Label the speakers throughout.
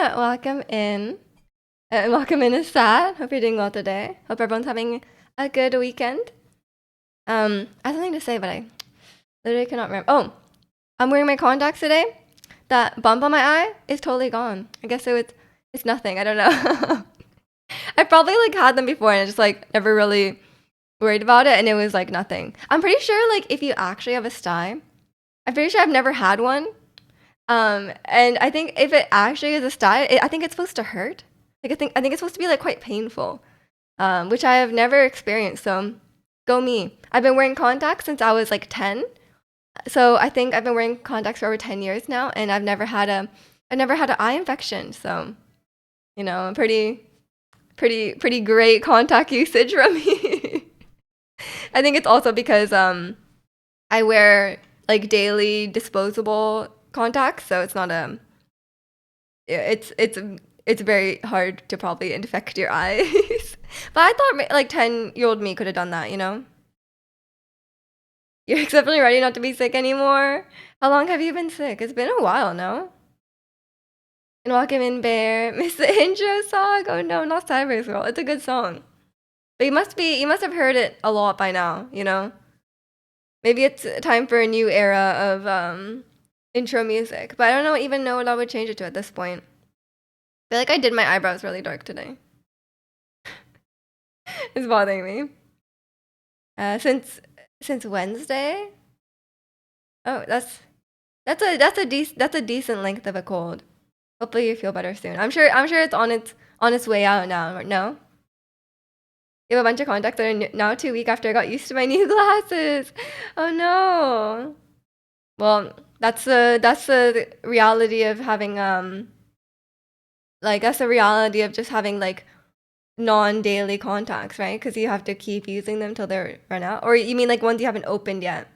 Speaker 1: Welcome in. Welcome in, Sad. Hope you're doing well today. Hope everyone's having a good weekend. I have something to say, but I literally cannot remember. Oh, I'm wearing my contacts today. That bump on my eye is totally gone. I guess it's nothing. I don't know. I probably like had them before and I just like never really worried about it, and it was like nothing. I'm pretty sure like if you actually have a sty, I'm pretty sure I've never had one. And I think if it actually is a sty, I think it's supposed to hurt. Like I think it's supposed to be like quite painful, which I have never experienced. So go me. I've been wearing contacts since I was like 10. So I think I've been wearing contacts for over 10 years now, and I've never had an eye infection. So pretty great contact usage from me. I think it's also because I wear like daily disposable contacts, so it's not it's very hard to probably infect your eyes. But I thought like 10-year-old me could have done that, you know? You're definitely ready not to be sick anymore. How long have you been sick? It's been a while, no? And Welcome in Bear, miss the intro song. Oh no, not Sideways Girl. It's a good song. But you must have heard it a lot by now, you know? Maybe it's time for a new era of intro music. But I don't even know what I would change it to at this point. I feel like I did my eyebrows really dark today. It's bothering me. Since Wednesday. Oh, that's a decent length of a cold. Hopefully you feel better soon. I'm sure it's on its way out now. No, you have a bunch of contacts that are now too weak after I got used to my new glasses. Oh no. Well, that's the reality of having like that's the reality of just having like non-daily contacts, right? Because you have to keep using them till they're run out. Or you mean like ones you haven't opened yet?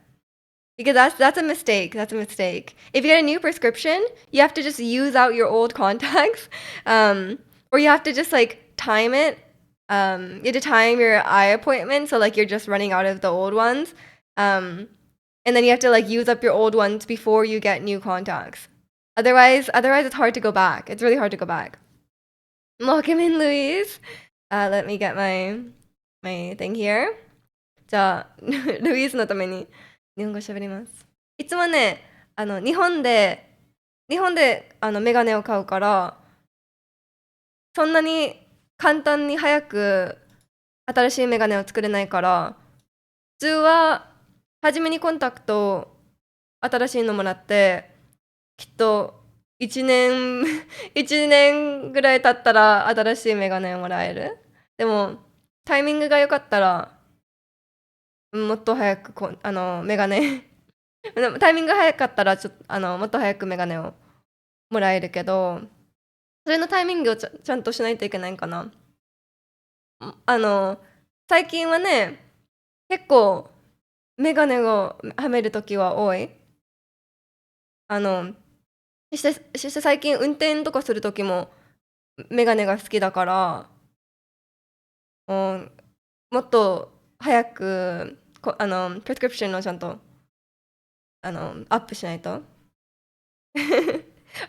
Speaker 1: Because that's a mistake. That's a mistake. If you get a new prescription, you have to just use out your old contacts, or you have to just like time it. You have to time your eye appointment, so like you're just running out of the old ones, and then you have to like use up your old ones before you get new contacts. Otherwise, it's hard to go back. It's really hard to go back. Welcome in, Louise. Let me get my thing here. じゃあ、ルイースのために日本語喋ります。いつもね、日本でメガネを買うから、そんなに簡単に早く新しいメガネを作れないから、普通は初めにコンタクト新しいのもらって、きっと1年1年ぐらい経ったら新しいメガネをもらえる。でもタイミングが良かったらもっと早くメガネでもタイミングが早かったらもっと早くメガネをもらえるけど、それのタイミングをちゃんとしないといけないんかな。最近はね、結構メガネをはめるときは多い。そして最近運転とかするときもメガネが好きだから、もっと早くプレスクリプションをちゃんとアップしないと。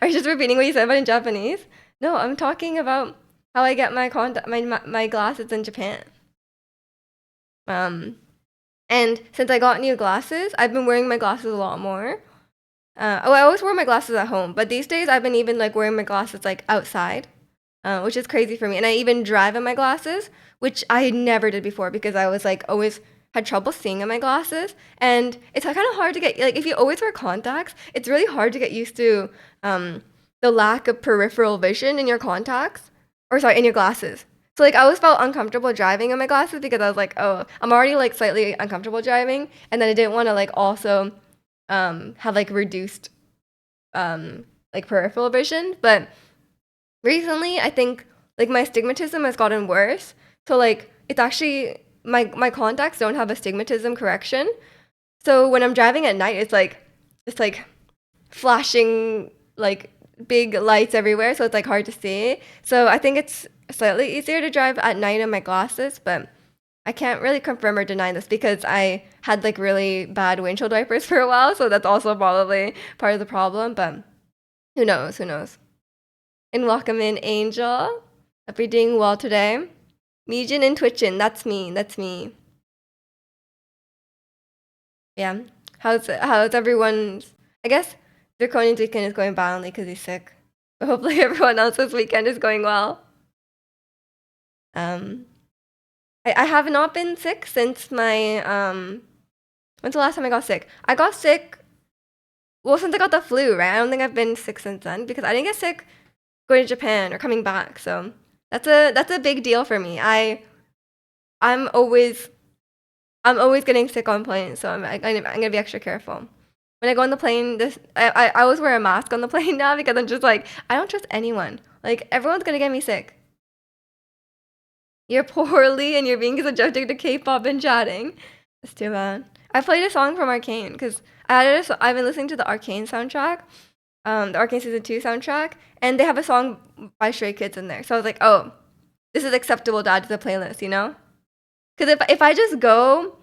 Speaker 1: Are you just repeating what you said but in Japanese? No, I'm talking about how I get my glasses in Japan. And since I got new glasses, I've been wearing my glasses a lot more. I always wore my glasses at home, but these days I've been even like wearing my glasses like outside, which is crazy for me. And I even drive in my glasses, which I never did before because I was like always had trouble seeing in my glasses. And it's kind of hard to get, like if you always wear contacts, it's really hard to get used to the lack of peripheral vision in your contacts, or sorry, in your glasses. So like I always felt uncomfortable driving in my glasses because I was like, oh, I'm already like slightly uncomfortable driving, and then I didn't want to like also have like reduced like peripheral vision. But recently I think like my astigmatism has gotten worse. So like it's actually my contacts don't have astigmatism correction. So when I'm driving at night, it's like flashing like big lights everywhere, so it's like hard to see. So I think it's slightly easier to drive at night in my glasses, but I can't really confirm or deny this because I had like really bad windshield wipers for a while, so that's also probably part of the problem, but who knows? And welcome in Angel. Hope you're doing well today. Mijin and Twitchin, that's me. That's me. Yeah. How's everyone's? I guess Draconian's weekend is going badly because he's sick. But hopefully everyone else's weekend is going well. Um, I have not been sick since my When's the last time I got sick? I got sick. Well, since I got the flu, right? I don't think I've been sick since then because I didn't get sick going to Japan or coming back. So that's a big deal for me. I'm always I'm always getting sick on planes, so I'm gonna be extra careful. When I go on the plane, I always wear a mask on the plane now because I'm just like I don't trust anyone. Like everyone's gonna get me sick. You're poorly and you're being subjected to K-pop and chatting. That's too bad. I played a song from Arcane because I've been listening to the Arcane soundtrack, the Arcane season 2 soundtrack, and they have a song by Stray Kids in there. So I was like, oh, this is acceptable to add to the playlist, you know? Because if I just go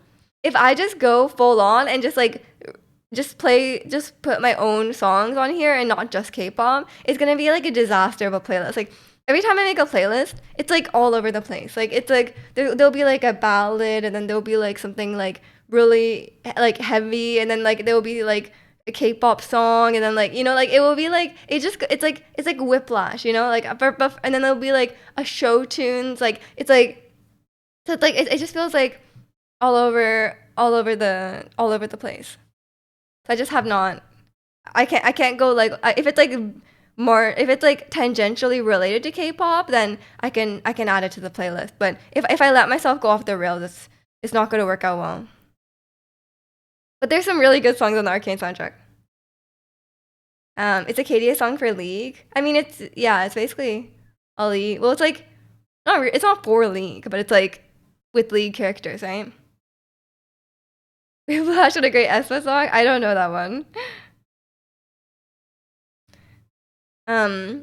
Speaker 1: full on and just put my own songs on here and not just K-pop, it's gonna be like a disaster of a playlist. Like every time I make a playlist, it's like all over the place. Like it's like there'll be like a ballad and then there'll be like something like really like heavy and then like there'll be like a K-pop song and then like like it will be like it's like whiplash, like and then there'll be like a show tunes like it's like so it's like it just feels like all over the place. So I just have not. I can't go like if it's like more if it's like tangentially related to K-pop, then I can add it to the playlist. But if I let myself go off the rails, it's not going to work out well. But there's some really good songs on the Arcane soundtrack. It's a KDA song for League. I mean, it's basically a League. Well, it's like it's not for League, but it's like with League characters, right? Flash with a great Espa song. I don't know that one.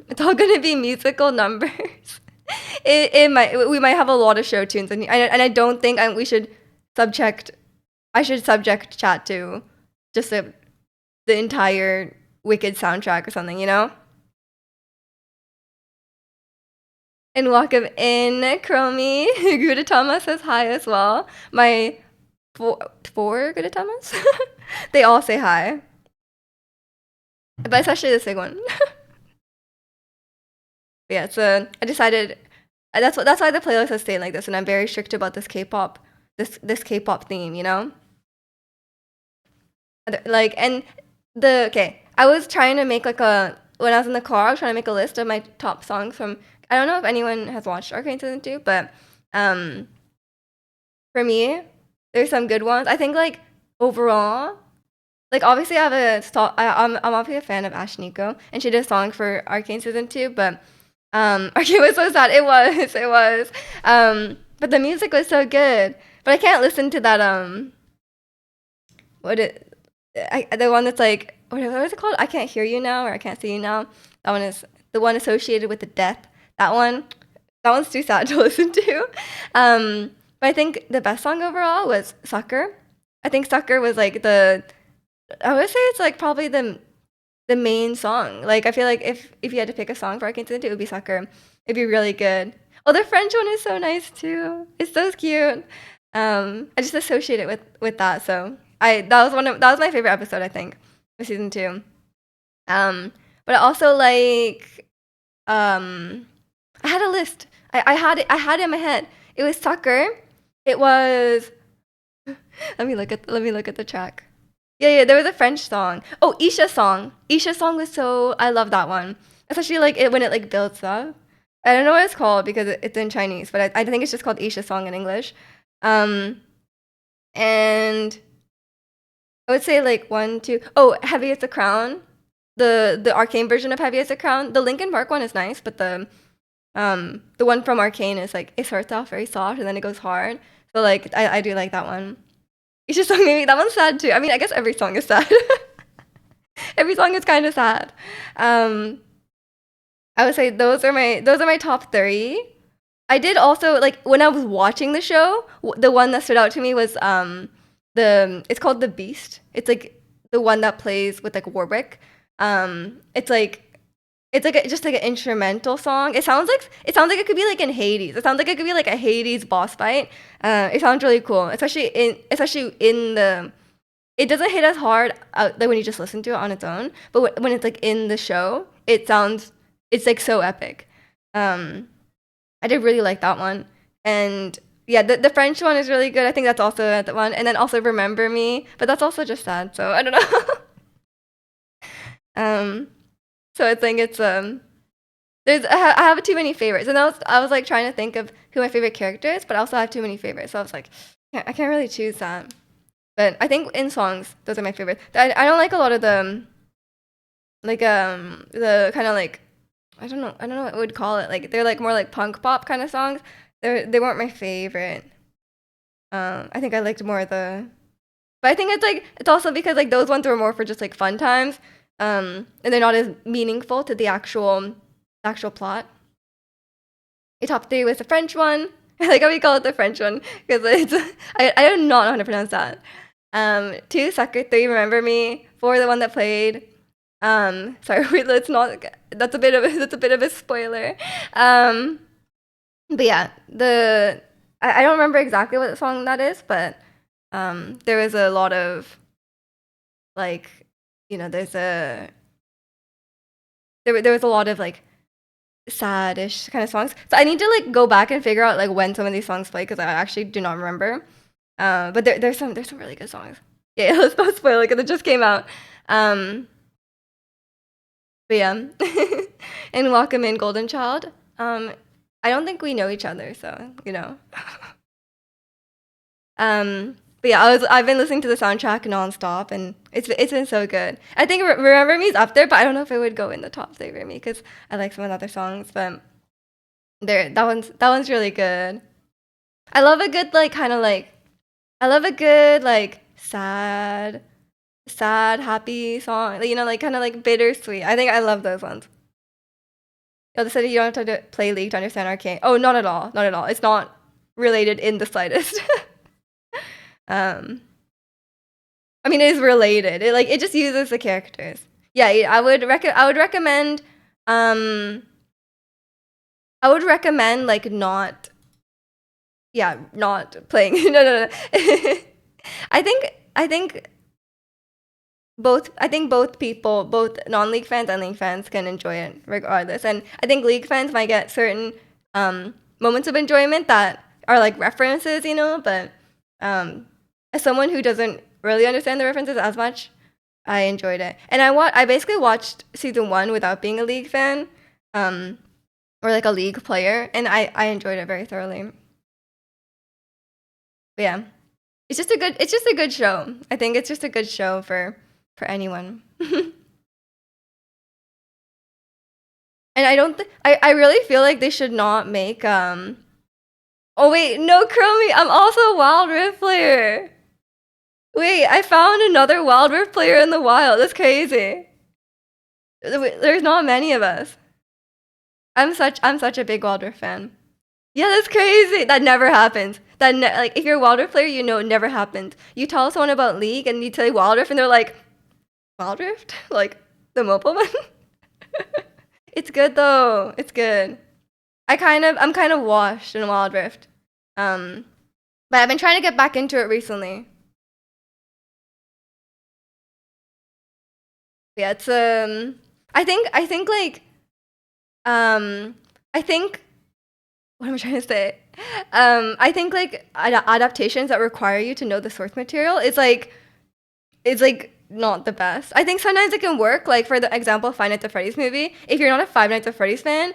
Speaker 1: It's all gonna be musical numbers. We might have a lot of show tunes, and I don't think we should subject. I should subject chat to just the entire Wicked soundtrack or something, And welcome in, Chromie. Gudetama says hi as well. My four Gudetamas? They all say hi. But especially the big one. Yeah, so I decided that's why the playlist has stayed like this, and I'm very strict about this K-pop K-pop theme, Like I was trying to make like when I was in the car, I was trying to make a list of my top songs from. I don't know if anyone has watched Arcane Season 2, but for me, there's some good ones. I think like overall, like obviously I'm obviously a fan of Ash Nico, and she did a song for Arcane Season 2, but Arcane was so sad. It was. But the music was so good. But I can't listen to that the one that's like what is it called? I Can't Hear You Now or I Can't See You Now. That one is the one associated with the death. That one's too sad to listen to. But I think the best song overall was Sucker. I think Sucker was like I would say it's like probably the main song. Like I feel like if you had to pick a song for Arcane Season 2, it would be Sucker. It'd be really good. Oh, the French one is so nice too. It's so cute. I just associate it with that. So that was my favorite episode, I think, of season 2. But also like I had a list. I had it in my head. It was Sucker. It was let me look at the track. Yeah, there was a French song. Oh, Isha song. Isha song was I love that one. Especially like when it like builds up. I don't know what it's called because it's in Chinese, but I think it's just called Isha song in English. And I would say like 1, 2. Oh, Heavy as a Crown. The Arcane version of Heavy as a Crown. The Linkin Park one is nice, but the one from Arcane is like it starts off very soft and then it goes hard. So like I do like that one. Isha song maybe that one's sad too. I mean, I guess every song is sad. Every song is kind of sad. I would say those are my top 3. I did also like when I was watching the show, the one that stood out to me was it's called The Beast. It's like the one that plays with like Warwick. It's like It's like just like an instrumental song. It sounds like it could be like in Hades. It sounds like it could be like a Hades boss fight. It sounds really cool, especially in the. It doesn't hit as hard like when you just listen to it on its own, but when it's like in the show, it's like so epic. Um, I did really like that one, and yeah, the French one is really good. I think that's also the one, and then also Remember Me, but that's also just sad. So I don't know. um, so I think it's I have too many favorites, and I was like trying to think of who my favorite character is, but I also have too many favorites, so I was like, I can't really choose that. But I think in songs, those are my favorites. I don't like a lot of the kind of like I don't know what I would call it. Like they're like more like punk pop kind of songs. They weren't my favorite. I think I liked more of the, but I think it's also because like those ones were more for just like fun times. And they're not as meaningful to the actual plot. A top three was the French one. I like how we call it the French one because it's I do not know how to pronounce that. Two, Sucker. Three, Remember Me. Four, the one that played. Sorry, let's not. That's a bit of a spoiler. Um, but yeah, I don't remember exactly what song that is, but there was a lot of like, there's there was a lot of like sad-ish kind of songs. So I need to like go back and figure out like when some of these songs play because I actually do not remember. But there's some really good songs. Yeah, let's not spoil it because it just came out. Um, but yeah, and Welcome In, Golden Child. I don't think we know each other, so you know. But yeah, I've been listening to the soundtrack nonstop, and it's been so good. I think Remember Me is up there, but I don't know if it would go in the top three for me because I like some of the other songs. But that one's really good. I love a good like kind of like I love a good like sad happy song. Like, like kind of like bittersweet. I think I love those ones. Oh, they said you don't have to play League to understand Arcane. Oh, not at all, not at all. It's not related in the slightest. um. I mean, it is related. It just uses the characters. Yeah, um I would recommend like not not playing. No. I think both people, both non-league fans and league fans can enjoy it regardless. And I think league fans might get certain moments of enjoyment that are like references, but as someone who doesn't really understand the references as much, I enjoyed it. And I basically watched season 1 without being a league fan, or like a league player, and I enjoyed it very thoroughly. But yeah, it's just a good show. I think it's just a good show for anyone. And I don't I really feel like they should not make Oh wait, no, Chromie, I'm also a Wild Rift player. Wait, I found another Wild Rift player in the wild. That's crazy. There's not many of us. I'm such a big Wild Rift fan. Yeah, that's crazy. That never happens. Like if you're a Wild Rift player, it never happens. You tell someone about League and you tell Wild Rift and they're like, Wild Rift? Like the mobile one? It's good though. It's good. I'm kind of washed in Wild Rift. But I've been trying to get back into it recently. Yeah, it's I think like I think what am I trying to say? I think like adaptations that require you to know the source material is like not the best. I think sometimes it can work. Like for the example, of Five Nights at Freddy's movie. If you're not a Five Nights at Freddy's fan,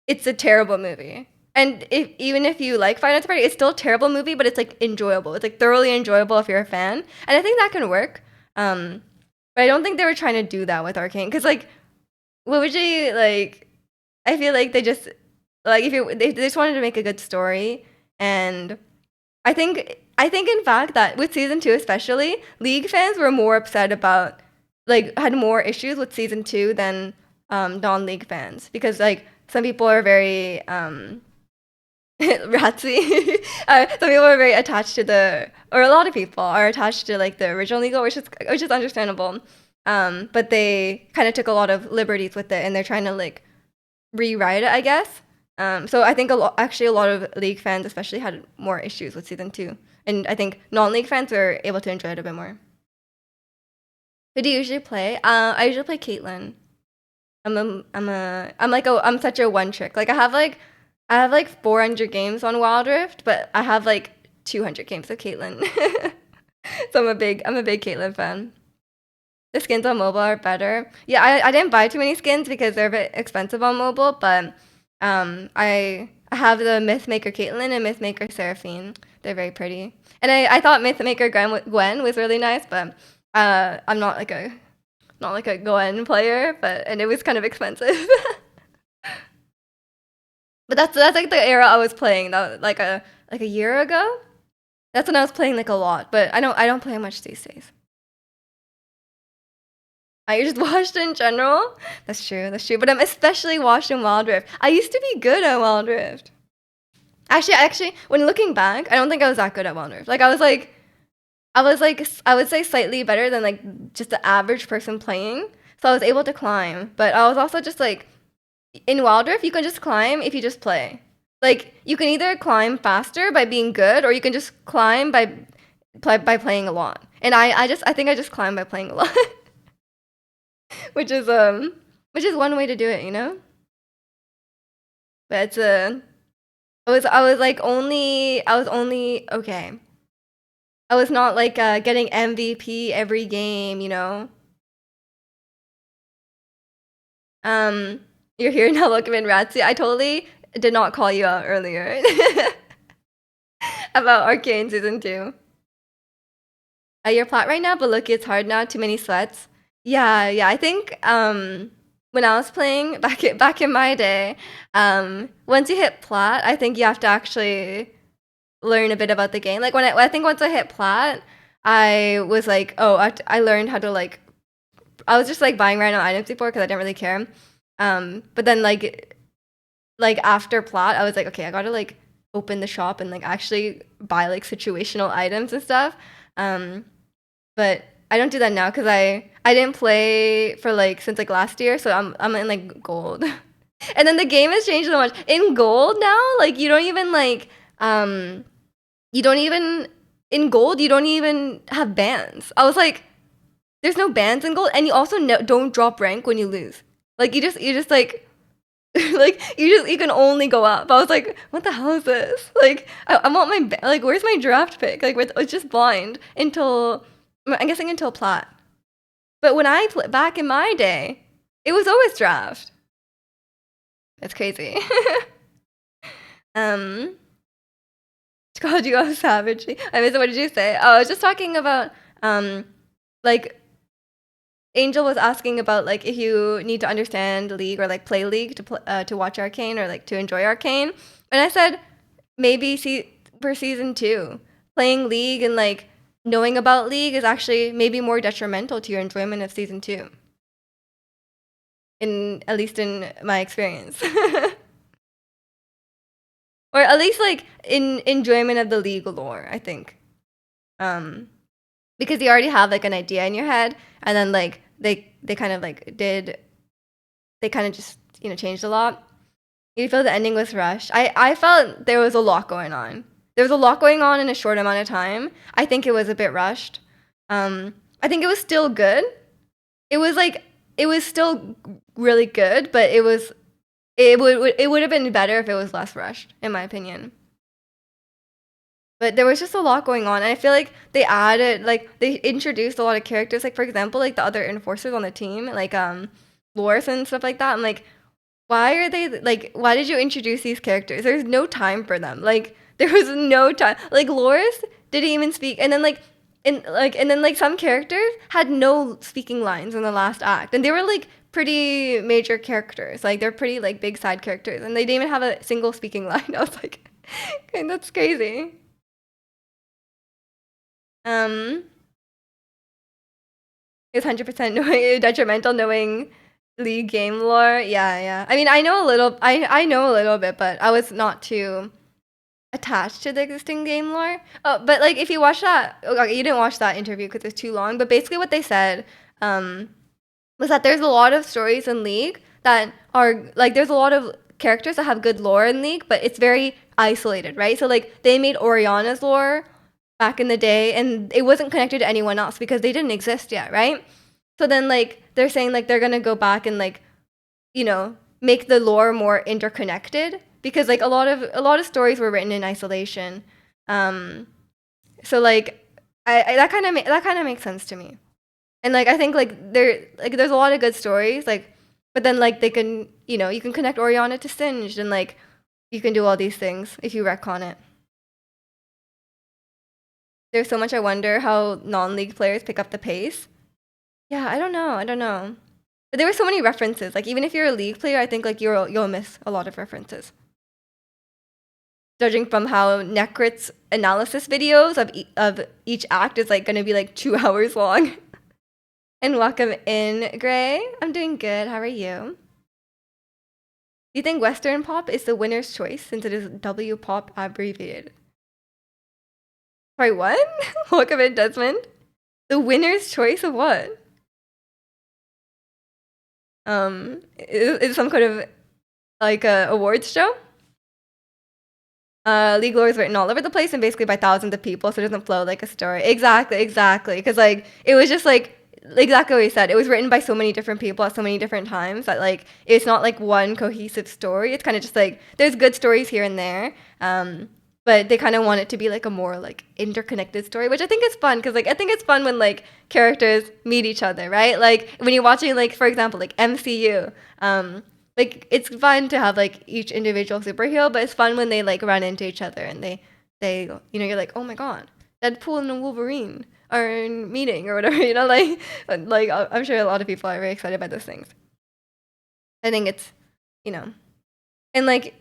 Speaker 1: it's a terrible movie. And even if you like Five Nights at Freddy's, it's still a terrible movie, but it's like enjoyable. It's like thoroughly enjoyable if you're a fan. And I think that can work. But I don't think they were trying to do that with Arcane because like, what would you like? I feel like they just like if you they just wanted to make a good story, and I think in fact that with season 2 especially, League fans were more upset about like had more issues with season 2 than non-League fans because like some people are very ratsy. Some people are very attached to or a lot of people are attached to like the original League, which is understandable. But they kind of took a lot of liberties with it, and they're trying to like rewrite it, I guess. So I think actually a lot of League fans especially had more issues with season 2, and I think non-League fans were able to enjoy it a bit more. Who do you usually play? I usually play Caitlyn. I'm such a one trick. Like I have like 400 games on Wild Rift, but I have like 200 games of Caitlyn. So I'm a big Caitlyn fan. The skins on mobile are better. Yeah, I didn't buy too many skins because they're a bit expensive on mobile, but I have the Mythmaker Caitlyn and Mythmaker Seraphine. They're very pretty. And I thought Mythmaker Gwen was really nice, but I'm not like a Gwen player, and it was kind of expensive. But that's like the era I was playing. That was like a year ago. That's when I was playing like a lot, but I don't play much these days. I just watched in general. That's true. That's true. But I'm especially watched in Wild Rift. I used to be good at Wild Rift. Actually, when looking back, I don't think I was that good at Wild Rift. Like I would say slightly better than like just the average person playing. So I was able to climb, but I was also just like in Wild Rift, you can just climb if you just play. Like you can either climb faster by being good, or you can just climb by playing a lot. And I think I just climb by playing a lot. which is one way to do it, you know. But I was like I was only okay. I was not like getting MVP every game, you know. Um, you're here now, welcome in, Ratsi. I totally did not call you out earlier about Arcane season 2. You're plat right now, but look, it's hard now. Too many sweats. Yeah, yeah. I think when I was playing back in my day, once you hit plat, I think you have to actually learn a bit about the game. Like I think once I hit plat, I was like, oh, I learned how to like. I was just like buying random items before because I didn't really care. But then like after plat, I was like, okay, I gotta like open the shop and like actually buy like situational items and stuff. But I don't do that now because I didn't play for like since like last year, so I'm in like gold. And then the game has changed so much. In gold now, like you don't even like you don't even in gold you don't even have bans. I was like, there's no bans in gold, and you also don't drop rank when you lose. Like you just like like you can only go up. I was like, what the hell is this? Like I want my like where's my draft pick? Like it's just blind until I'm guessing until plat. But when I back in my day, it was always draft. That's crazy. Called you out savagely. I missed it. What did you say? Oh, I was just talking about like Angel was asking about like if you need to understand League or like play League to watch Arcane or like to enjoy Arcane, and I said maybe for season 2, playing League and like knowing about League is actually maybe more detrimental to your enjoyment of season 2. At least in my experience. Or at least like in enjoyment of the League lore, I think. Because you already have like an idea in your head, and then like they kind of like they kind of just, you know, changed a lot. You feel the ending was rushed. I felt there was a lot going on. There was a lot going on in a short amount of time. I think it was a bit rushed. I think it was still good. It was still really good, but it would have been better if it was less rushed, in my opinion. But there was just a lot going on, and I feel like they introduced a lot of characters. Like for example, like the other enforcers on the team, like Loris and stuff like that. I'm like, why did you introduce these characters? There's no time for them. Like there was no time. Like Loris didn't even speak, and then some characters had no speaking lines in the last act, and they were like pretty major characters. Like they're pretty like big side characters, and they didn't even have a single speaking line. I was like, okay, that's crazy. Um, it's 100% knowing detrimental knowing League game lore. Yeah, yeah. I mean, I know a little bit, but I was not too attached to the existing game lore. Oh, but like if you watch that, okay, you didn't watch that interview because it's too long. But basically, what they said, was that there's a lot of stories in League that are like there's a lot of characters that have good lore in League, but it's very isolated, right? So like they made Oriana's lore back in the day, and it wasn't connected to anyone else because they didn't exist yet, right? So then like they're saying like they're gonna go back and like make the lore more interconnected because like a lot of stories were written in isolation. Um, so like I that kind of makes sense to me. And like I think there's a lot of good stories like but then like they can you can connect Oriana to Singed and like you can do all these things if you retcon it. There's so much I wonder how non-league players pick up the pace. Yeah, I don't know. But there were so many references. Like even if you're a league player, I think like you'll miss a lot of references. Judging from how Necrit's analysis videos of each act is like going to be like 2 hours long. And welcome in, Gray. I'm doing good. How are you? Do you think Western pop is the winner's choice since it is W pop abbreviated? Sorry, what? Welcome in, Desmond. The winner's choice of what? Is some kind of like a awards show? League lore is written all over the place and basically by thousands of people, so it doesn't flow like a story. Exactly. Because like it was just like exactly what you said. It was written by so many different people at so many different times that like it's not like one cohesive story. It's kind of just like there's good stories here and there, but they kind of want it to be like a more like interconnected story, which I think is fun because like I think it's fun when like characters meet each other, right? Like when you're watching like for example like MCU. Like it's fun to have like each individual superhero, but it's fun when they like run into each other and they you're like, oh my god, Deadpool and Wolverine are in meeting or whatever, like I'm sure a lot of people are very excited by those things. I think it's you know and like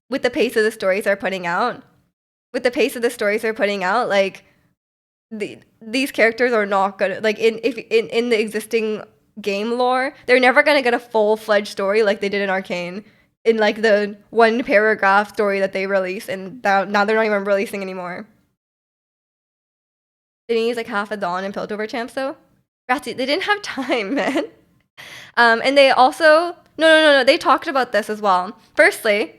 Speaker 1: with the pace of the stories they're putting out, like these characters are not gonna like in the existing game lore, they're never gonna get a full-fledged story like they did in Arcane in like the one paragraph story that they released and now they're not even releasing anymore. They didn't use like half a Dawn and Piltover champs though. Ratsy, they didn't have time, man. And they also no, they talked about this as well. Firstly,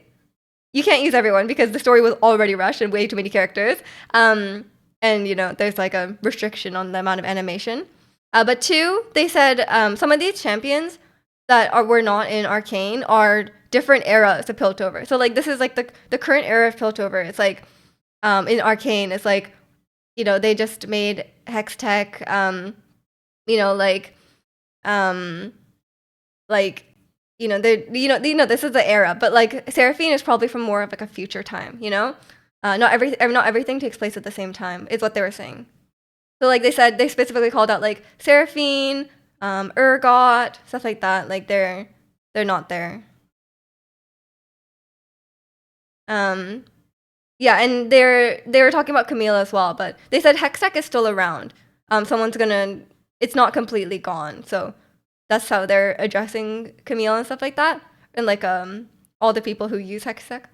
Speaker 1: you can't use everyone because the story was already rushed and way too many characters. And there's like a restriction on the amount of animation. But two, they said some of these champions that were not in Arcane are different eras of Piltover. So like this is like the current era of Piltover. It's like in Arcane, it's like they just made Hextech. Like like this is the era, but like Seraphine is probably from more of like a future time. Not everything takes place at the same time is what they were saying. So like they said, they specifically called out like Seraphine, Urgot, stuff like that. Like they're not there. Yeah, and they were talking about Camila as well, but they said Hextech is still around. It's not completely gone, so that's how they're addressing Camille and stuff like that, and like all the people who use Hextech.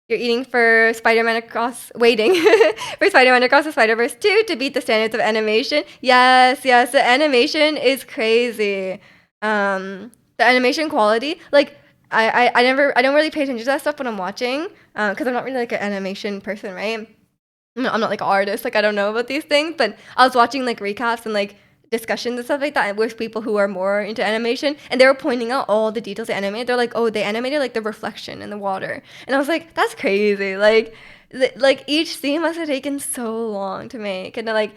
Speaker 1: You're eating for Spider-Man Across, waiting for Spider-Man Across the Spider-Verse 2 to beat the standards of animation. Yes, the animation is crazy. The animation quality, like I don't really pay attention to that stuff when I'm watching, because I'm not really like an animation person, right? I'm not like an artist, like I don't know about these things, but I was watching like recaps and like discussions and stuff like that with people who are more into animation, and they were pointing out all the details they animated. They're like, oh, they animated like the reflection in the water, and I was like, that's crazy. Like each scene must have taken so long to make, and like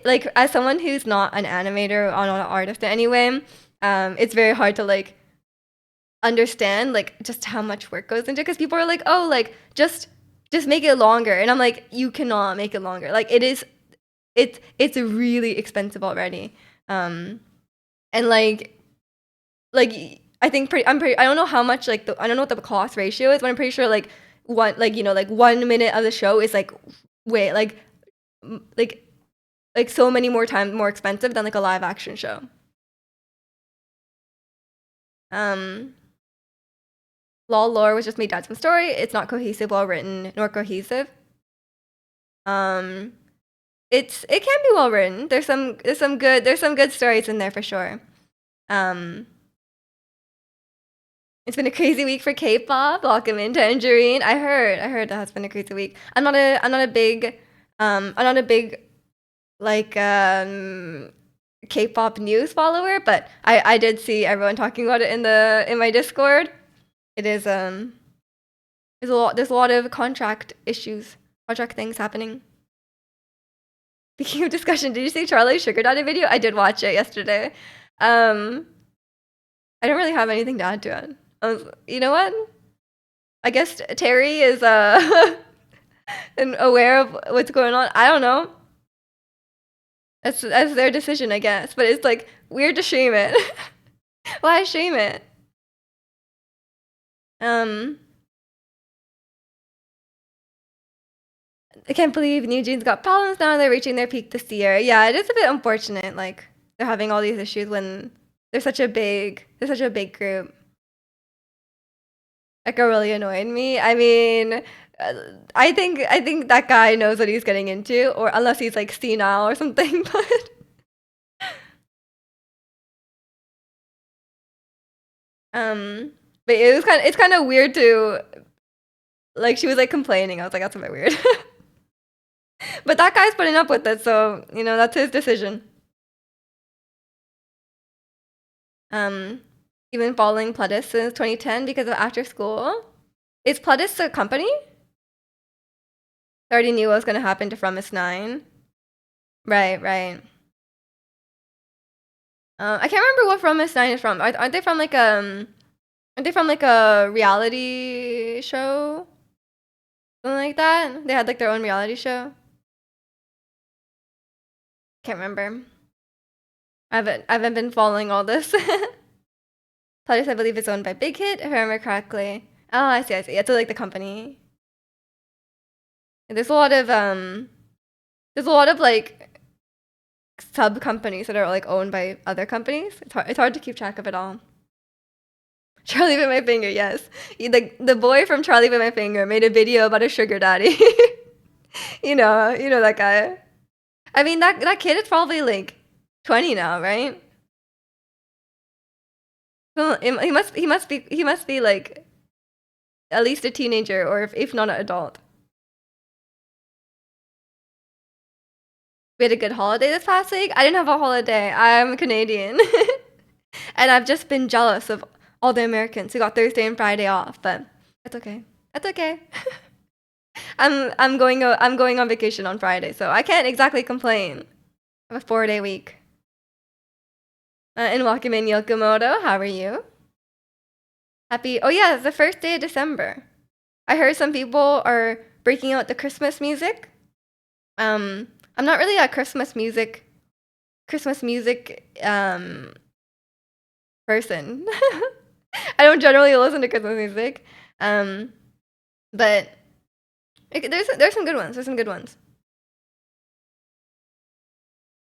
Speaker 1: like as someone who's not an animator or not an artist anyway, it's very hard to like understand like just how much work goes into it because people are like, oh, like just make it longer, and I'm like, you cannot make it longer. Like it's really expensive already. And like I think I don't know how much like I don't know what the cost ratio is, but I'm pretty sure like like 1 minute of the show is like way like so many more times more expensive than like a live action show. LOL lore was just made down some story. It's not cohesive, well written, nor cohesive. it can be well written. There's some good stories in there for sure. Um, it's been a crazy week for K-pop. Welcome in Tangerine. I heard that has been a crazy week. I'm not a big like K-pop news follower, but I did see everyone talking about it in my Discord. It is there's a lot of contract things happening. Speaking of discussion, did you see Charlie's Sugar Daddy video? I did watch it yesterday. Um, I don't really have anything to add to it. You know what? I guess Terry is and aware of what's going on. I don't know. That's their decision, I guess. But it's like weird to shame it. Why shame it? Um, I can't believe New Jeans got problems now. They're reaching their peak this year. Yeah, it is a bit unfortunate. Like they're having all these issues when they're such a big group. Like it really annoyed me. I mean, I think that guy knows what he's getting into, or unless he's like senile or something. Um, but it's kind of weird to like she was like complaining. I was like, that's a bit weird. But that guy's putting up with it, so that's his decision. Um, even following Pledis since 2010 because of After School. Is Pledis a company? I already knew what was gonna happen to From Is Nine. Right, right. I can't remember what From Is Nine is from. Aren't they from like Aren't they from like a reality show? Something like that? They had like their own reality show. Can't remember. I haven't been following all this. Pledis, I believe, is owned by Big Hit, if I remember correctly. Oh, I see, I see. It's like the company. There's a lot of like sub companies that are like owned by other companies. It's hard to keep track of it all. Charlie Bit My Finger, yes. The boy from Charlie Bit My Finger made a video about a sugar daddy. You know that guy. I mean that kid is probably like 20 now, right? Well, he must be like at least a teenager, or if not an adult. We had a good holiday this past week. I didn't have a holiday. I'm Canadian. And I've just been jealous of all the Americans who got Thursday and Friday off, but that's okay. That's okay. I'm going on vacation on Friday, so I can't exactly complain. I have a 4-day week. And welcome in Yokomoto. How are you? Happy. Oh yeah, it's the first day of December. I heard some people are breaking out the Christmas music. I'm not really a Christmas music person. I don't generally listen to Christmas music. Um, but there's some good ones. There's some good ones.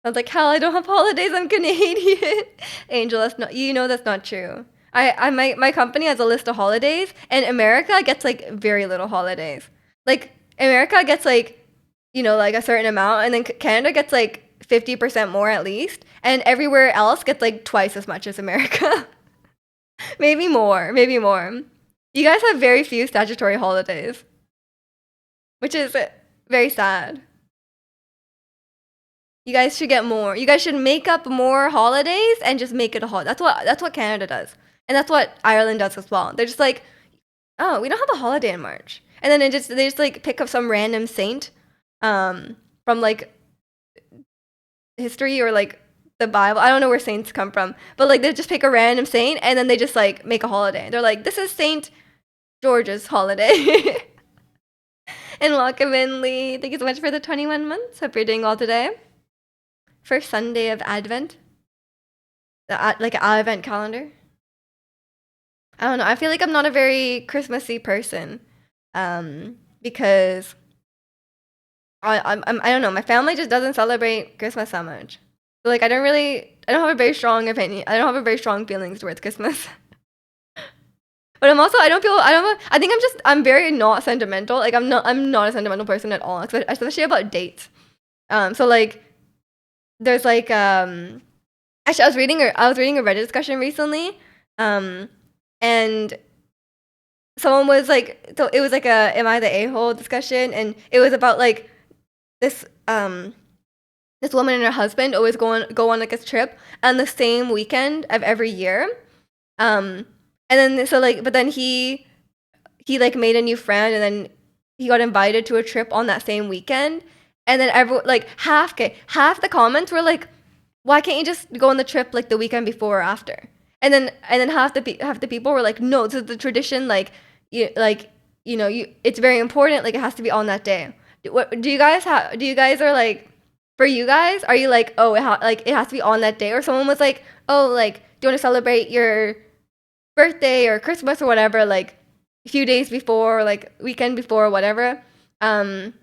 Speaker 1: I was like, hell, I don't have holidays. I'm Canadian. Angel, that's not true. My company has a list of holidays, and America gets like very little holidays. Like America gets like, like a certain amount, and then Canada gets like 50% more at least, and everywhere else gets like twice as much as America. Maybe more, maybe more. You guys have very few statutory holidays, which is very sad. You guys should get more. You guys should make up more holidays and just make it a holiday. That's what Canada does. And that's what Ireland does as well. They're just like, "Oh, we don't have a holiday in March." And then they just like pick up some random saint from like history or like the Bible. I don't know where saints come from. But like they just pick a random saint and then they just like make a holiday. They're like, "This is Saint George's holiday." And welcome in, Lee. Thank you so much for the 21 months. Hope you're doing well today. First Sunday of Advent, like an Advent calendar. I don't know. I feel like I'm not a very Christmassy person, because I don't know. My family just doesn't celebrate Christmas that much. So like I don't have a very strong opinion. I don't have a very strong feelings towards Christmas. But I think I'm very not sentimental. Like I'm not a sentimental person at all, especially about dates. So like there's like actually I was reading a Reddit discussion recently, um, and someone was like, so it was like a "Am I the a-hole" discussion, and it was about like this this woman and her husband always go on like a trip on the same weekend of every year, and then so like but then he like made a new friend, and then he got invited to a trip on that same weekend, and then everyone like half the comments were like, why can't you just go on the trip like the weekend before or after? And then half the people were like, no, this is the tradition. You know, it's very important. Like it has to be on that day. What do you guys have? Do you guys are like, for you guys, are you like, oh, like it has to be on that day? Or someone was like, oh, like do you want to celebrate your birthday or Christmas or whatever, like a few days before, or like weekend before, or whatever? Um,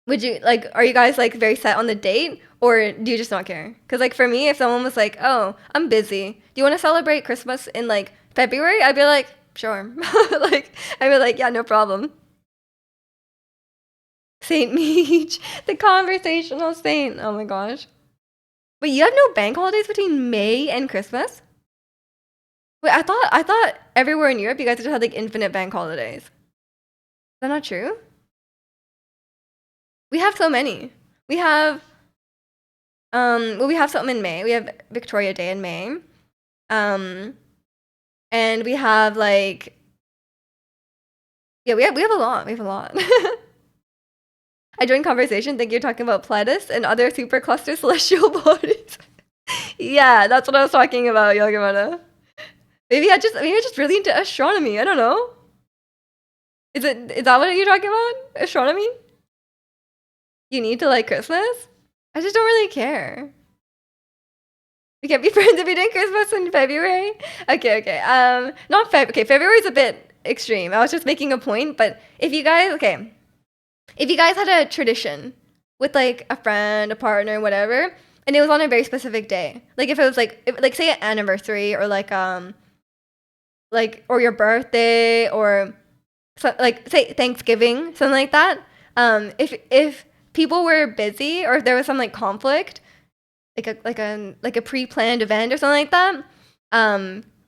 Speaker 1: would you like? Are you guys like very set on the date, or do you just not care? Because like for me, if someone was like, "Oh, I'm busy. Do you want to celebrate Christmas in like February?" I'd be like, "Sure." Like I'd be like, "Yeah, no problem." Saint Meech, the conversational saint. Oh my gosh. Wait, you have no bank holidays between May and Christmas? Wait, I thought everywhere in Europe you guys just had like infinite bank holidays. Is that not true? We have so many. We have well, we have something in May. We have Victoria Day in May. Um, and we have like yeah, we have a lot. We have a lot. I joined conversation. Think you're talking about Pleiades and other supercluster celestial bodies. Yeah, that's what I was talking about, Yogamata. Maybe I just really into astronomy. I don't know. Is that what you're talking about? Astronomy? You need to like Christmas? I just don't really care. We can't be friends if you did Christmas in February. Okay. Not Feb. Okay, February's a bit extreme. I was just making a point, but if you guys had a tradition with like a friend, a partner, whatever, and it was on a very specific day, like if it was like say an anniversary or like or your birthday or so, like say Thanksgiving, something like that. If people were busy or if there was some like conflict, like a pre-planned event or something like that,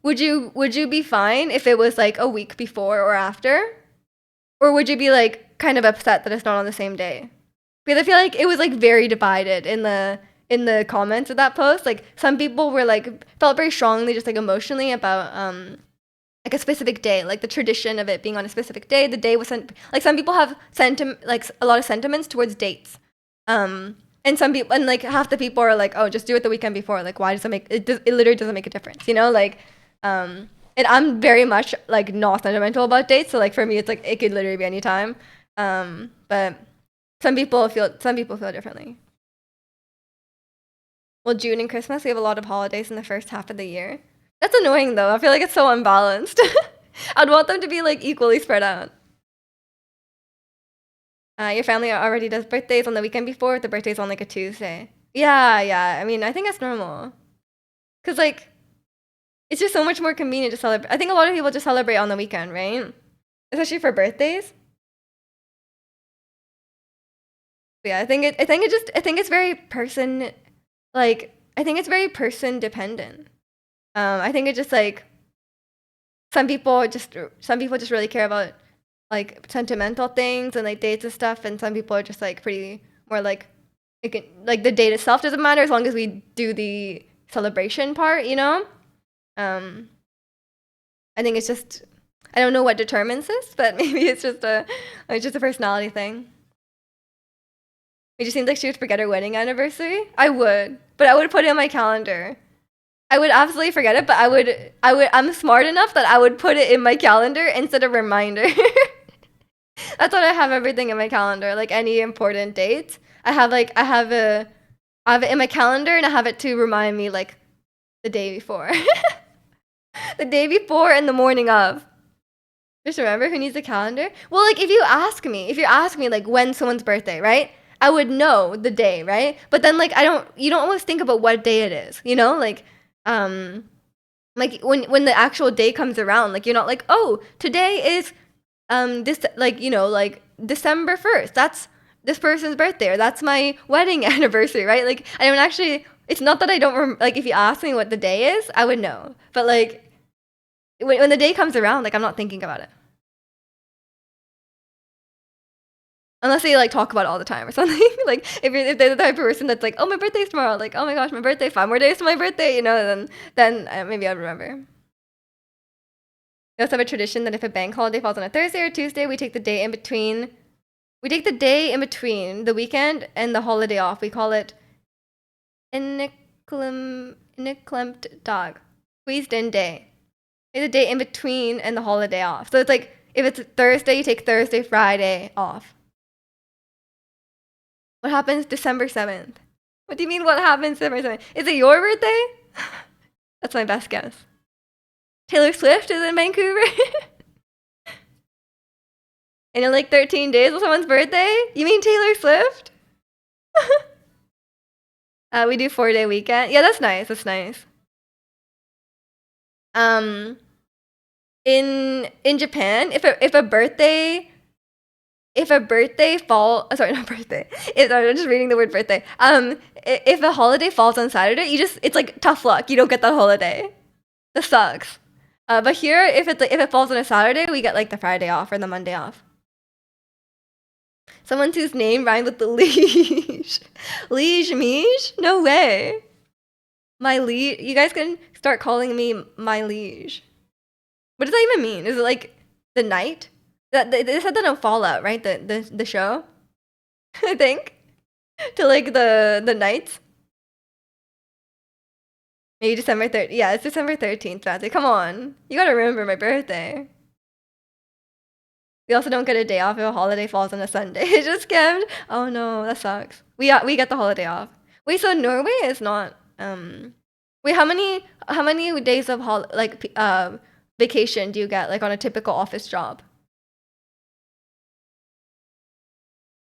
Speaker 1: would you be fine if it was like a week before or after, or would you be like kind of upset that it's not on the same day? Because I feel like it was like very divided in the comments of that post. Like some people were like felt very strongly, just like emotionally about like a specific day, like the tradition of it being on a specific day. The day was sent. Like some people have like a lot of sentiments towards dates. And some people and like half the people are like, oh, just do it the weekend before. Like why does it make it? It literally doesn't make a difference, you know? Like, and I'm very much like not sentimental about dates. So like for me, it's like it could literally be any time. But some people feel differently. Well, June and Christmas, we have a lot of holidays in the first half of the year. That's annoying though. I feel like it's so unbalanced. I'd want them to be like equally spread out. Your family already does birthdays on the weekend before. The birthday's on like a Tuesday. Yeah. I mean, I think that's normal. Cause like it's just so much more convenient to celebrate. I think a lot of people just celebrate on the weekend, right? Especially for birthdays. But yeah, I think it's very person like I think it's very person dependent. I think it just like some people just really care about like sentimental things and like dates and stuff, and some people are just like pretty more like like the date itself doesn't matter as long as we do the celebration part, you know. Um, I think it's just I don't know what determines this, but maybe it's just a personality thing. It just seems like she would forget her wedding anniversary. I would, but I would put it in my calendar. I would absolutely forget it, but I'm smart enough that I would put it in my calendar instead of reminder. That's what I have everything in my calendar, like any important dates. I have it in my calendar and I have it to remind me like the day before. The day before and the morning of. Just remember who needs a calendar? Well, like if you ask me like when someone's birthday, right? I would know the day, right? But then like you don't always think about what day it is, you know? Um like when the actual day comes around, like you're not like, "Oh, today is this like, you know, like December 1st." That's this person's birthday, or that's my wedding anniversary, right? Like, I don't actually, it's not that I don't, like, if you ask me what the day is, I would know. But, like, when the day comes around, like, I'm not thinking about it. Unless they, like, talk about it all the time or something. Like, if they're the type of person that's like, oh, my birthday's tomorrow. Like, oh my gosh, my birthday, 5 more days to my birthday, you know, then maybe I'd remember. We also have a tradition that if a bank holiday falls on a Thursday or Tuesday, we take the day in between. We take the day in between the weekend and the holiday off. We call it Iniklemt Dag. Squeezed in day. It's the day in between and the holiday off. So it's like, if it's Thursday, you take Thursday, Friday off. What happens December 7th? What do you mean what happens December 7th? Is it your birthday? That's my best guess. Taylor Swift is in Vancouver? And in like 13 days of someone's birthday? You mean Taylor Swift? We do 4-day weekend. Yeah, that's nice. That's nice. In Japan, if a birthday fall, sorry, not birthday. I'm just reading the word birthday. If a holiday falls on Saturday, it's like tough luck. You don't get that holiday. This sucks. But here, if it falls on a Saturday, we get like the Friday off or the Monday off. Someone whose name rhymed with the liege. Liege Miege? No way. My liege. You guys can start calling me my liege. What does that even mean? Is it like the knight? They said that in Fallout, right? The show? I think. To like the knights. Maybe December 3rd. Yeah, it's December 13th. Come on. You gotta remember my birthday. We also don't get a day off if a holiday falls on a Sunday. It's just scammed. Oh no, that sucks. We get the holiday off. Wait, so Norway is not wait, how many days of vacation do you get like on a typical office job?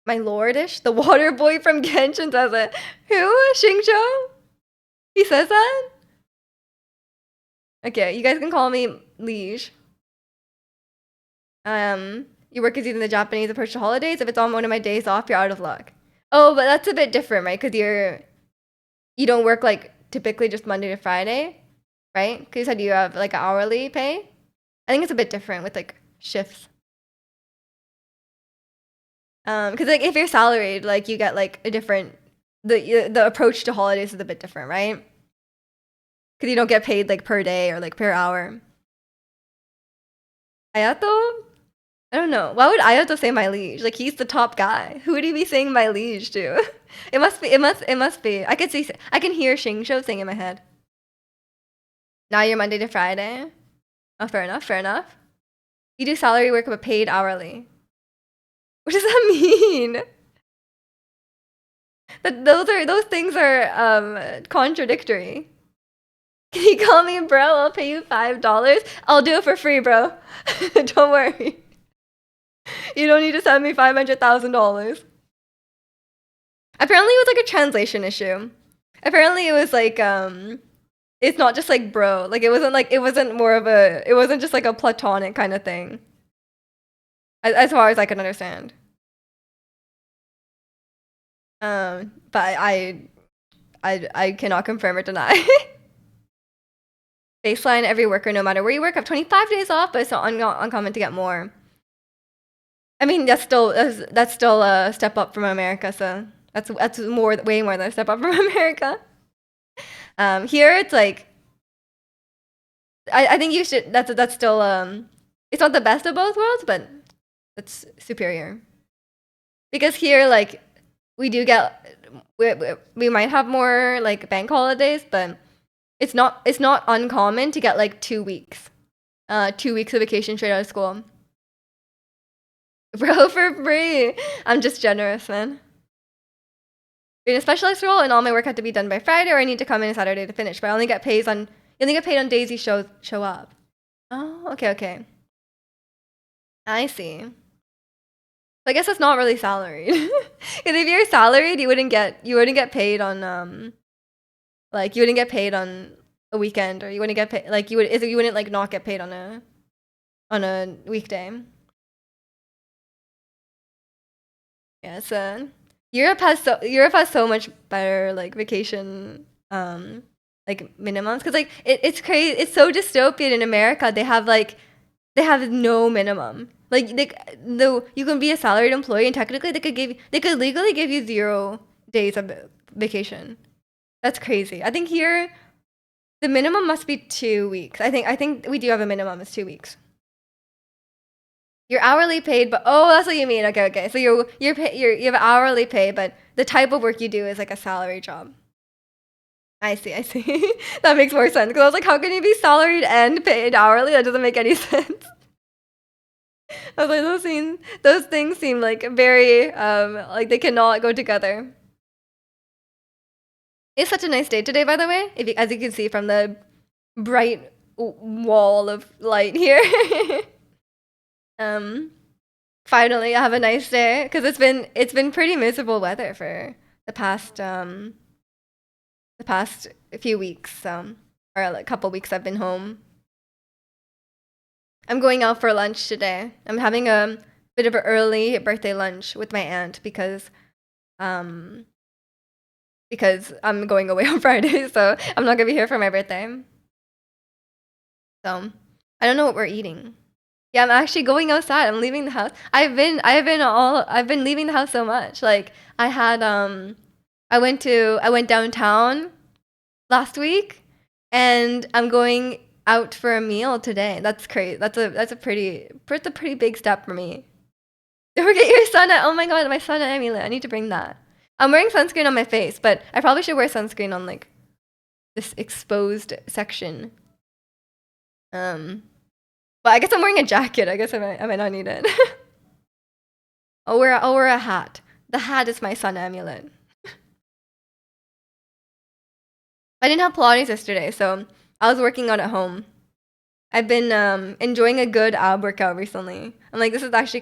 Speaker 1: My lordish, the water boy from Genshin says it. Who? Xingqiu? He says that? Okay, you guys can call me liege. Your work is using the Japanese approach to holidays. If it's on one of my days off, you're out of luck. Oh, but that's a bit different, right? Because you don't work like typically just Monday to Friday, right? Because you said you have like hourly pay. I think it's a bit different with like shifts. Because like if you're salaried, like you get like a different the approach to holidays is a bit different, right? Because you don't get paid like per day or like per hour. Ayato? I don't know. Why would Ayato say my liege? Like he's the top guy. Who would he be saying my liege to? It must be. I can hear Xingqiu saying in my head. Now you're Monday to Friday. Oh, fair enough. You do salary work but paid hourly. What does that mean? Those things are contradictory. Can you call me bro? I'll pay you $5. I'll do it for free, bro. Don't worry. You don't need to send me $500,000. Apparently it was like a translation issue. Apparently it was like it's not just like bro. Like it wasn't just like a platonic kind of thing. As far as I can understand. But I cannot confirm or deny. Baseline, every worker, no matter where you work, have 25 days off, but it's not uncommon to get more. I mean, that's still a step up from America, so that's way more than a step up from America. Here it's like, I think you should. That's still it's not the best of both worlds, but it's superior. Because here, like, we do get we might have more like bank holidays, but it's not uncommon to get like 2 weeks, 2 weeks of vacation straight out of school. Bro, for free. I'm just generous, man. In a specialized role, and all my work had to be done by Friday, or I need to come in on Saturday to finish. But I only get paid on days you show up. Oh, okay. I see. So I guess that's not really salaried. Because if you're salaried, you wouldn't get paid on like you wouldn't get paid on a weekend, or you wouldn't get paid like you wouldn't like not get paid on a weekday. Yeah, so Europe has so much better like vacation like minimums because like it's crazy. It's so dystopian in America. They have no minimum. Like you can be a salaried employee and technically they could legally give you 0 days of vacation. That's crazy. I think here the minimum must be 2 weeks. I think we do have a minimum. It's 2 weeks. You're hourly paid, but oh, that's what you mean. Okay, okay. So you have hourly pay, but the type of work you do is like a salary job. I see, I see. That makes more sense. Because I was like, how can you be salaried and paid hourly? That doesn't make any sense. I was like, those things seem like very like they cannot go together. It's such a nice day today, by the way. As you can see from the bright wall of light here. um, Finally, I have a nice day because it's been pretty miserable weather for the past few weeks. Or like a couple weeks I've been home. I'm going out for lunch today. I'm having a bit of an early birthday lunch with my aunt um because I'm going away on Friday, so I'm not gonna be here for my birthday. So I don't know what we're eating. Yeah, I'm actually going outside. I'm leaving the house. I've been leaving the house so much. Like I went downtown last week and I'm going out for a meal today. That's crazy. That's a pretty big step for me. Don't forget your sun. Oh my god, my sun amulet. I need to bring that. I'm wearing sunscreen on my face, but I probably should wear sunscreen on like this exposed section. But I guess I'm wearing a jacket. I guess I might not need it. I'll wear a hat. The hat is my sun amulet. I didn't have Pilates yesterday, so I was working on at home. I've been enjoying a good ab workout recently. I'm like, this is actually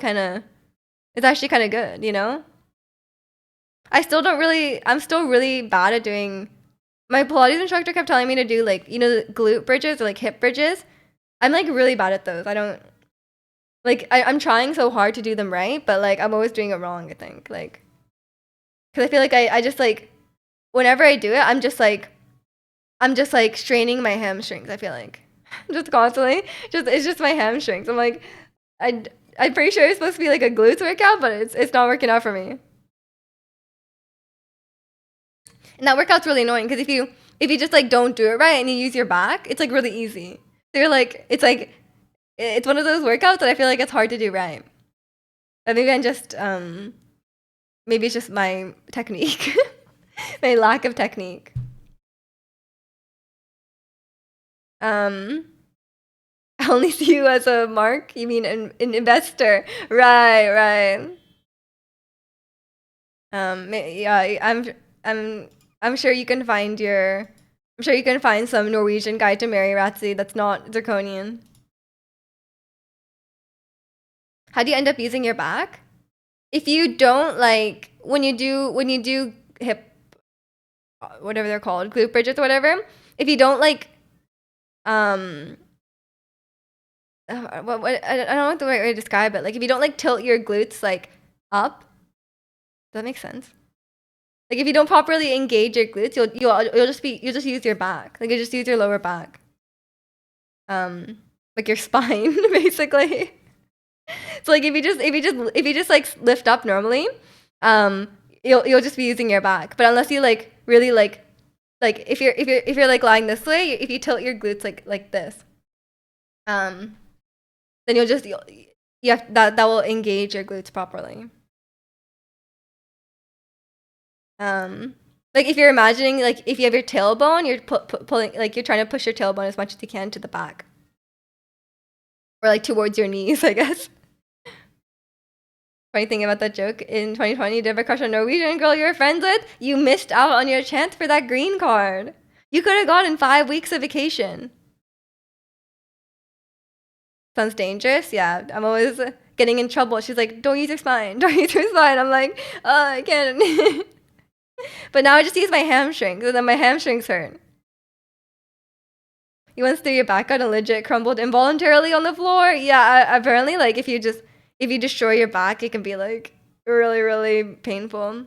Speaker 1: it's actually kind of good, you know? I'm still really bad at doing. My Pilates instructor kept telling me to do like, you know, the glute bridges or like hip bridges. I'm like really bad at those. I don't like I'm trying so hard to do them right, but like I'm always doing it wrong, I think. Like cuz I feel like I just like whenever I do it, I'm just like straining my hamstrings, I feel like. Just constantly. Just it's just my hamstrings. I'm like I'm pretty sure it's supposed to be like a glutes workout, but it's not working out for me. And that workout's really annoying because if you just like don't do it right and you use your back, it's like really easy. So you're like it's one of those workouts that I feel like it's hard to do right. But maybe I'm just maybe it's just my technique. My lack of technique. I only see you as a mark. You mean an investor, right? Right. Yeah, I'm sure you can find I'm sure you can find some Norwegian guy to marry, Ratzi. That's not draconian. How do you end up using your back? If you don't like when you do hip whatever they're called, glute bridges or whatever, if you don't like um I don't know what the right way to describe it. Like if you don't like tilt your glutes like up, does that make sense? Like if you don't properly engage your glutes, you'll just use your back. Like you just use your lower back. Like your spine basically. So like if you just like lift up normally, you'll just be using your back. But unless you like really like if you're like lying this way, if you tilt your glutes like this, then you have that will engage your glutes properly. Like if you're imagining like if you have your tailbone, you're pulling like you're trying to push your tailbone as much as you can to the back, or like towards your knees, I guess. Funny thing about that joke, in 2020, you did have a crush on a Norwegian girl you were friends with? You missed out on your chance for that green card. You could have gotten 5 weeks of vacation. Sounds dangerous? Yeah, I'm always getting in trouble. She's like, don't use your spine. Don't use your spine. I'm like, oh, I can't. But now I just use my hamstrings, and then my hamstrings hurt. You once threw your back out and legit crumbled involuntarily on the floor? Yeah, apparently, like, if you destroy your back, it can be like really, really painful.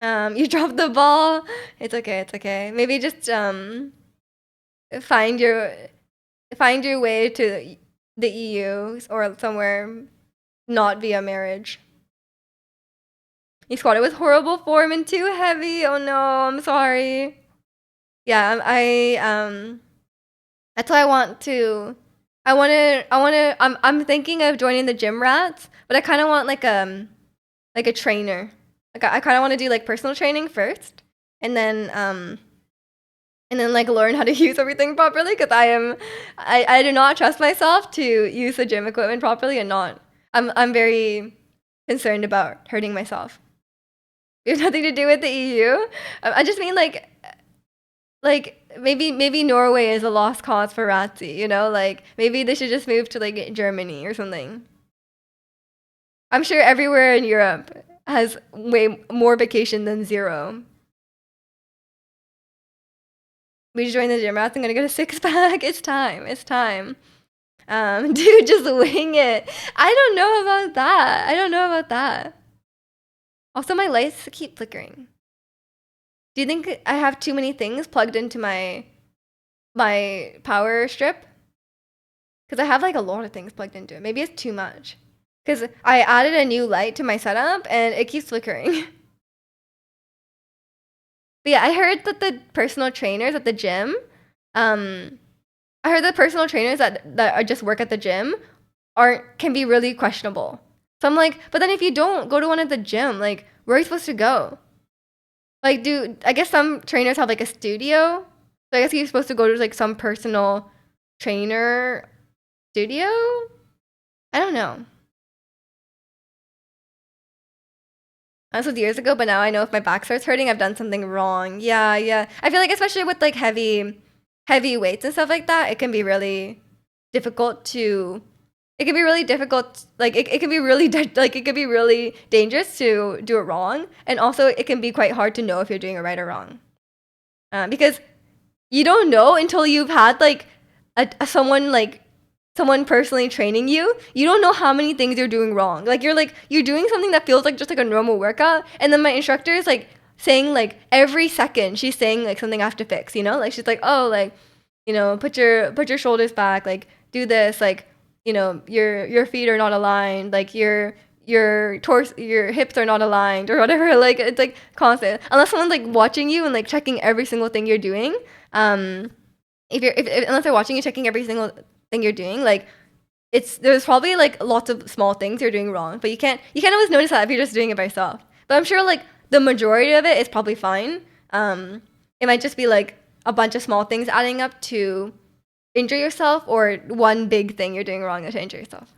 Speaker 1: You dropped the ball. It's okay. It's okay. Maybe just find your find your way to the EU or somewhere not via marriage. You squatted with horrible form and too heavy. Oh no, I'm sorry. Yeah, that's why I want to. I'm thinking of joining the gym rats, but I kind of want like a trainer. Like I kind of want to do like personal training first, and then like learn how to use everything properly because I do not trust myself to use the gym equipment properly and not. I'm very concerned about hurting myself. It has nothing to do with the EU. I just mean like maybe Norway is a lost cause for Razzie, you know? Like maybe they should just move to like Germany or something. I'm sure everywhere in Europe has way more vacation than zero. We should join the gym rats. I'm gonna get a six pack. It's time. It's time. Dude, just wing it. I don't know about that. I don't know about that. Also, my lights keep flickering. Do you think I have too many things plugged into my power strip? Because I have like a lot of things plugged into it. Maybe it's too much. Because I added a new light to my setup and it keeps flickering. But yeah, I heard that the personal trainers at the gym, I heard the personal trainers that are just work at the gym can be really questionable. So I'm like, but then if you don't go to one at the gym, like where are you supposed to go? Like, I guess some trainers have like a studio. So I guess you're supposed to go to like some personal trainer studio? I don't know. This was years ago, but now I know if my back starts hurting, I've done something wrong. Yeah, yeah. I feel like especially with like heavy weights and stuff like that, it can be really difficult to it can be really difficult like it can be really like it can be really dangerous to do it wrong, and also it can be quite hard to know if you're doing it right or wrong, because you don't know until you've had like someone personally training you. You don't know how many things you're doing wrong. Like you're doing something that feels like just like a normal workout, and then my instructor is like saying like every second she's saying like something I have to fix, you know? Like she's like, "Oh, like, you know, put your shoulders back, like do this, like, you know, your feet are not aligned, like your hips are not aligned or whatever." Like it's like constant. Unless someone's like watching you and like checking every single thing you're doing. If unless they're watching you checking every single thing you're doing, like there's probably like lots of small things you're doing wrong, but you can't always notice that if you're just doing it by yourself. But I'm sure like the majority of it is probably fine. It might just be like a bunch of small things adding up to injure yourself, or one big thing you're doing wrong to injure yourself.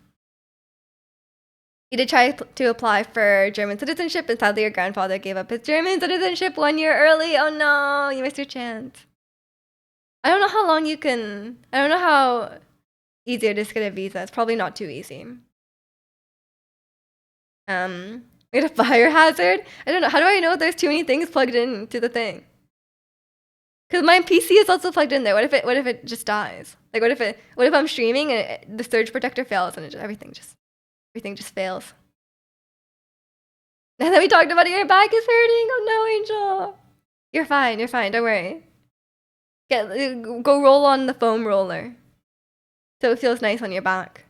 Speaker 1: You did try to apply for German citizenship, and sadly your grandfather gave up his German citizenship 1 year early. Oh no, you missed your chance. I don't know how long you can. I don't know how easy it is to get a visa. It's probably not too easy. We had a fire hazard. I don't know. How do I know there's too many things plugged into the thing? Because my PC is also plugged in there. What if it just dies? Like what if I'm streaming and the surge protector fails and everything just fails? And then we talked about it. Your back is hurting. Oh no, Angel. You're fine. You're fine. Don't worry. Go roll on the foam roller, so it feels nice on your back.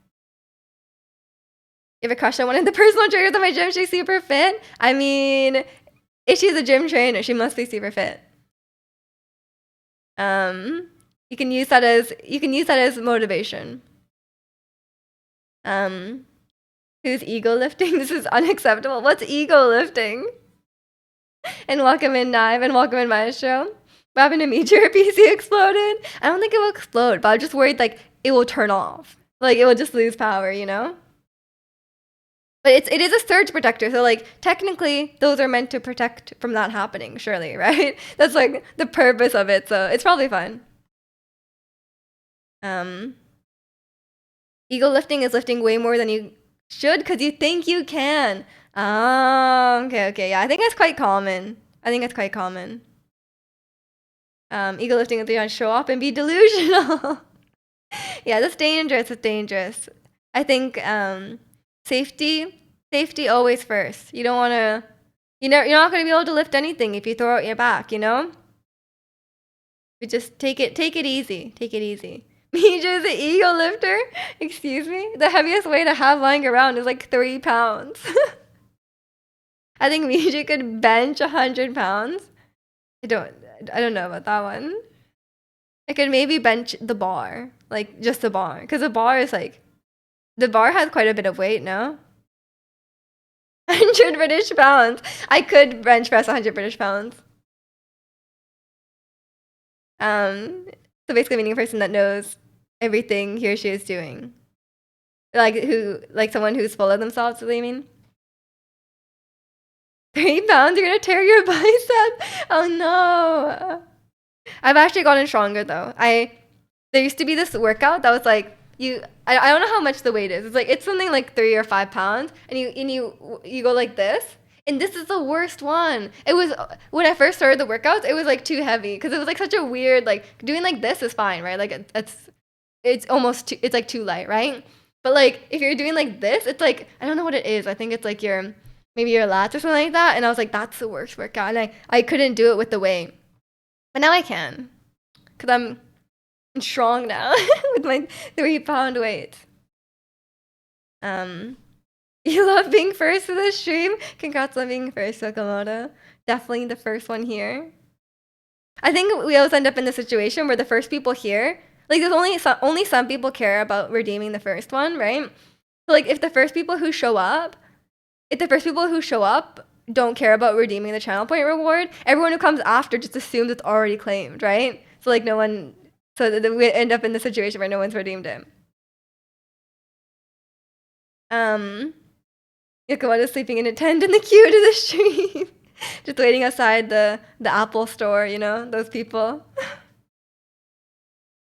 Speaker 1: You have a crush on one of the personal trainers at my gym? She's super fit. I mean, if she's a gym trainer, she must be super fit. You can use that as motivation. Who's ego lifting? This is unacceptable. What's ego lifting? And welcome in Knive and welcome in Maestro. What happened to me? Your PC exploded? I don't think it will explode, but I'm just worried like it will turn off. Like it will just lose power, you know? But it is a surge protector, so like technically those are meant to protect from that happening, surely, right? That's like the purpose of it, so it's probably fine. Ego lifting is lifting way more than you should because you think you can. Oh, okay, yeah. I think that's quite common. Ego lifting is to show off and be delusional. Yeah, that's dangerous. It's dangerous. I think safety Safety always first. You don't want to. You're not going to be able to lift anything if you throw out your back. You just take it easy. Take it easy. Miju is an ego lifter. Excuse me. The heaviest weight I have lying around is like 3 pounds. I think Miju could bench 100 pounds. I don't. I don't know about that one. I could maybe bench the bar, like just the bar, because the bar has quite a bit of weight. No, 100 British pounds. I could bench press 100 British pounds. So basically, meaning a person that knows everything he or she is doing, like someone who's full of themselves. What do you mean? 3 pounds? You're gonna tear your bicep? Oh no! I've actually gotten stronger though. There used to be this workout that was like I don't know how much the weight is. It's something like 3 or 5 pounds, and you go like this. And this is the worst one. It was when I first started the workouts, it was like too heavy because it was like such a weird doing like this is fine, right? Like it's almost it's like too light, right? But like if you're doing like this, it's like I don't know what it is. I think it's like maybe your lats or something like that. And I was like, that's the worst workout, and I couldn't do it with the weight, but now I can because I'm strong now with my 3 pound weight. You love being first to the stream. Congrats on being first, Sakamoto. Definitely the first one here. I think we always end up in the situation where the first people here, like there's only some people care about redeeming the first one, right? So like if the first people who show up don't care about redeeming the channel point reward, everyone who comes after just assumes it's already claimed, right? So like we end up in the situation where no one's redeemed it. Yakamoto's sleeping in a tent in the queue to the stream. Just waiting outside the Apple store, those people.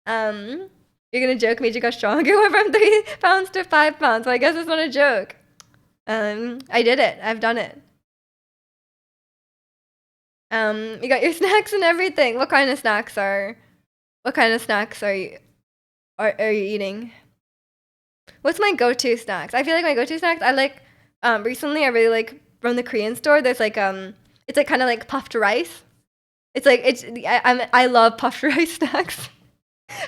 Speaker 1: You're gonna joke Meiji got stronger, went from 3 pounds to 5 pounds, so I guess it's not a joke. I did it. I've done it. You got your snacks and everything. What kind of snacks are you eating? What's my go-to snacks? I feel like my go-to snacks, I like recently I really like from the Korean store. There's it's like kind of like puffed rice. I love puffed rice snacks.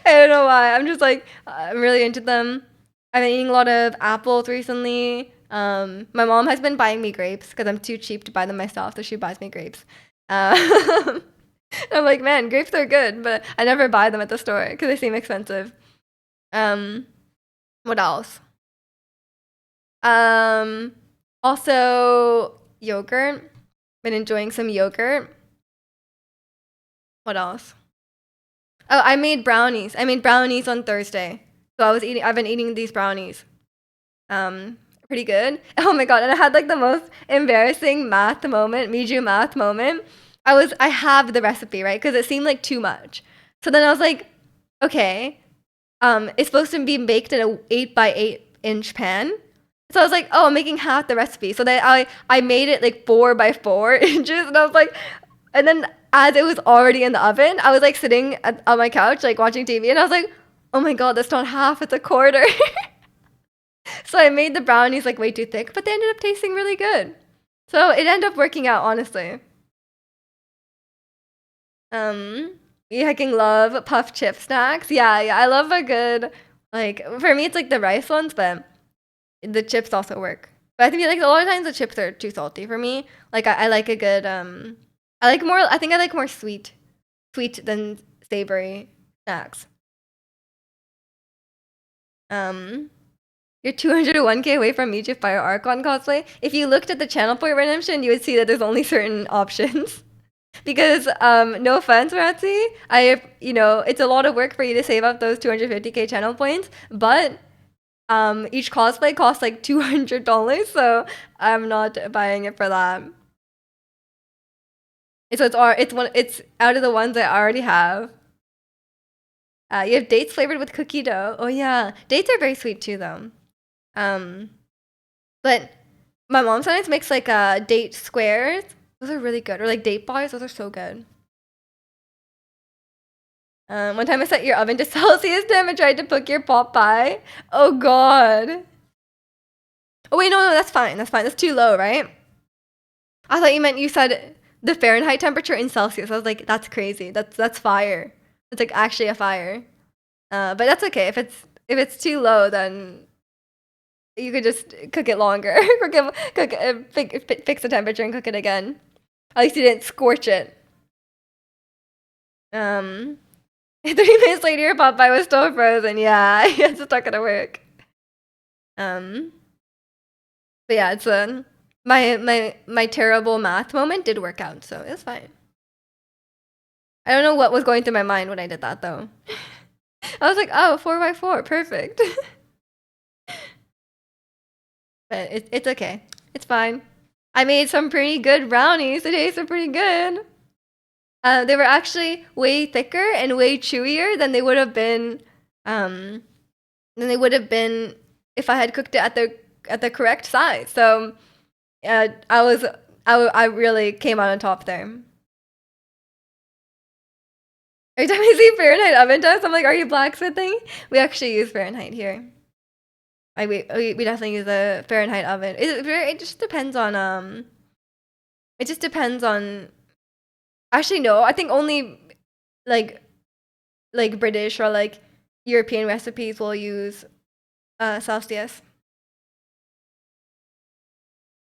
Speaker 1: I don't know why. I'm just like I'm really into them. I've been eating a lot of apples recently. My mom has been buying me grapes because I'm too cheap to buy them myself, so she buys me grapes. I'm like, man, grapes are good, but I never buy them at the store because they seem expensive. What else? Also yogurt. Been enjoying some yogurt. What else? Oh, I made brownies. I made brownies on Thursday. So I've been eating these brownies. Pretty good. Oh my god, and I had like the most embarrassing Miju math moment. I have the recipe, right? Because it seemed like too much. So then I was like, okay, it's supposed to be baked in a 8 by 8 inch pan. So I was like, oh, I'm making half the recipe. So then I made it like 4 by 4 inches, and I was like, and then as it was already in the oven, I was like sitting on my couch like watching TV, and I was like, oh my god, that's not half, it's a quarter. So I made the brownies like way too thick, but they ended up tasting really good. So it ended up working out, honestly. You hecking love puff chip snacks. Yeah, I love a good for me it's like the rice ones, but the chips also work. But I think like a lot of times the chips are too salty for me. Like I like a good I think I like more sweet than savory snacks. You're 201K away from Miju Fire Archon cosplay. If you looked at the channel point redemption, you would see that there's only certain options. Because no offense, Ratzi, it's a lot of work for you to save up those 250K channel points, but each cosplay costs like $200, so I'm not buying it for that. So it's out of the ones I already have. You have dates flavored with cookie dough. Oh yeah, dates are very sweet too, though. But my mom sometimes makes like date squares. Those are really good, or like date bars. Those are so good. One time I set your oven to Celsius temp and tried to cook your pot pie. Oh god. Oh wait, no, that's fine. That's fine. That's too low, right? I thought you said the Fahrenheit temperature in Celsius. I was like, that's crazy. That's fire. It's like actually a fire. But that's okay. If it's too low, then you could just cook it longer. Fix the temperature and cook it again. At least you didn't scorch it. 30 minutes later, your Popeye was still frozen. Yeah, it's not gonna work. But yeah, it's my terrible math moment did work out, so it's fine. I don't know what was going through my mind when I did that though. I was like, oh, 4x4, perfect. But it's okay. It's fine. I made some pretty good brownies. They tasted pretty good. They were actually way thicker and way chewier than they would have been if I had cooked it at the correct size. So I really came out on top there. Every time I see Fahrenheit oven test, I'm like, are you blacksmithing? We actually use Fahrenheit here. We definitely use a Fahrenheit oven. It just depends on It just depends on. Actually, no. I think only like British or like European recipes will use Celsius.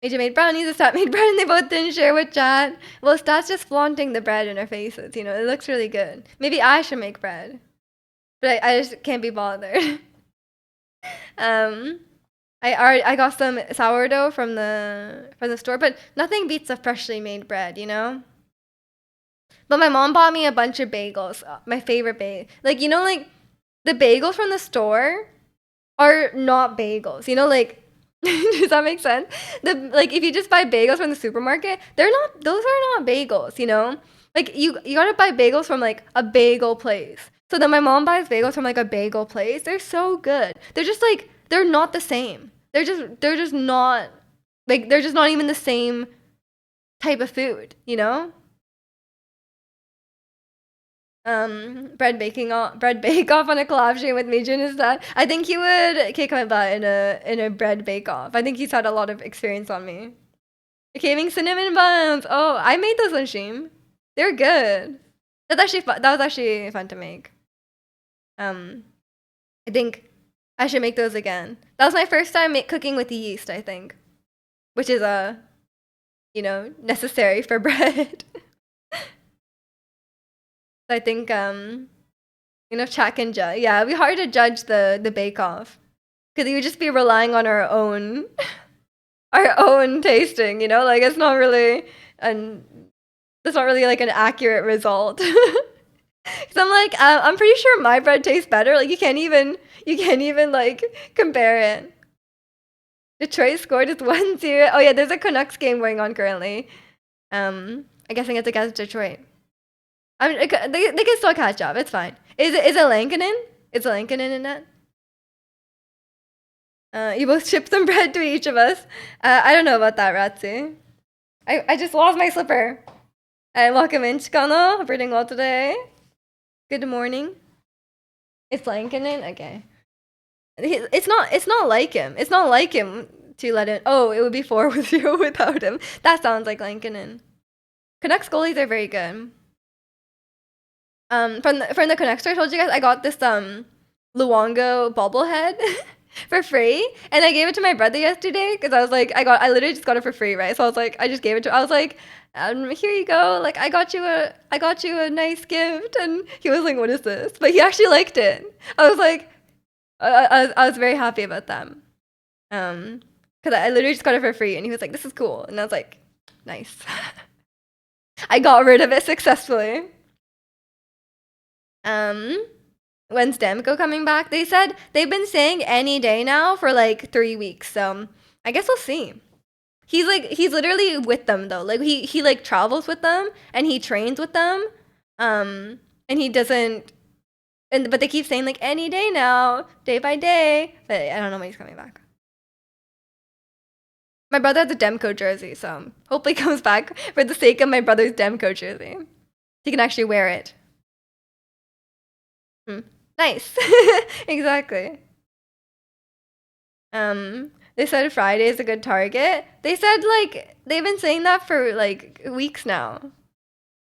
Speaker 1: AJ made brownies, Stat made bread, and they both didn't share with chat. Well, Stat's just flaunting the bread in her faces, you know, it looks really good. Maybe I should make bread. But I just can't be bothered. I got some sourdough from the store, but nothing beats a freshly made bread, you know? But my mom bought me a bunch of bagels. My favorite like, you know, like the bagels from the store are not bagels. You know, like does that make sense? Like if you just buy bagels from the supermarket, those are not bagels, you know? Like you gotta buy bagels from like a bagel place. So then my mom buys bagels from like a bagel place. They're so good. They're just like they're not the same. They're just not like they're just not even the same type of food, you know? Bread bake off on a collab stream with me, Jun is that. I think he would kick my butt in a bread bake off. I think he's had a lot of experience on me. Caving cinnamon buns. Oh, I made those on stream. They're good. That's actually fun. That was actually fun to make. I think I should make those again. That was my first time cooking with yeast, I think, which is you know, necessary for bread. I think you know, chat can judge. Yeah, it'd be hard to judge the bake off because you would just be relying on our own our own tasting. You know, like it's not really like an accurate result. Cause I'm like I'm pretty sure my bread tastes better. Like you can't even like compare it. Detroit scored just 1-0. Oh yeah, there's a Canucks game going on currently. I guessing it's against Detroit. They can still catch up. It's fine. Is it Lankinen? Is it Lankinen in that? You both ship some bread to each of us. I don't know about that, Ratsi. I just lost my slipper. Welcome in, Chicano. Hope you're doing well today. Good morning. It's Lankinen? Okay. It's not like him. It's not like him to let it. Oh, it would be 4-0 without him. That sounds like Lankinen. Canucks goalies are very good. From the Canucks store, I told you guys I got this Luongo bobblehead for free, and I gave it to my brother yesterday because I was like, I literally just got it for free, right? So I was like, I just gave it to. I was like, here you go, like I got you a nice gift, and he was like, what is this? But he actually liked it. I was like, I was very happy about them, because I literally just got it for free, and he was like, this is cool, and I was like, nice. I got rid of it successfully. When's Demko coming back? They said they've been saying any day now for like 3 weeks. So I guess we'll see. He's literally with them though. Like he like travels with them and he trains with them. And he doesn't. But they keep saying like any day now, day by day. But I don't know when he's coming back. My brother has a Demko jersey, so hopefully he comes back for the sake of my brother's Demko jersey. He can actually wear it. Nice. Exactly. They said Friday is a good target. They said like they've been saying that for like weeks now.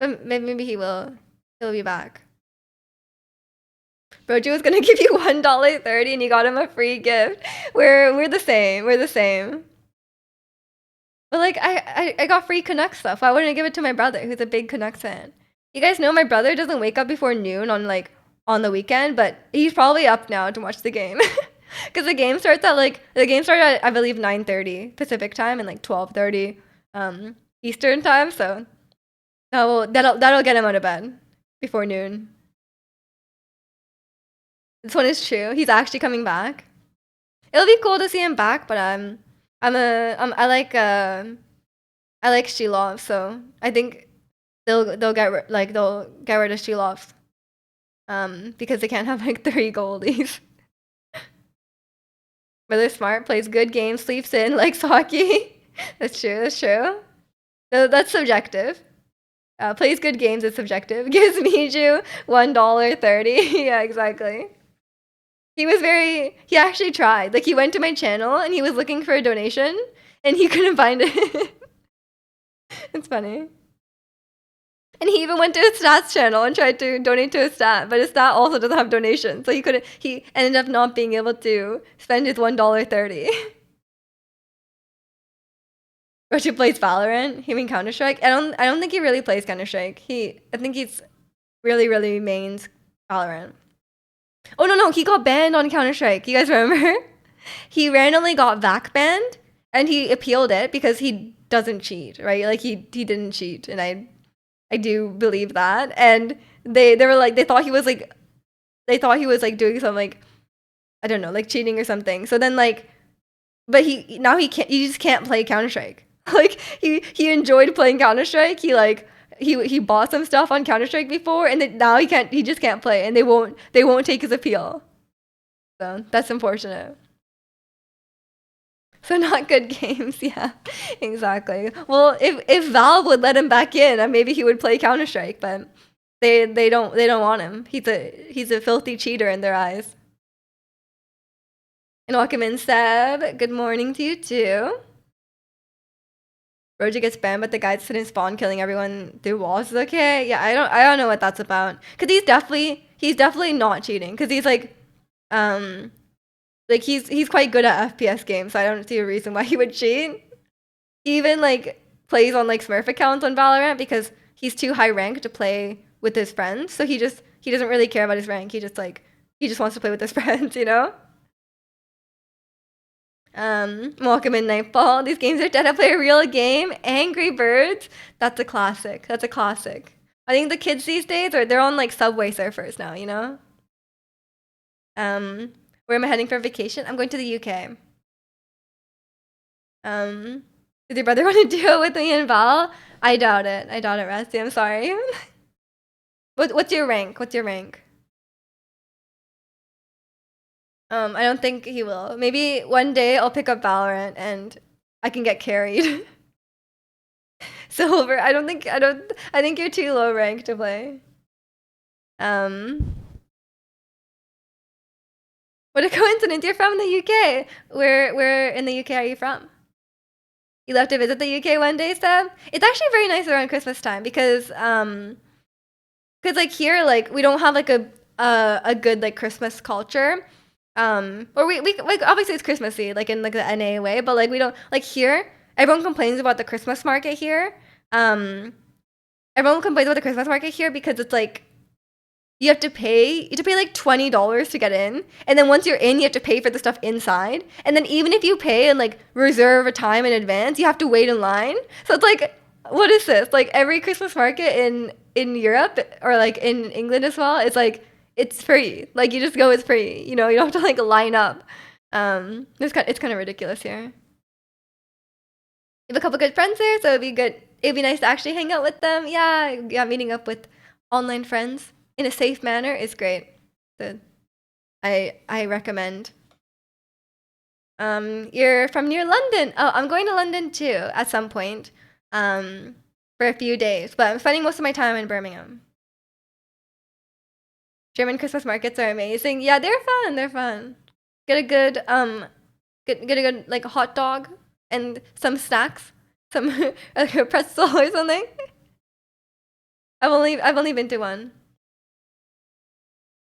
Speaker 1: But maybe he'll be back. Broji was gonna give you $1.30 and you got him a free gift. We're the same. We're the same. But like I got free Canucks stuff. Why wouldn't I give it to my brother who's a big Canucks fan? You guys know my brother doesn't wake up before noon on the weekend, but he's probably up now to watch the game. Because the game started at I believe 9:30 Pacific time and like 12:30 Eastern time, so that'll get him out of bed before noon. This one is true. He's actually coming back. It'll be cool to see him back, but I like Shilov, so I think they'll get rid of Shilov, because they can't have like 3 goalies. Brother Smart plays good games, sleeps in, likes hockey. That's true. That's true. No, that's subjective. Plays good games is subjective. Gives Miju $1.30. Yeah, exactly. He actually tried. Like he went to my channel and he was looking for a donation and he couldn't find it. It's funny. And he even went to his stats channel and tried to donate to his stat, but his stat also doesn't have donations. So he ended up not being able to spend his $1.30. Roshi plays Valorant. He mean Counter-Strike. I don't think he really plays Counter-Strike. I think he's really mains Valorant. Oh no, he got banned on Counter-Strike. You guys remember? He randomly got VAC banned and he appealed it because he doesn't cheat, right? Like he didn't cheat, and I do believe that. And they were like they thought he was like doing some like I don't know, like cheating or something. So then like but he just can't play Counter-Strike. Like he enjoyed playing Counter-Strike. He bought some stuff on Counter-Strike before, and then now he just can't play, and they won't take his appeal. So that's unfortunate. So not good games, yeah, exactly. Well, if Valve would let him back in, maybe he would play Counter-Strike, but they don't want him. He's a filthy cheater in their eyes. And welcome in, Seb. Good morning to you too. Roger gets banned, but the guys sit in spawn, killing everyone through walls. Is okay. Yeah, I don't know what that's about. Cause he's definitely not cheating. Cause he's like he's quite good at FPS games, so I don't see a reason why he would cheat. He even like plays on like Smurf accounts on Valorant because he's too high ranked to play with his friends. So he doesn't really care about his rank. He just wants to play with his friends, you know? Welcome in Nightfall. These games are dead. I play a real game. Angry Birds. That's a classic. That's a classic. I think the kids these days they're on like Subway Surfers now, you know? Where am I heading for vacation? I'm going to the UK. Does your brother want to do it with me and Val? I doubt it. I doubt it, Rusty. I'm sorry. What's your rank? What's your rank? I don't think he will. Maybe one day I'll pick up Valorant and I can get carried. Silver. I think you're too low rank to play. What a coincidence. You're from the UK. Where in the UK are you from? You left to visit the UK one day, Seb? It's actually very nice around Christmas time because like here like we don't have like a good like Christmas culture. Or we like obviously it's Christmassy like in like the NA way, but like we don't like here. Everyone complains about the Christmas market here. Everyone complains about the Christmas market here because it's like you have to pay like $20 to get in, and then once you're in, you have to pay for the stuff inside. And then even if you pay and like reserve a time in advance, you have to wait in line. So it's like, what is this? Like every Christmas market in Europe or like in England as well, it's like it's free. Like you just go, it's free. You know, you don't have to like line up. It's kind of ridiculous here. You have a couple good friends there, so it'd be good. It'd be nice to actually hang out with them. Yeah, meeting up with online friends in a safe manner is great. So I recommend. You're from near London. Oh, I'm going to London too at some point. For a few days, but I'm spending most of my time in Birmingham. German Christmas markets are amazing. Yeah, they're fun. They're fun. Get a good Get a good like hot dog and some snacks, some like a pretzel or something. I've only been to one.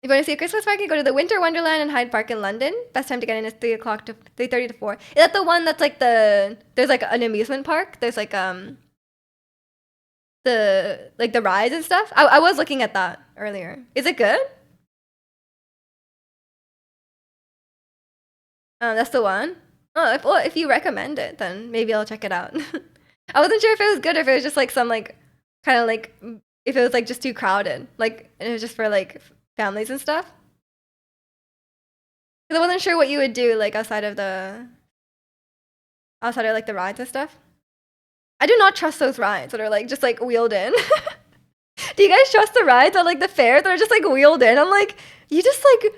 Speaker 1: If you want to see a Christmas market, go to the Winter Wonderland in Hyde Park in London. Best time to get in is 3 o'clock to 3:30 to 4. Is that the one that's like there's like an amusement park? There's like the rides and stuff. I was looking at that earlier. Is it good? That's the one. Oh, if you recommend it, then maybe I'll check it out. I wasn't sure if it was good or if it was just like some like kind of like if it was like just too crowded, like and it was just for like families and stuff. 'Cause I wasn't sure what you would do like outside of like the rides and stuff. I do not trust those rides that are like just like wheeled in. Do you guys trust the rides on like the fair that are just like wheeled in? I'm like, you just like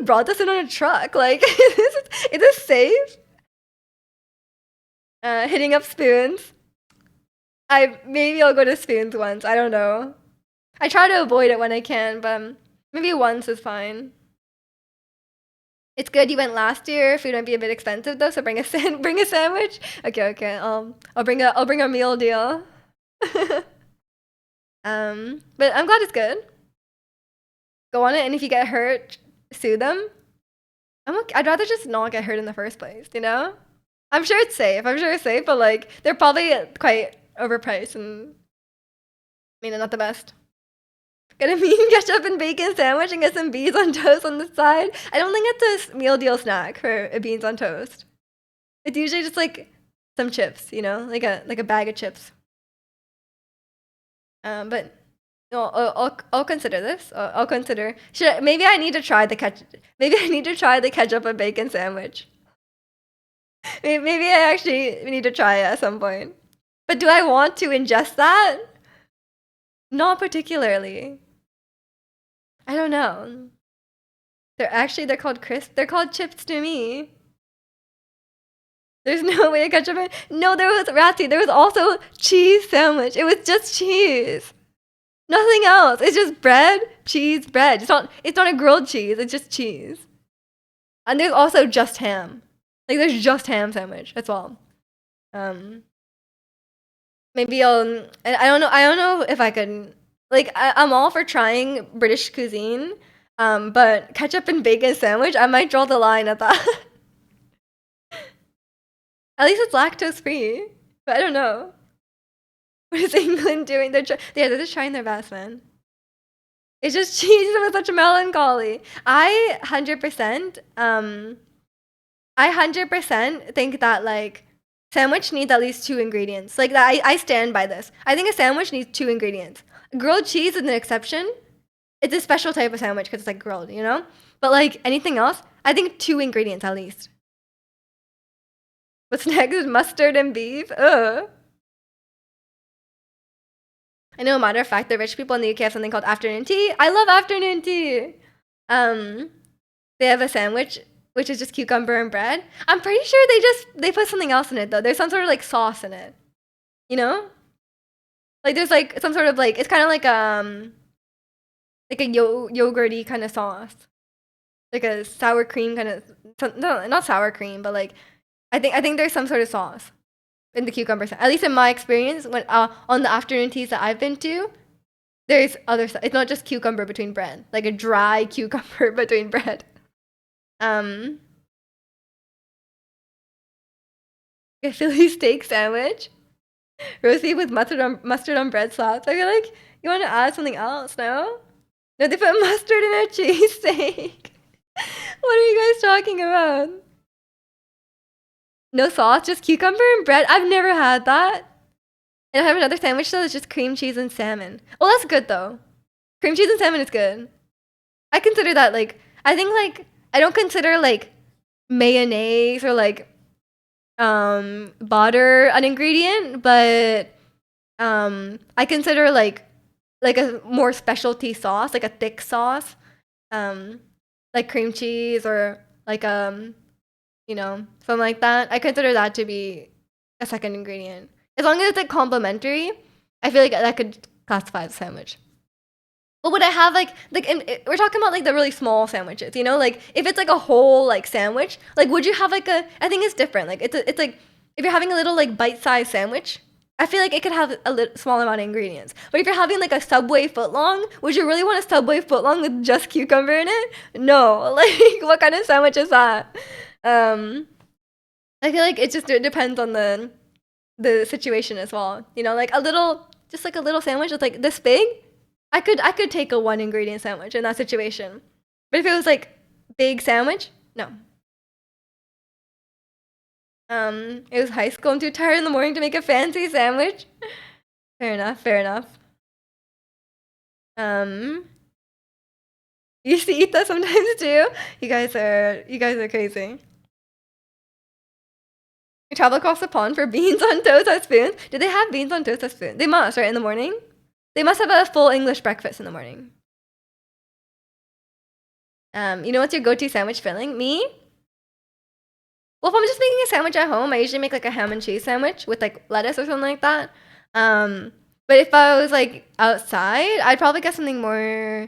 Speaker 1: brought this in on a truck. Like, is this safe? Hitting up spoons. Maybe I'll go to spoons once. I don't know. I try to avoid it when I can, but maybe once is fine. It's good you went last year. Food might be a bit expensive though, so bring a sandwich. Okay. I'll bring a meal deal. But I'm glad it's good. Go on it, and if you get hurt, sue them. I'd rather just not get hurt in the first place, you know? I'm sure it's safe. But like they're probably quite overpriced and not the best. Get a mean ketchup and bacon sandwich and get some beans on toast on the side. I don't think it's a meal deal snack for a beans on toast. It's usually just like some chips, like a bag of chips. But no, I'll consider this. I'll consider. Maybe I need to try the ketchup. Maybe I need to try the ketchup and bacon sandwich. Maybe I actually need to try it at some point. But do I want to ingest that? Not particularly. I don't know. They're called crisp. They're called chips to me. There's no way ketchup. No, there was Ratty. There was also cheese sandwich. It was just cheese. Nothing else. It's just bread, cheese, bread. It's not a grilled cheese. It's just cheese. And there's also just ham. Like there's just ham sandwich. That's all. Maybe and I don't know. I don't know if I could. Like I'm all for trying British cuisine. But ketchup and bacon sandwich, I might draw the line at that. At least it's lactose free. But I don't know. What is England doing? They're just trying their best, man. It's just cheese with such melancholy. I 100% think that like sandwich needs at least 2 ingredients. Like that, I stand by this. I think a sandwich needs 2 ingredients. Grilled cheese is an exception. It's a special type of sandwich because it's like grilled, But like anything else, I think 2 ingredients at least. What's next? Mustard and beef. Ugh. I know, matter of fact, the rich people in the UK have something called afternoon tea. I love afternoon tea. They have a sandwich which is just cucumber and bread. I'm pretty sure they put something else in it though. There's some sort of like sauce in it. Like there's like some sort of like it's kind of like a yogurty kind of sauce, like a sour cream kind of. No, not sour cream, but like I think there's some sort of sauce in the cucumber. At least in my experience, when on the afternoon teas that I've been to, there's other stuff. It's not just cucumber between bread, like a dry cucumber between bread. A Philly steak sandwich, roast beef with mustard on bread slots. I feel like you want to add something else, no? No, they put mustard in a cheesesteak. What are you guys talking about? No sauce, just cucumber and bread. I've never had that. And I have another sandwich though that's just cream cheese and salmon. Oh, that's good though. Cream cheese and salmon is good. I consider that like I think like I don't consider like mayonnaise or like butter an ingredient, but I consider like a more specialty sauce, like a thick sauce, like cream cheese or like something like that. I consider that to be a second ingredient. As long as it's like complimentary, I feel like that could classify as a sandwich. But would I have we're talking about like the really small sandwiches, you know? Like if it's like a whole like sandwich, like would you have like a I think it's different. Like it's like if you're having a little like bite-sized sandwich, I feel like it could have a little small amount of ingredients. But if you're having like a Subway footlong, would you really want a Subway footlong with just cucumber in it? No. Like what kind of sandwich is that? Um I feel like it depends on the situation as well. You know, like a little just like a little sandwich that's like this big, I could take a one ingredient sandwich in that situation. But if it was like big sandwich, no. It was high school. I'm too tired in the morning to make a fancy sandwich. Fair enough. Fair enough. Um, you used to eat that sometimes too. You guys are crazy. You travel across the pond for beans on toast as spoons. Do they have beans on toast as spoons? They must, right? In the morning, they must have a full English breakfast in the morning. You know what's your go-to sandwich filling? Me? Well, if I'm just making a sandwich at home, I usually make like a ham and cheese sandwich with like lettuce or something like that. Um, but if I was like outside, I'd probably get something more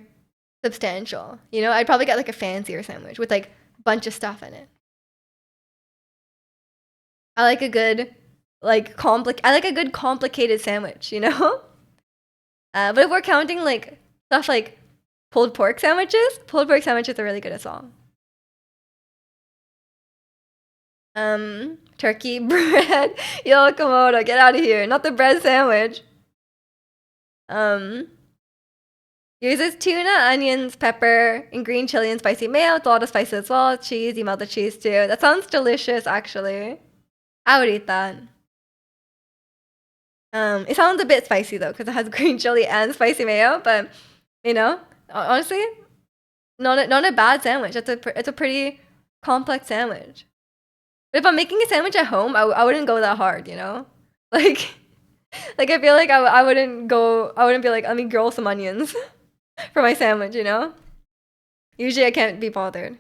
Speaker 1: substantial. You know, I'd probably get like a fancier sandwich with like a bunch of stuff in it. I like a good I like a good complicated sandwich, you know? But if we're counting like stuff like pulled pork sandwiches are really good as well. Turkey bread. Yo, Komodo, get out of here. Not the bread sandwich. Um, uses tuna, onions, pepper, and green chili and spicy mayo. It's a lot of spices as well. Cheese, you melt the cheese too. That sounds delicious, actually. I would eat that. It sounds a bit spicy though, because it has green chili and spicy mayo. But you know, honestly, not a bad sandwich. It's a pretty complex sandwich. But if I'm making a sandwich at home, I wouldn't go that hard, you know? Like, like I feel like I wouldn't go, I wouldn't be like, let me grill some onions for my sandwich, you know? Usually I can't be bothered.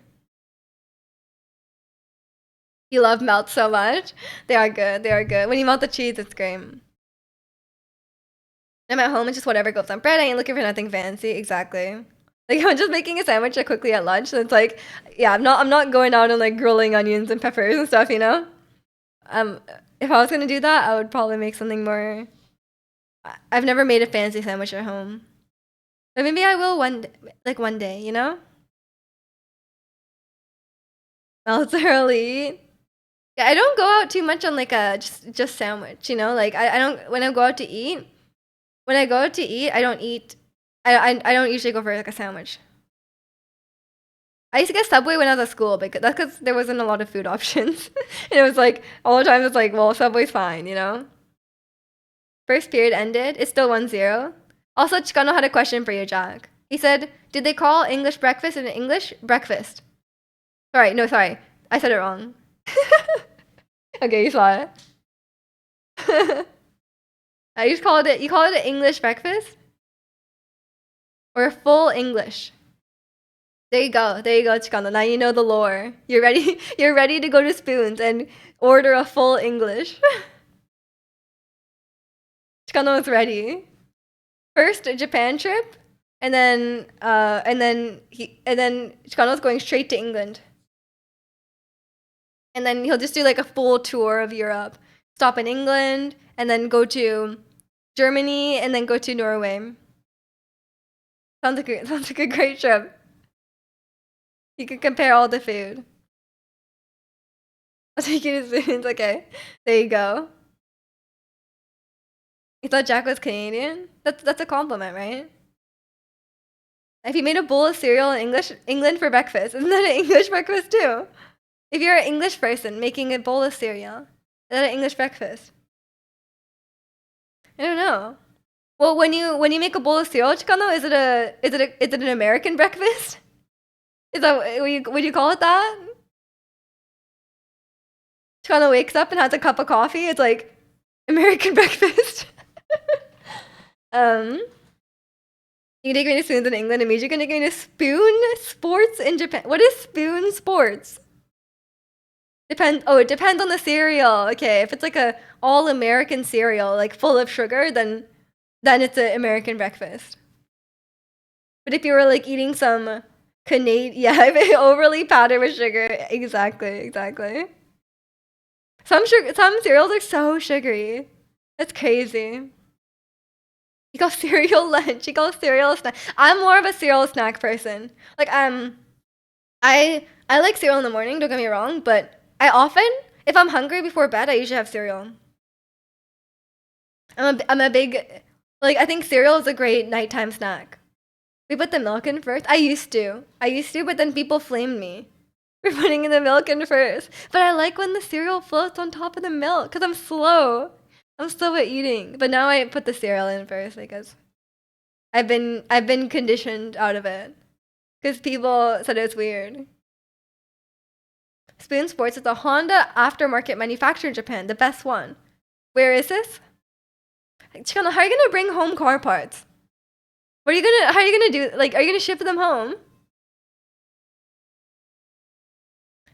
Speaker 1: You love melts so much. They are good. They are good. When you melt the cheese, it's great. I'm at home, it's just whatever goes on bread. I ain't looking for nothing fancy. Exactly. Like I'm just making a sandwich quickly at lunch, and it's like, yeah, I'm not going out and like grilling onions and peppers and stuff, you know? Um, if I was gonna do that, I would probably make something more. I've never made a fancy sandwich at home, but maybe I will one day, you know? Melts early. Yeah, I don't go out too much on like a just sandwich, you know? Like I don't when I go out to eat. When I go out to eat, I don't eat. I don't usually go for like a sandwich. I used to get Subway when I was at school, because that's because there wasn't a lot of food options, and it was like all the time it's like, well, Subway's fine, you know. First period ended. It's still 1-0. Also, Chicano had a question for you, Jack. He said, "Did they call English breakfast an English breakfast?" Sorry, no, sorry, I said it wrong. Okay, you saw it. I just called it. You call it an English breakfast or a full English? There you go. There you go, Chicano. Now you know the lore. You're ready. You're ready to go to Spoons and order a full English. Chicano is ready. First a Japan trip, and then Chicano's going straight to England, and then he'll just do like a full tour of Europe. Stop in England, and then go to Germany, and then go to Norway. Sounds like a great trip. You can compare all the food. I'll take you to Spoons. Okay, there you go. You thought Jack was Canadian? That's a compliment, right? If you made a bowl of cereal in England for breakfast, isn't that an English breakfast too? If you're an English person making a bowl of cereal, is that an English breakfast? I don't know. Well, when you make a bowl of cereal, Chicano, is it an American breakfast? Is that would you call it that? Chicano wakes up and has a cup of coffee. It's like American breakfast. um, you take me to Spoons in England, and means you're gonna take me to Spoon Sports in Japan. What is Spoon Sports? It depends on the cereal. Okay, if it's like a all American cereal, like full of sugar, then it's an American breakfast. But if you were like eating some Canadian, yeah, overly powdered with sugar, exactly. Some cereals are so sugary. It's crazy. You call cereal lunch. You call cereal snack. I'm more of a cereal snack person. Like I like cereal in the morning. Don't get me wrong, but I often, if I'm hungry before bed, I usually have cereal. I'm a big like I think cereal is a great nighttime snack. We put the milk in first. I used to, but then people flamed me for putting in the milk in first. But I like when the cereal floats on top of the milk because I'm slow. I'm slow at eating. But now I put the cereal in first because I've been conditioned out of it because people said it's weird. Spoon Sports is a Honda aftermarket manufacturer in Japan, the best one. Where is this? Chikano, how are you gonna bring home car parts? What are you gonna? How are you gonna do? Like, are you gonna ship them home?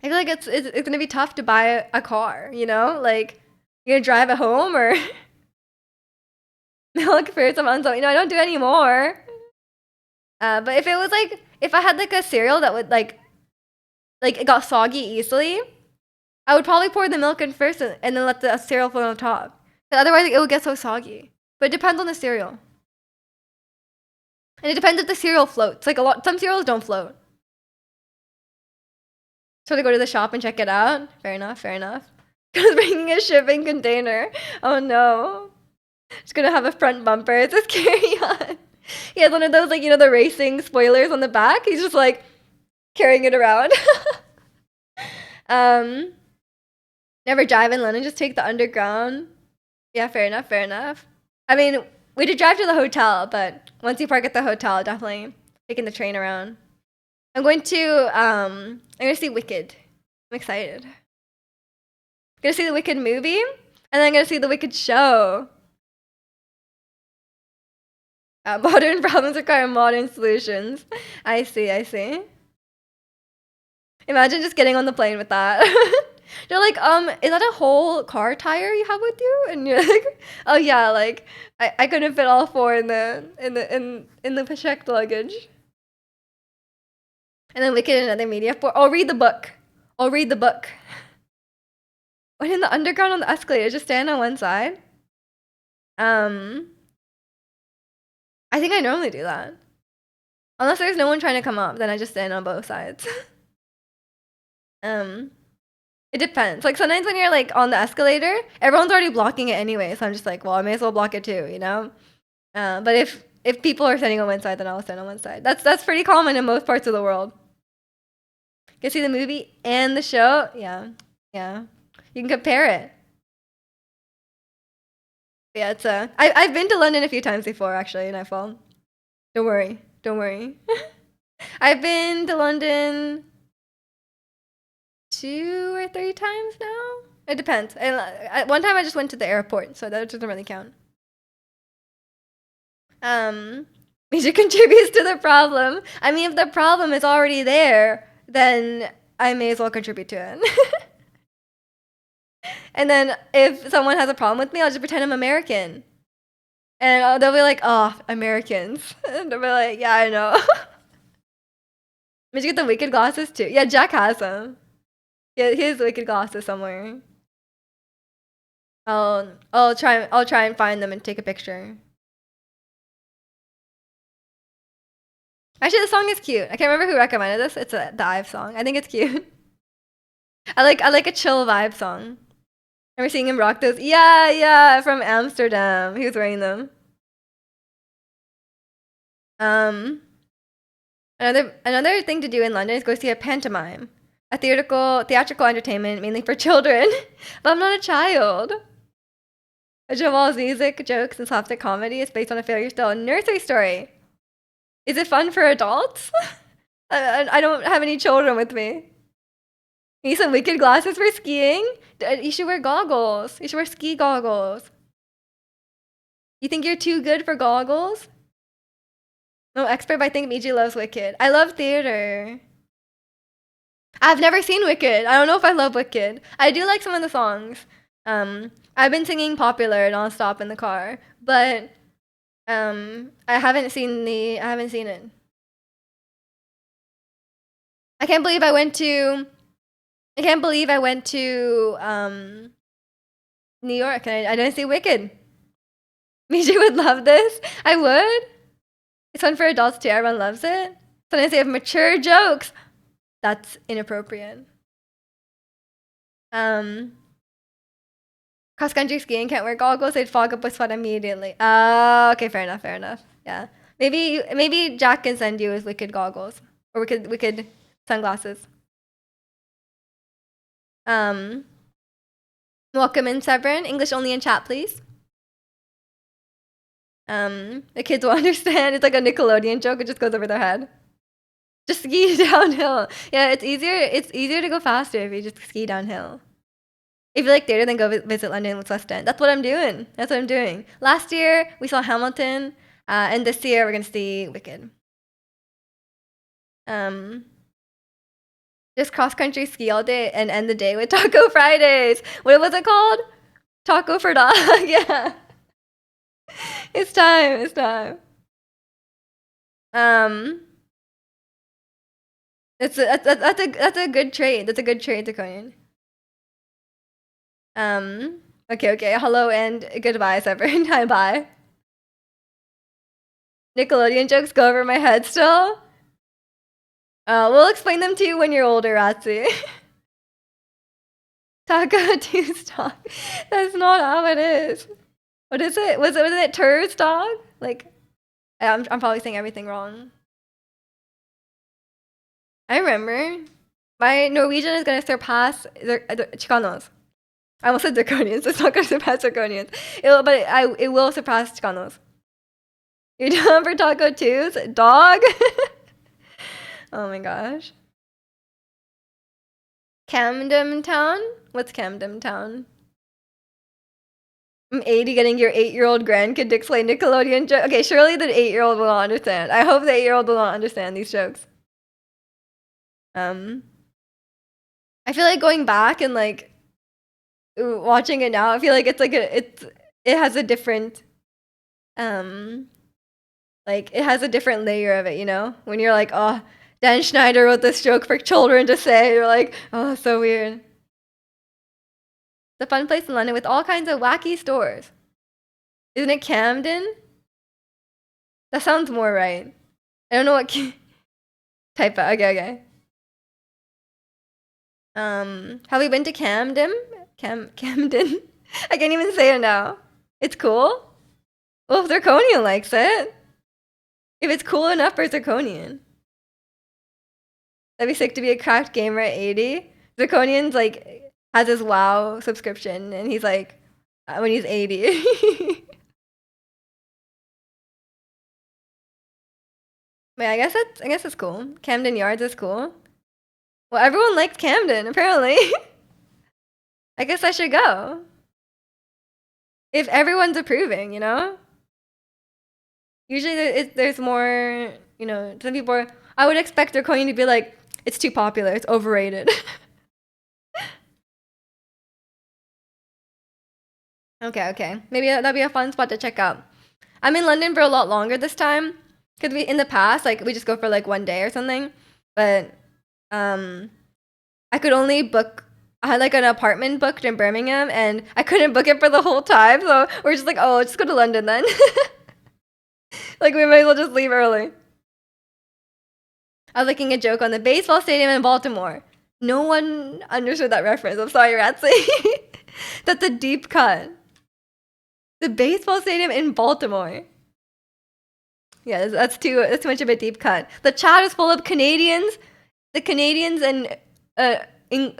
Speaker 1: I feel like it's gonna be tough to buy a car. You know, like you're gonna drive it home or milk for someone. So you know, I don't do anymore. But if it was like if I had like a cereal that would like it got soggy easily, I would probably pour the milk in first and then let the cereal float on top. 'Cause otherwise, it would get so soggy. But it depends on the cereal. And it depends if the cereal floats. Like some cereals don't float. So to go to the shop and check it out. Fair enough. Because bringing a shipping container. Oh no. It's gonna have a front bumper. It's a scary on. He has one of those like the racing spoilers on the back. He's just like carrying it around. um, never drive in London. Just take the underground. Yeah, fair enough. I mean, we did drive to the hotel, but once you park at the hotel, definitely taking the train around. I'm going to see Wicked. I'm excited. I'm gonna see the Wicked movie, and then I'm gonna see the Wicked show. Modern problems require modern solutions. I see. Imagine just getting on the plane with that. They're like, is that a whole car tire you have with you? And you're like, oh yeah, like I couldn't fit all four in the checked luggage. And then Wicked another media for I'll read the book. When in the underground on the escalator, just stand on one side. I think I normally do that. Unless there's no one trying to come up, then I just stand on both sides. It depends. Like sometimes when you're like on the escalator, everyone's already blocking it anyway, so I'm just like, well, I may as well block it too, you know? But if people are standing on one side, then I'll stand on one side. That's pretty common in most parts of the world. You can see the movie and the show. Yeah. You can compare it. Yeah, it's I've been to London a few times before actually, and I fall. Don't worry. I've been to London 2 or 3 times now. It depends. One time I just went to the airport, so that doesn't really count. Music contributes to the problem. I mean, if the problem is already there, then I may as well contribute to it. And then if someone has a problem with me, I'll just pretend I'm American. And they'll be like, oh, Americans. And they'll be like, yeah, I know. Did you get the Wicked glasses too? Yeah, Jack has them. Yeah, he has Wicked glasses somewhere. I'll try and find them and take a picture. Actually, the song is cute. I can't remember who recommended this. It's the IVE song. I think it's cute. I like a chill vibe song. Remember seeing him rock those? Yeah, from Amsterdam. He was wearing them. Another thing to do in London is go see a pantomime, a theatrical entertainment mainly for children. But I'm not a child. Jamal's music, jokes, and slapstick comedy is based on a fairy tale nursery story. Is it fun for adults? I don't have any children with me. Need some Wicked glasses for skiing? You should wear goggles. You should wear ski goggles. You think you're too good for goggles? No expert, but I think Miji loves Wicked. I love theater. I've never seen Wicked. I don't know if I love Wicked. I do like some of the songs. I've been singing Popular nonstop in the car, but I haven't seen it. I can't believe I went to. I can't believe I went to New York and I didn't see Wicked. Miji would love this. I would. It's fun for adults too. Everyone loves it. Sometimes they have mature jokes. That's inappropriate. Um, Cross country skiing can't wear goggles. They'd fog up with sweat immediately. Okay, fair enough. Fair enough. Yeah, maybe Jack can send you his Wicked goggles or Wicked sunglasses. Um, Welcome in, Severin. English only in chat, please. The kids will understand. It's like a Nickelodeon joke. It just goes over their head. Just ski downhill. Yeah, it's easier. It's easier to go faster if you just ski downhill. If you like theater, then go visit London with West End. That's what I'm doing. That's what I'm doing. Last year we saw Hamilton, and this year we're gonna see Wicked. Just cross country ski all day and end the day with Taco Fridays. What was it called? Taco for dog. Yeah. It's time. It's time. That's a good trade. That's a good trade, Draconian. Okay. Hello and goodbye, Severin. Hi, bye. Nickelodeon jokes go over my head still. We'll explain them to you when you're older, Ratsi. Taco Two's dog. That's not how it is. What is it? Wasn't it Tur's dog? Like, I'm probably saying everything wrong. I remember my Norwegian is gonna surpass the Chicanos. I almost said Draconians. It's not gonna surpass Draconians. It will surpass Chicanos. You're down for Taco Two's dog? Oh my gosh. Camden Town? What's Camden Town? I'm 80 getting your 8-year-old grandkid to explain Nickelodeon joke. Okay, surely the 8-year-old will not understand. I hope the 8-year-old will not understand these jokes. I feel like going back and like watching it now, I feel like it's like it has a different like it has a different layer of it, you know? When you're like, oh, Dan Schneider wrote this joke for children to say, you're like, oh, so weird. It's a fun place in London with all kinds of wacky stores. Isn't it Camden? That sounds more right. I don't know what type of, okay. Have we been to Camden? Camden? I can't even say it now. It's cool? Well, if Draconian likes it. If it's cool enough for Draconian. That'd be sick to be a cracked gamer at 80. Draconian's like has his WoW subscription and he's like when he's 80. Wait, I guess it's cool. Camden Yards is cool. Well, everyone liked Camden, apparently. I guess I should go. If everyone's approving, you know? Usually there's more, you know, some people are, I would expect their coin to be like, it's too popular, it's overrated. Okay. Maybe that'd be a fun spot to check out. I'm in London for a lot longer this time. Because in the past, like, we just go for, like, one day or something. But, I could only book, I had, like, an apartment booked in Birmingham, and I couldn't book it for the whole time, so we're just like, oh, just go to London then. Like, we might as well just leave early. I was making a joke on the baseball stadium in Baltimore. No one understood that reference. I'm sorry, Ratsy. That's a deep cut. The baseball stadium in Baltimore. Yeah, that's too much of a deep cut. The chat is full of Canadians, the Canadians and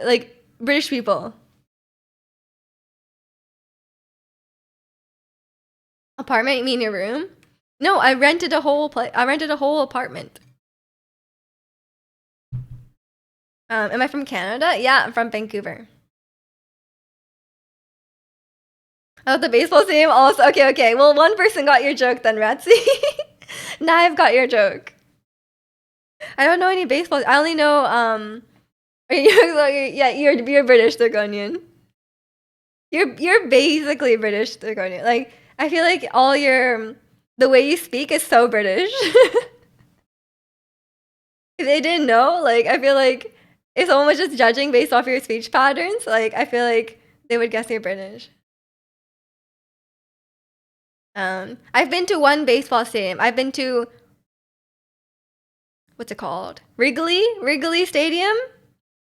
Speaker 1: like British people. Apartment? You mean your room? No, I rented a whole apartment. Am I from Canada? Yeah, I'm from Vancouver. Oh, the baseball stadium also. Okay. Well, one person got your joke then, Ratsy. Now I've got your joke. I don't know any baseball. I only know you're British Draconian. You're basically British Draconian. Like I feel like the way you speak is so British. if they didn't know, like I feel like if someone was just judging based off your speech patterns, like I feel like they would guess you're British. I've been to one baseball stadium. I've been to what's it called? Wrigley Stadium.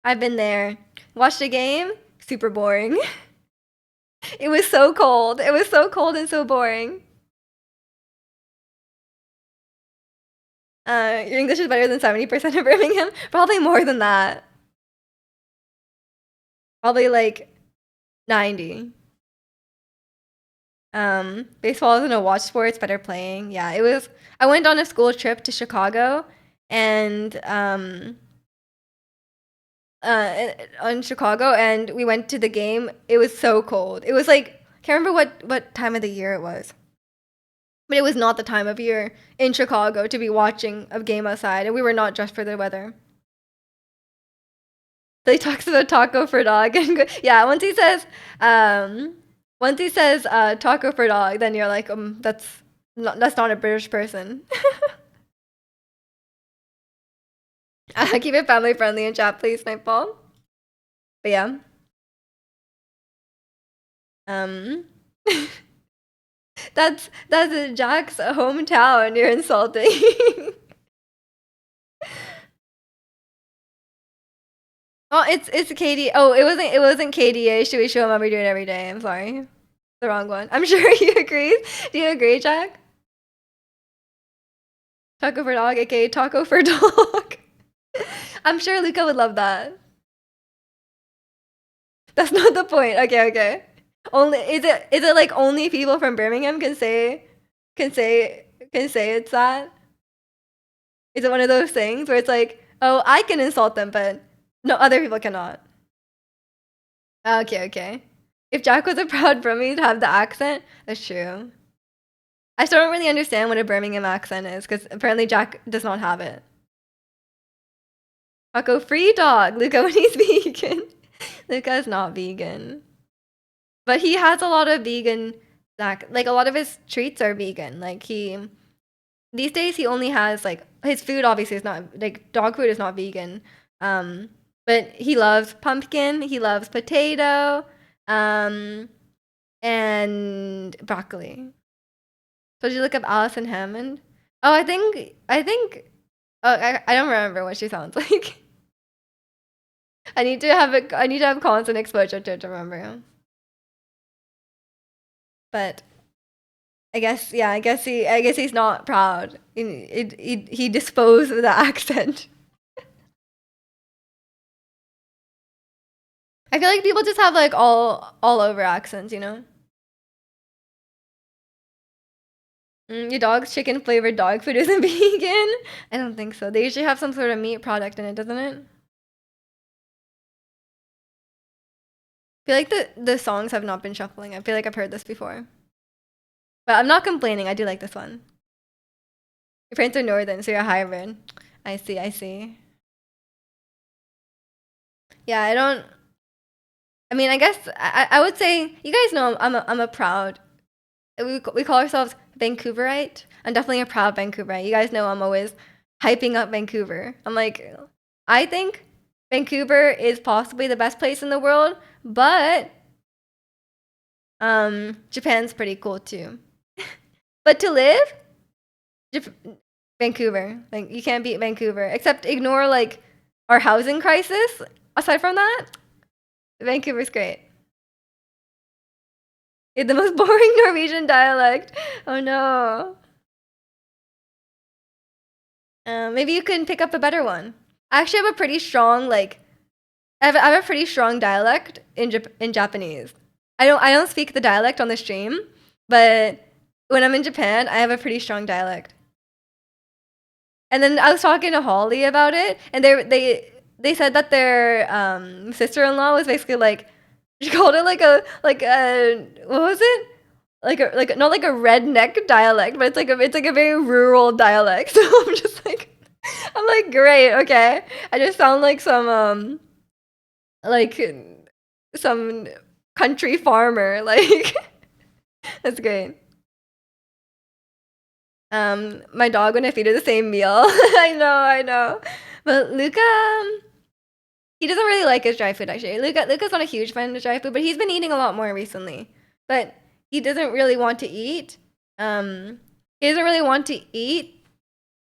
Speaker 1: I've been there. Watched a game. Super boring. It was so cold. It was so cold and so boring. Your English is better than 70% of Birmingham. Probably more than that. Probably like 90. Baseball isn't a watch sport, it's better playing. Yeah, it was. I went on a school trip to Chicago and on Chicago and we went to the game. It was so cold. It was like can't remember what time of the year it was. But it was not the time of year in Chicago to be watching a game outside, and we were not dressed for the weather. So he talks about taco for dog, and yeah, once he says taco for dog, then you're like, that's not a British person. Keep it family friendly in chat, please, Nightfall. But yeah, um, that's Jack's hometown. You're insulting. Oh, it's Katie. Oh, it wasn't KDA. Should we show him how we do it every day? I'm sorry, the wrong one. I'm sure he agrees. Do you agree, Jack? Taco for dog, aka taco for dog. I'm sure Luca would love that. That's not the point. Okay, okay. Only is it like only people from Birmingham can say it's that? Is it one of those things where it's like, oh, I can insult them, but no other people cannot? Okay, okay. If Jack was a proud Brummie to have the accent, that's true. I still don't really understand what a Birmingham accent is because apparently Jack does not have it. Taco free dog. Luca when he's vegan. Luca is not vegan, but he has a lot of vegan. Like a lot of his treats are vegan. Like these days he only has like his food obviously is not like dog food is not vegan. But he loves pumpkin, he loves potato, and broccoli. So did you look up Alison Hammond? Oh, I think oh I don't remember what she sounds like. I need to have constant exposure to remember. But I guess yeah, I guess he's not proud. He disposed of the accent. I feel like people just have like all over accents, you know? Your dog's chicken flavored dog food isn't vegan? I don't think so. They usually have some sort of meat product in it, doesn't it? I feel like the songs have not been shuffling. I feel like I've heard this before. But I'm not complaining. I do like this one. Your parents are northern, so you're a hybrid. I see, I see. Yeah, I don't. I mean, I guess I would say you guys know I'm a proud. We call ourselves Vancouverite. I'm definitely a proud Vancouverite. You guys know I'm always hyping up Vancouver. I'm like, I think Vancouver is possibly the best place in the world, but Japan's pretty cool too. But to live, Vancouver. Like you can't beat Vancouver. Except ignore like our housing crisis. Aside from that, Vancouver's great. You have the most boring Norwegian dialect. Oh no. Maybe you can pick up a better one. I actually have a pretty strong like I have a pretty strong dialect in Japanese. I don't speak the dialect on the stream, but when I'm in Japan, I have a pretty strong dialect. And then I was talking to Holly about it, and they said that their sister-in-law was basically like she called it like a what was it? Like not like a redneck dialect, but it's like a very rural dialect. So I'm like great, okay. I just sound like some country farmer. Like that's great. My dog when I feed her the same meal. I know. But Luca, he doesn't really like his dry food actually. Luca's not a huge fan of dry food, but he's been eating a lot more recently. But he doesn't really want to eat. He doesn't really want to eat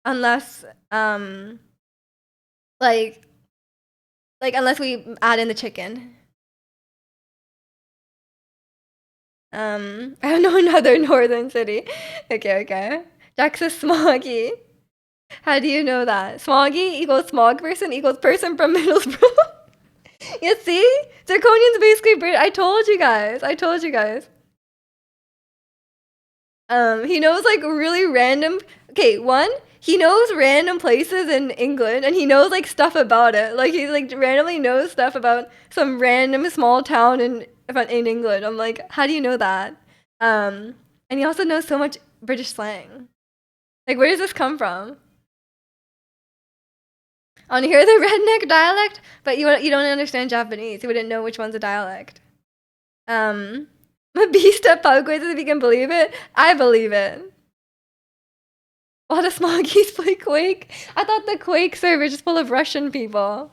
Speaker 1: unless like unless we add in the chicken. I have no another northern city. Okay. Jack's smoggy. How do you know that? Smoggy equals smog person equals person from Middlesbrough. You see? Zirconian's basically British. I told you guys. He knows like really random. Okay, one, he knows random places in England, and he knows like stuff about it. Like he like randomly knows stuff about some random small town in England. I'm like, how do you know that? And he also knows so much British slang. Like, where does this come from? I want to hear the redneck dialect, but you don't understand Japanese. You wouldn't know which one's a dialect. Beast at pub quizzes, if you can believe it. I believe it. A lot of smoggies play Quake. I thought the Quake server is just full of Russian people.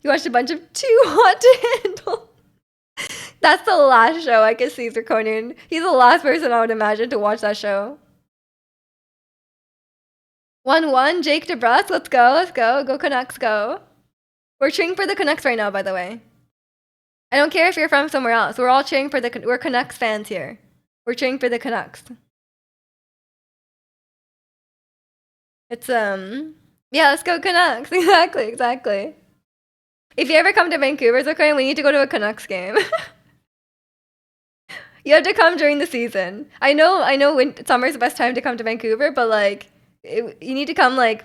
Speaker 1: You watched a bunch of Too Hot to Handle. That's the last show I could see Zirconian. He's the last person I would imagine to watch that show. 1-1, Jake DeBrus. Let's go. Go Canucks, go. We're cheering for the Canucks right now, by the way. I don't care if you're from somewhere else. We're all cheering for we're Canucks fans here. We're cheering for the Canucks. It's yeah, let's go Canucks. Exactly. If you ever come to Vancouver, it's okay. We need to go to a Canucks game. You have to come during the season. I know summer's the best time to come to Vancouver, but like you need to come like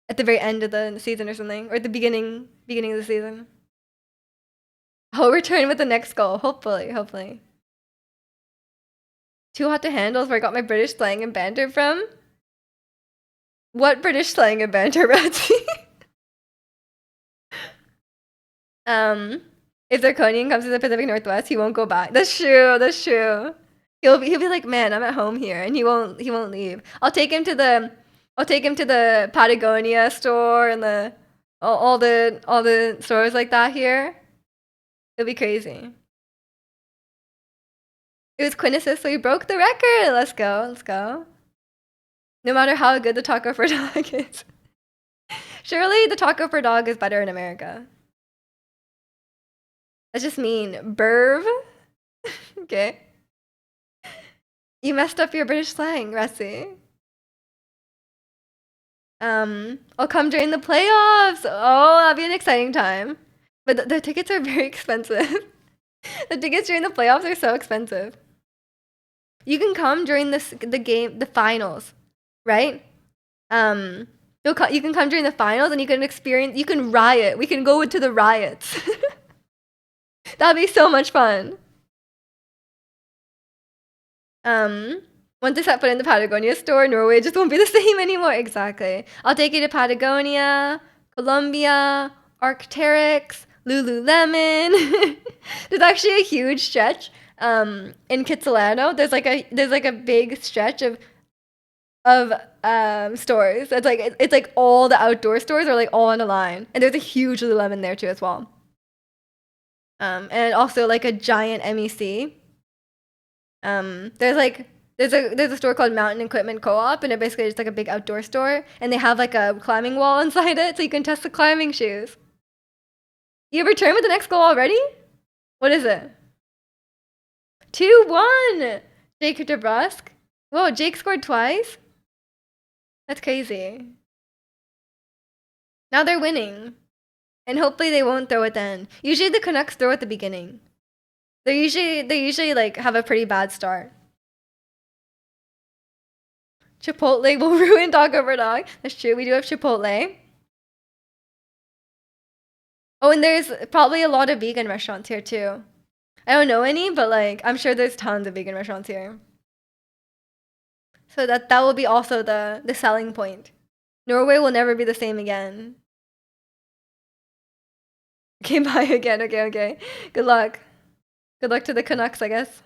Speaker 1: at the very end of the season or something, or at the beginning of the season. I'll return with the next goal, hopefully. Too Hot to Handle is where I got my British slang and banter from. What British slang and banter, Ratsy? If Zirconian comes to the Pacific Northwest, he won't go back. That's true. He'll be like, man, I'm at home here, and he won't leave. I'll take him to the Patagonia store and all the stores like that here. It'll be crazy. It was Quintessence, so he broke the record. Let's go. No matter how good the taco for dog is. Surely the taco for dog is better in America. That's just mean. Burv. Okay. You messed up your British slang, Ressie. I'll come during the playoffs. Oh, that'll be an exciting time. But the tickets are very expensive. The tickets during the playoffs are so expensive. You can come during the finals, right? You can come during the finals and you can riot. We can go to the riots. That'd be so much fun. Once they set foot in the Patagonia store, Norway just won't be the same anymore. Exactly. I'll take you to Patagonia, Colombia, Arc'teryx, Lululemon. There's actually a huge stretch in Kitsilano. There's like a big stretch of stores. It's like all the outdoor stores are like all on a line, and there's a huge Lululemon there too as well. And also like a giant MEC. There's a store called Mountain Equipment Co-op, and it basically is like a big outdoor store, and they have like a climbing wall inside it, so you can test the climbing shoes. You returned with the next goal already? What is it? 2-1! Jake DeBrusque? Whoa, Jake scored twice? That's crazy. Now they're winning. And hopefully they won't throw at the end. Usually the Canucks throw at the beginning. They usually like have a pretty bad start. Chipotle will ruin Taco for Dog. That's true. We do have Chipotle. Oh, and there's probably a lot of vegan restaurants here too. I don't know any, but like I'm sure there's tons of vegan restaurants here. So that will be also the selling point. Norway will never be the same again. Okay, bye again. Okay. Good luck. Good luck to the Canucks, I guess.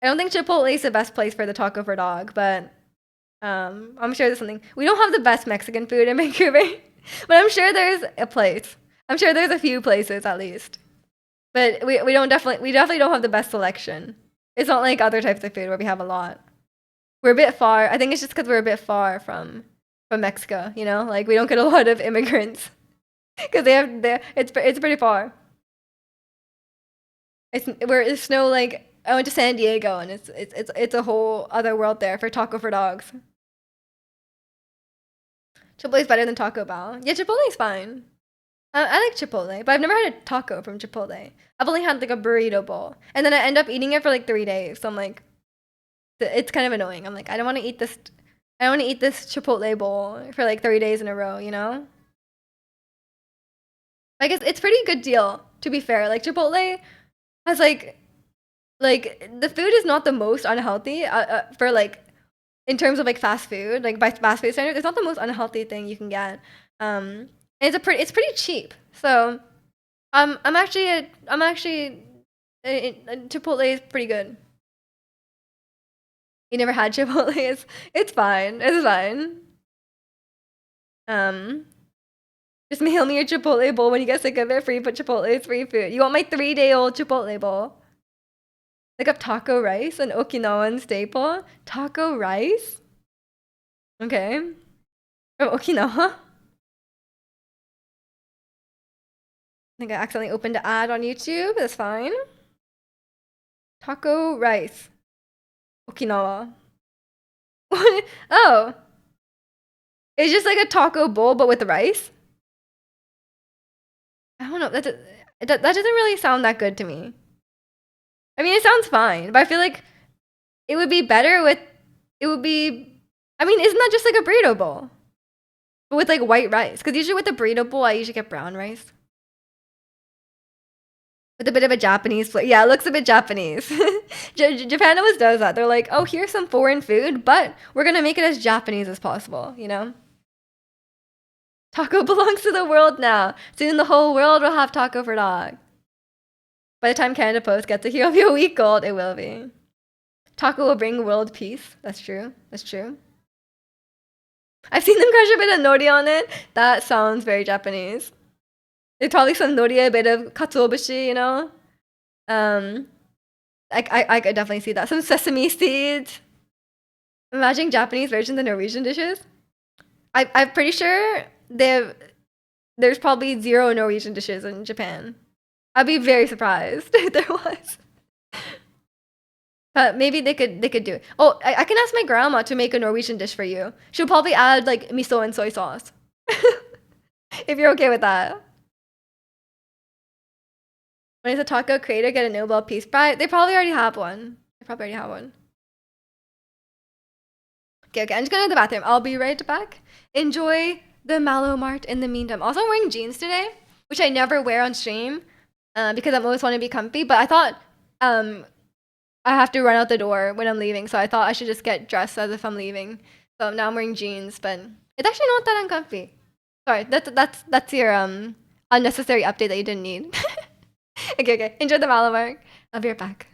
Speaker 1: I don't think Chipotle is the best place for the Taco for Dog, but I'm sure there's something. We don't have the best Mexican food in Vancouver, but I'm sure there's a place. I'm sure there's a few places at least. But we definitely don't have the best selection. It's not like other types of food where we have a lot. We're a bit far. I think it's just because we're a bit far from Mexico. You know, like we don't get a lot of immigrants because it's pretty far. It's snow like I went to San Diego and it's a whole other world there for taco for dogs. Chipotle's better than Taco Bell. Yeah, Chipotle's fine. I like Chipotle, but I've never had a taco from Chipotle. I've only had like a burrito bowl, and then I end up eating it for like 3 days. So I'm like, it's kind of annoying. I'm like, I don't want to eat this. I don't want to eat this Chipotle bowl for like 3 days in a row. You know? I guess it's pretty good deal. To be fair, like Chipotle has like the food is not the most unhealthy for like in terms of like fast food, like by fast food standards, it's not the most unhealthy thing you can get. And it's pretty cheap. So I'm actually Chipotle is pretty good. You never had Chipotle? It's fine. It's fine. Um, just mail me your Chipotle bowl when you get sick of it. Free, but Chipotle is free food. You want my 3-day-old Chipotle bowl? Look up taco rice, an Okinawan staple. Taco rice? Okay. From Okinawa? I think I accidentally opened an ad on YouTube. That's fine. Taco rice. Okinawa. Oh. It's just like a taco bowl, but with rice? I don't know. That doesn't really sound that good to me. I mean, it sounds fine, but I feel like it would be better with. It would be. I mean, isn't that just like a burrito bowl? But with like white rice? Because usually with the burrito bowl, I usually get brown rice. With a bit of a Japanese flavor. Yeah, it looks a bit Japanese. Japan always does that. They're like, oh, here's some foreign food, but we're going to make it as Japanese as possible, you know? Taco belongs to the world now. Soon the whole world will have taco for dog. By the time Canada Post gets a He'll be a week old, it will be. Taco will bring world peace. That's true. That's true. I've seen them crush a bit of nori on it. That sounds very Japanese. There's probably some nori, a bit of katsuobushi, you know? I could definitely see that. Some sesame seeds. Imagine Japanese versions of Norwegian dishes. I'm pretty sure there's probably 0 Norwegian dishes in Japan. I'd be very surprised if there was. But maybe they could do it. Oh, I can ask my grandma to make a Norwegian dish for you. She'll probably add like miso and soy sauce. If you're okay with that. When is a taco creator get a Nobel Peace Prize? They probably already have one. Okay, I'm just going to the bathroom. I'll be right back. Enjoy the Mallow Mart in the meantime. Also, I'm wearing jeans today, which I never wear on stream because I'm always want to be comfy. But I thought I have to run out the door when I'm leaving, so I thought I should just get dressed as if I'm leaving. So now I'm wearing jeans, but it's actually not that uncomfy. Sorry, that's your unnecessary update that you didn't need. Okay. Enjoy the Mallow Mart. I'll be right back.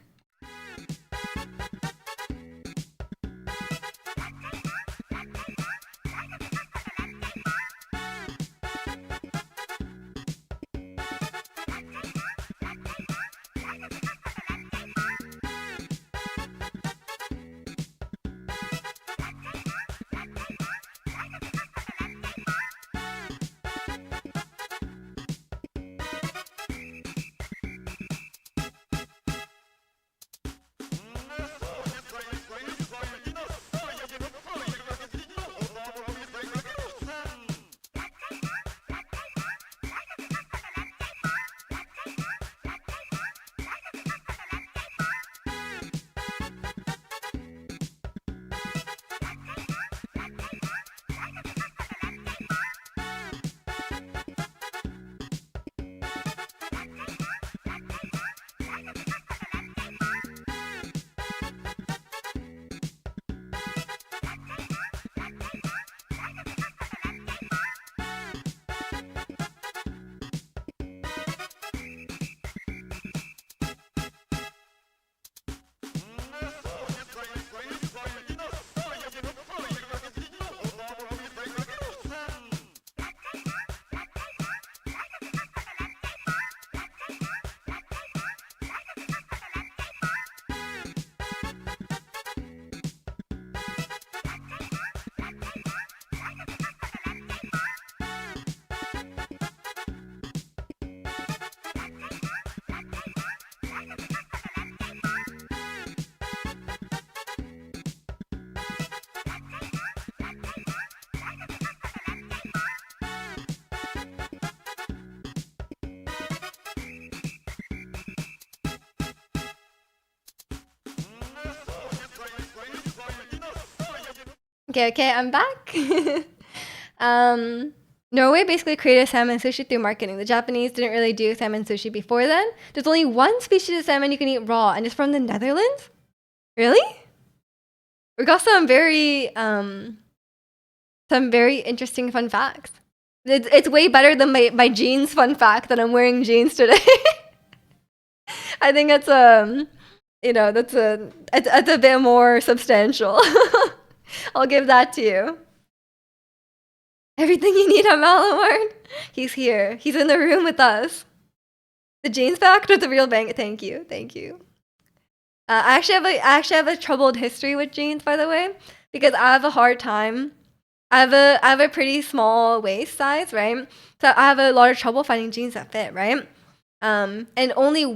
Speaker 1: Okay, I'm back. um, Norway basically created salmon sushi through marketing. The Japanese didn't really do salmon sushi before then. There's only one species of salmon you can eat raw, and it's from the Netherlands. Really? We got some very interesting fun facts. It's way better than my jeans fun fact that I'm wearing jeans today. I think that's it's a bit more substantial. I'll give that to you. Everything you need on Malamar. He's here. He's in the room with us. The jeans fact or the real bang? Thank you, thank you. I actually have a troubled history with jeans, by the way, because I have a hard time. I have a pretty small waist size, right? So I have a lot of trouble finding jeans that fit, right? And there's only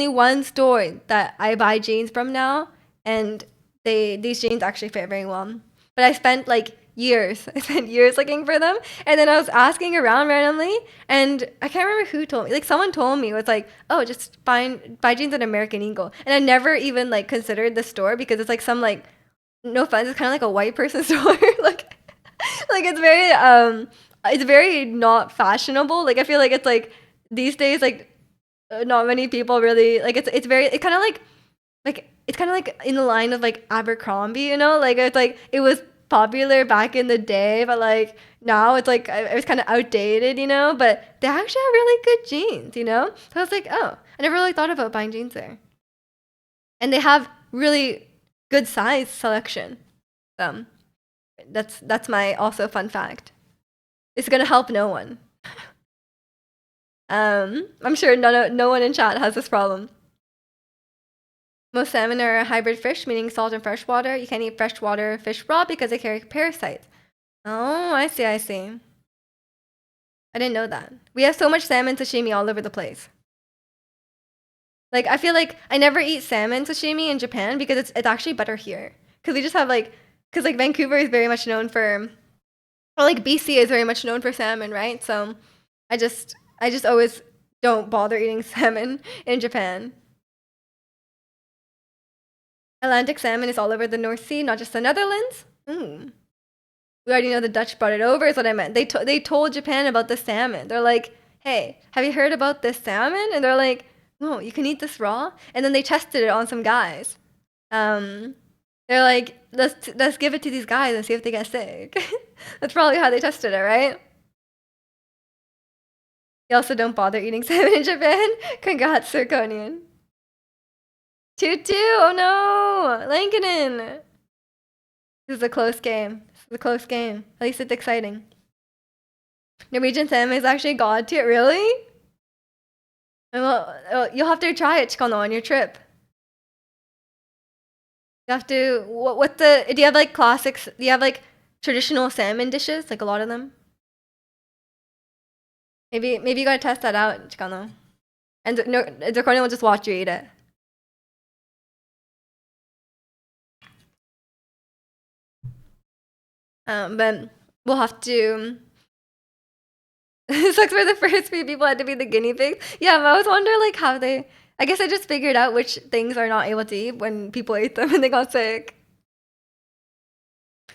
Speaker 1: one store that I buy jeans from now, and these jeans actually fit very well. But I spent like years. I spent years looking for them, and then I was asking around randomly, and I can't remember who told me. Like someone told me it was like, oh, just buy jeans at American Eagle, and I never even like considered the store because it's like some like no offense, it's kind of like a white person store. Like it's very not fashionable. Like I feel like it's like these days like not many people really like it's very it kind of like it's kind of like in the line of like Abercrombie, you know? Like it's like it was popular back in the day, but like now it's like it was kind of outdated, you know? But they actually have really good jeans, you know? So I was like, oh, I never really thought about buying jeans there. And they have really good size selection. Um, that's my also fun fact. It's gonna help no one. I'm sure no one in chat has this problem. Most salmon are a hybrid fish, meaning salt and freshwater. You can't eat freshwater fish raw because they carry parasites. Oh, I see, I see. I didn't know that. We have so much salmon sashimi all over the place. Like I feel like I never eat salmon sashimi in Japan because it's actually better here. Because we just have like because like Vancouver is very much known for or like BC is very much known for salmon, right? So I just always don't bother eating salmon in Japan. Atlantic salmon is all over the North Sea, not just the Netherlands. We already know the Dutch brought it over, is what I meant. They told Japan about the salmon. They're like, hey, have you heard about this salmon? And they're like, no, you can eat this raw. And then they tested it on some guys. They're like, let's give it to these guys and see if they get sick. That's probably how they tested it, right? You also don't bother eating salmon in Japan. Congrats, Zirconian. 2-2. Oh no, Lankinen. This is a close game. This is a close game. At least it's exciting. Norwegian salmon is actually god tier. Really? Well, you'll have to try it, Chikano, on your trip. You have to. What the? Do you have like classics? Do you have like traditional salmon dishes? Like a lot of them. Maybe you gotta test that out, Chikano. And no, Zirconian will just watch you eat it. But we'll have to. It sucks for the first few people had to be the guinea pigs. Yeah, but I was wondering like how they. I guess I just figured out which things are not able to eat when people ate them and they got sick.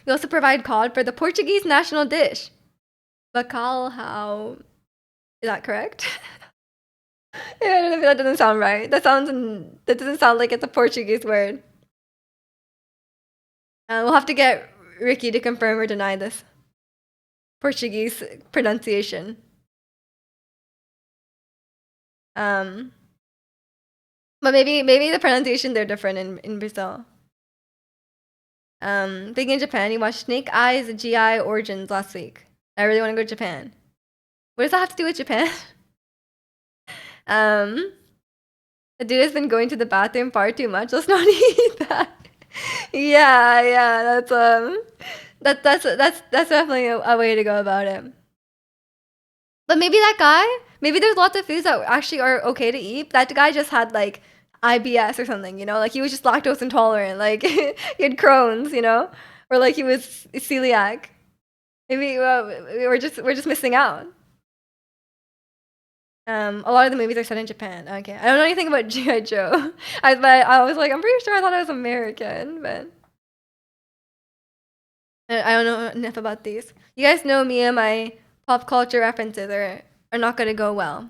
Speaker 1: We also provide cod for the Portuguese national dish. Bacalhau. How is that correct? Yeah, that doesn't sound right. That doesn't sound like it's a Portuguese word. We'll have to get Ricky to confirm or deny this Portuguese pronunciation. But maybe the pronunciation they're different in Brazil. Being in Japan, you watched Snake Eyes GI Origins last week. I really want to go to Japan. What does that have to do with Japan? The dude has been going to the bathroom far too much. Let's not eat that. Yeah, that's definitely a way to go about it. But maybe that guy, maybe there's lots of foods that actually are okay to eat. That guy just had like IBS or something, you know, like he was just lactose intolerant, like he had Crohn's, you know, or like he was celiac. Maybe we're just missing out. A lot of the movies are set in Japan. Okay, I don't know anything about GI Joe. But I was like, I'm pretty sure I thought I was American, but I don't know enough about these. You guys know me and my pop culture references are not gonna go well.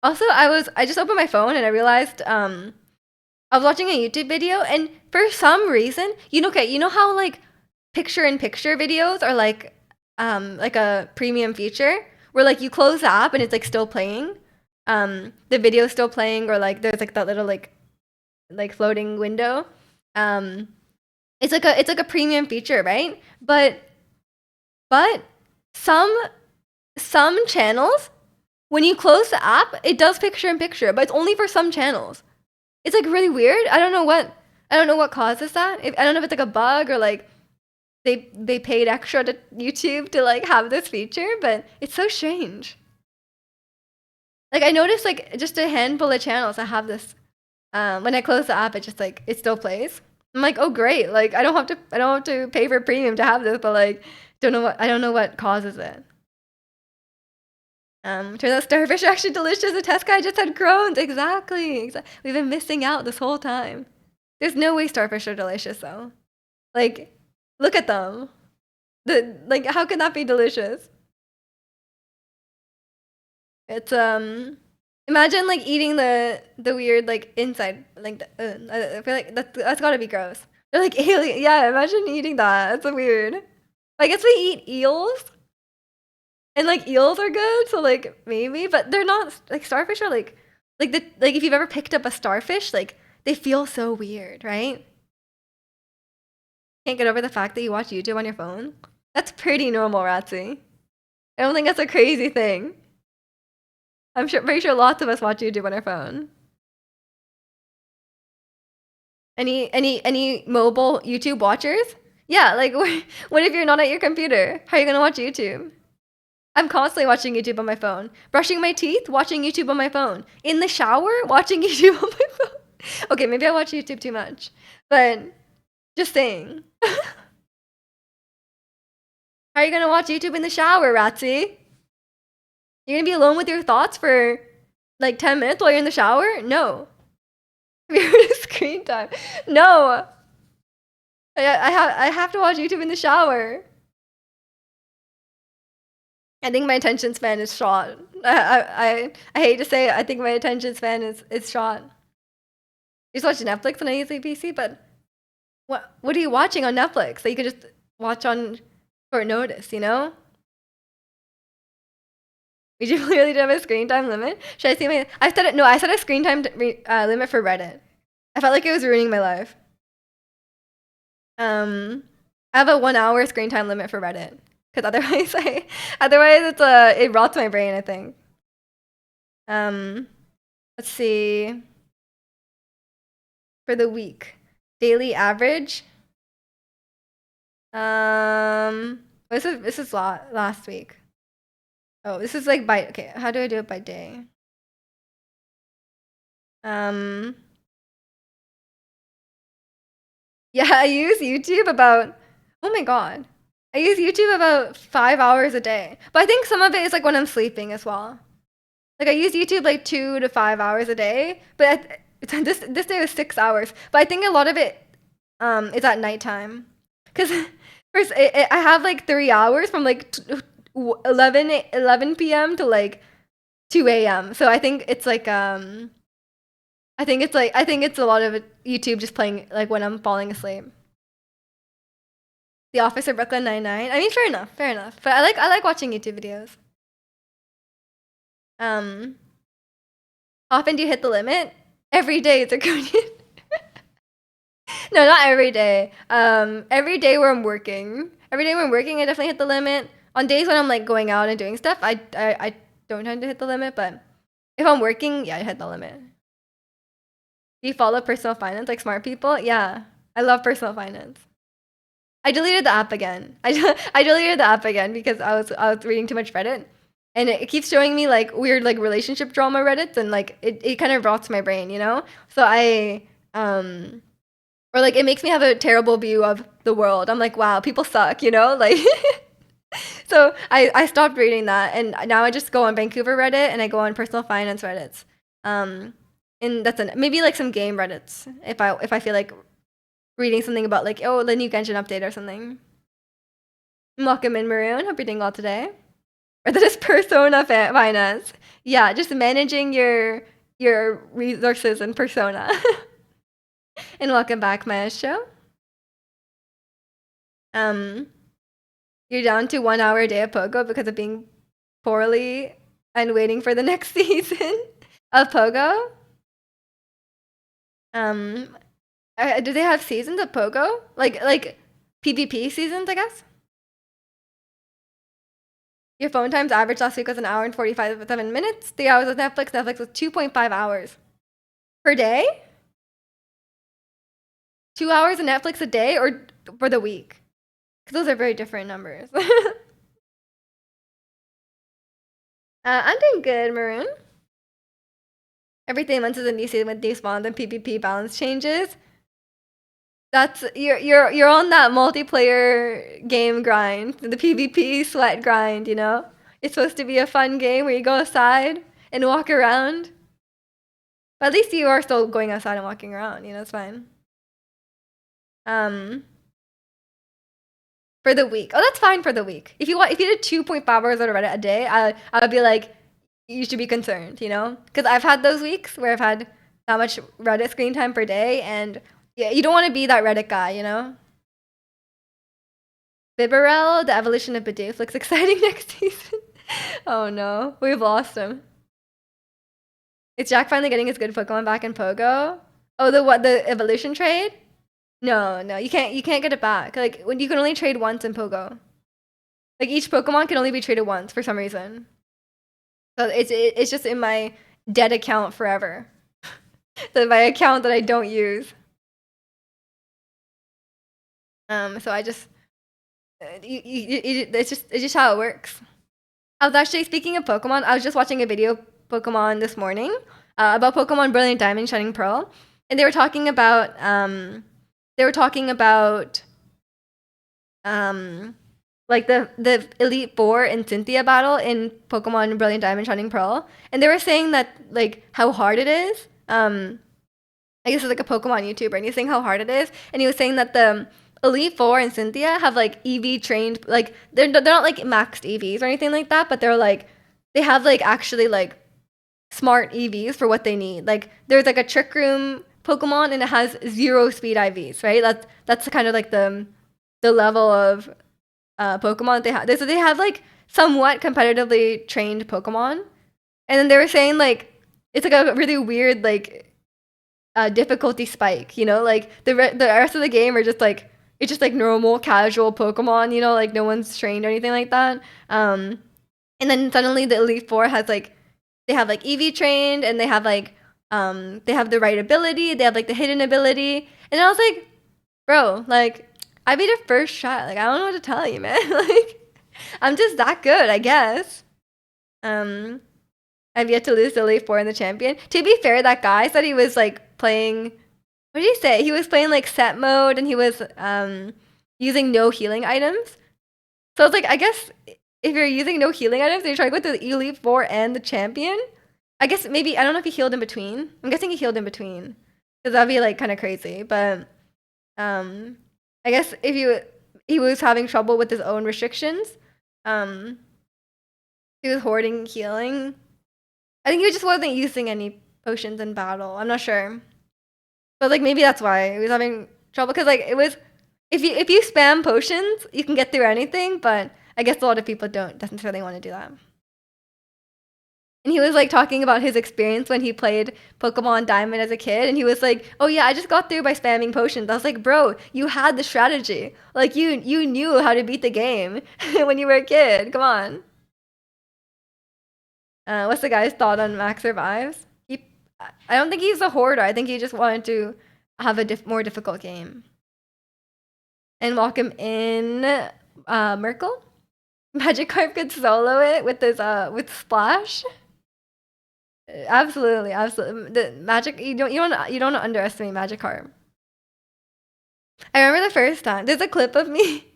Speaker 1: Also, I just opened my phone and I realized I was watching a YouTube video and for some reason, okay, you know how like picture in picture videos are like a premium feature where like you close the app and it's like still playing. The video's still playing or like there's like that little like floating window. Um it's like a premium feature, right? But some some channels when you close the app, it does picture in picture, but it's only for some channels. It's like really weird. I don't know what causes that. I don't know if it's like a bug or like they paid extra to YouTube to like have this feature, but it's so strange. Like I noticed like just a handful of channels that have this. When I close the app, it just like it still plays. I'm like, oh great! Like I don't have to pay for premium to have this, but like I don't know what causes it. Turns out starfish are actually delicious. The test guy just had crones. Exactly. We've been missing out this whole time. There's no way starfish are delicious though. Like, look at them. How can that be delicious? It's imagine like eating the weird like inside like I feel like that's gotta be gross. They're like alien. Yeah, imagine eating that. That's so weird. I guess we eat eels, and like eels are good, so like maybe, but they're not like starfish are like if you've ever picked up a starfish, like they feel so weird, right? Can't get over the fact that you watch YouTube on your phone. That's pretty normal, Ratsy. I don't think that's a crazy thing. Pretty sure lots of us watch YouTube on our phone. Any mobile YouTube watchers? Yeah, like what if you're not at your computer? How are you gonna watch YouTube? I'm constantly watching YouTube on my phone. Brushing my teeth, watching YouTube on my phone. In the shower, watching YouTube on my phone. Okay, maybe I watch YouTube too much, but just saying. How are you gonna watch YouTube in the shower, Ratsy? You're gonna be alone with your thoughts for like 10 minutes while you're in the shower? No. Have you heard of screen time? No. I have to watch YouTube in the shower. I think my attention span is short. I hate to say it, I think my attention span is short. You just watch Netflix on a easy PC, but what are you watching on Netflix that you could just watch on short notice, you know? We do really do have a screen time limit. Should I see my? I set it. No, I set a screen time limit for Reddit. I felt like it was ruining my life. I have a 1 hour screen time limit for Reddit because otherwise it rots my brain. I think. Um, let's see. For the week, daily average. This is last week. Oh, this is like by okay. How do I do it by day? Um, yeah, I use YouTube about. Oh my god, I use YouTube about 5 hours a day. But I think some of it is like when I'm sleeping as well. Like I use YouTube like 2 to 5 hours a day, but this day was 6 hours. But I think a lot of it is at nighttime, because first I have like 3 hours from like 11 p.m. to like 2 a.m. So I think it's like I think it's a lot of YouTube just playing like when I'm falling asleep. The Office of Brooklyn Nine-Nine. I mean, fair enough. But I like watching YouTube videos. Um, often do you hit the limit? Every day it's a Draconian. No, not every day. Every day where I'm working. Every day when I'm working, I definitely hit the limit. On days when I'm like going out and doing stuff, I don't tend to hit the limit. But if I'm working, yeah, I hit the limit. Do you follow personal finance like smart people? Yeah, I love personal finance. I deleted the app again. I deleted the app again because I was reading too much Reddit, and it keeps showing me like weird like relationship drama Reddits, and like it kind of rots my brain, you know. So or like it makes me have a terrible view of the world. I'm like, wow, people suck, you know, like. So I stopped reading that, and now I just go on Vancouver Reddit and I go on personal finance Reddits. And maybe like some game Reddits if I feel like reading something about like, oh, the new Genshin update or something. Welcome in, Maroon. Hope you're doing well today. Or that is Persona finance. Yeah, just managing your resources in Persona. And welcome back, Maestro. You're down to 1 hour a day of Pogo because of being poorly and waiting for the next season of Pogo. Do they have seasons of Pogo? Like PvP seasons, I guess? Your phone times average last week was 1 hour and 47 minutes. 3 hours with Netflix. Netflix was 2.5 hours per day. 2 hours of Netflix a day or for the week? Because those are very different numbers. I'm doing good, Maroon. Every 3 months is a new season with new spawns and PvP balance changes. That's you're on that multiplayer game grind, the PvP sweat grind, you know? It's supposed to be a fun game where you go outside and walk around. But at least you are still going outside and walking around, you know, it's fine. For the week. Oh, that's fine for the week. If you did 2.5 hours on Reddit a day, I would be like, you should be concerned, you know? Because I've had those weeks where I've had that much Reddit screen time per day, and yeah, you don't want to be that Reddit guy, you know? Bibarel, the evolution of Bidoof, looks exciting next season. Oh no, we've lost him. Is Jack finally getting his good Pokemon back in Pogo? Oh, the evolution trade? No, you can't get it back. Like when you can only trade once in Pogo. Like each Pokemon can only be traded once for some reason. So it's just in my dead account forever. So my account that I don't use. So I just it's just how it works. I was actually, speaking of Pokemon, I was just watching a video of Pokemon this morning about Pokemon Brilliant Diamond, Shining Pearl, and they were talking about like the Elite Four and Cynthia battle in Pokemon Brilliant Diamond, Shining Pearl, and they were saying that like how hard it is. I guess it's like a Pokemon YouTuber, and he's saying how hard it is, and he was saying that the Elite Four and Cynthia have like EV trained, like they're not like maxed EVs or anything like that, but they're like they have like actually like smart EVs for what they need. Like there's like a Trick Room Pokemon and it has 0 speed IVs, right? That's kind of like the level of Pokemon they have. So they have like somewhat competitively trained Pokemon, and then they were saying like it's like a really weird like difficulty spike, you know, like the rest of the game are just like it's just like normal casual Pokemon, you know, like no one's trained or anything like that. And then suddenly the Elite Four has like they have like EV trained, and they have like they have the right ability, they have like the hidden ability, and I was like, bro, like I beat it first shot, like I don't know what to tell you, man. Like I'm just that good, I guess. I've yet to lose the Elite Four in the champion. To be fair, that guy said he was like playing. What did he say? He was playing like set mode, and he was using no healing items. So it's like, I guess if you're using no healing items, and you're trying to go to the Elite Four and the champion. I guess maybe I don't know if he healed in between. I'm guessing he healed in between, because that'd be like kind of crazy. But I guess if he was having trouble with his own restrictions, he was hoarding healing. I think he just wasn't using any potions in battle. I'm not sure. But like maybe that's why he was having trouble, because like it was if you spam potions, you can get through anything, but I guess a lot of people don't necessarily want to do that. And he was like talking about his experience when he played Pokemon Diamond as a kid, and he was like, "Oh yeah, I just got through by spamming potions." I was like, "Bro, you had the strategy. Like you knew how to beat the game when you were a kid. Come on." What's the guy's thought on Max Survives? I don't think he's a hoarder. I think he just wanted to have a more difficult game. And welcome in, Merkle. Magikarp could solo it with his with Splash. Absolutely. The Magic you don't underestimate Magikarp. I remember the first time. There's a clip of me.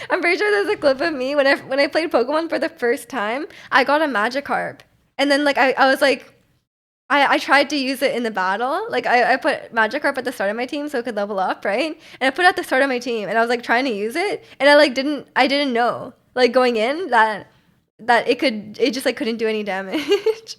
Speaker 1: I'm pretty sure there's a clip of me when I played Pokemon for the first time. I got a Magikarp, and then like I was like, I tried to use it in the battle. Like I put Magikarp at the start of my team so it could level up, right? And I put it at the start of my team and I was like trying to use it and I didn't know like going in that it just like couldn't do any damage.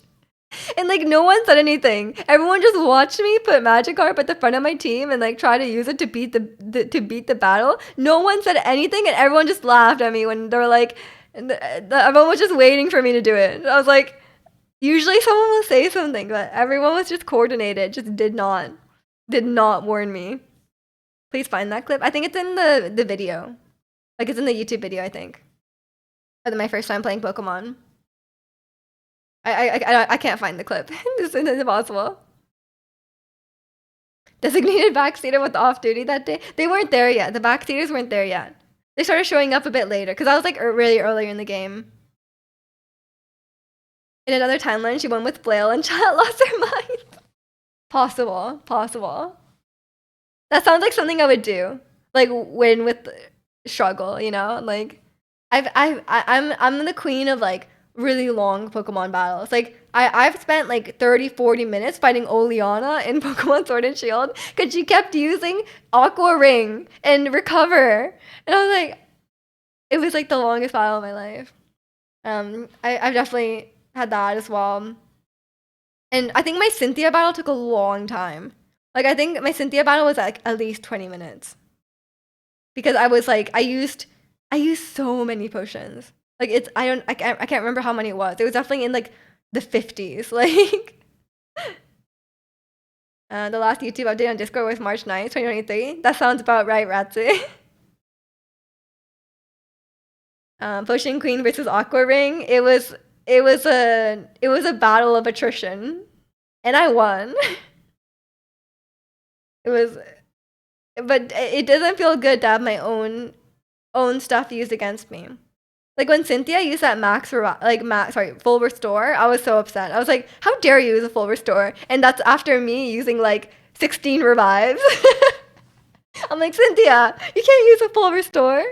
Speaker 1: And like no one said anything. Everyone just watched me put Magikarp at the front of my team and like try to use it to beat to beat the battle. No one said anything and everyone just laughed at me when they were like everyone was just waiting for me to do it. I was like usually someone will say something, but everyone was just coordinated, just did not warn me. Please find that clip. I think it's in the video. Like it's in the YouTube video, I think. Of my first time playing Pokemon. I can't find the clip. This is impossible. Designated backseater with off duty that day. They weren't there yet. The backseaters weren't there yet. They started showing up a bit later because I was like really earlier in the game. In another timeline, she won with Flail and chat lost her mind. Possible, possible. That sounds like something I would do. Like win with struggle, you know? Like I'm the queen of like really long Pokemon battles. Like I've spent like 30-40 minutes fighting Oleana in Pokemon Sword and Shield because she kept using Aqua Ring and Recover. And I was like, it was like the longest battle of my life. I've definitely had that as well. And I think my Cynthia battle took a long time. Like I think my Cynthia battle was like at least 20 minutes. Because I was like I used so many potions. Like it's I can't remember how many it was. It was definitely in like the 50s. Like the last YouTube update on Discord was March 9th, 2023. That sounds about right, Ratsu. Potion Queen versus Aqua Ring. It was a battle of attrition. And I won. But it doesn't feel good to have my own stuff used against me. Like when Cynthia used that full restore, I was so upset. I was like, how dare you use a full restore? And that's after me using like 16 revives. I'm like, Cynthia, you can't use a full restore.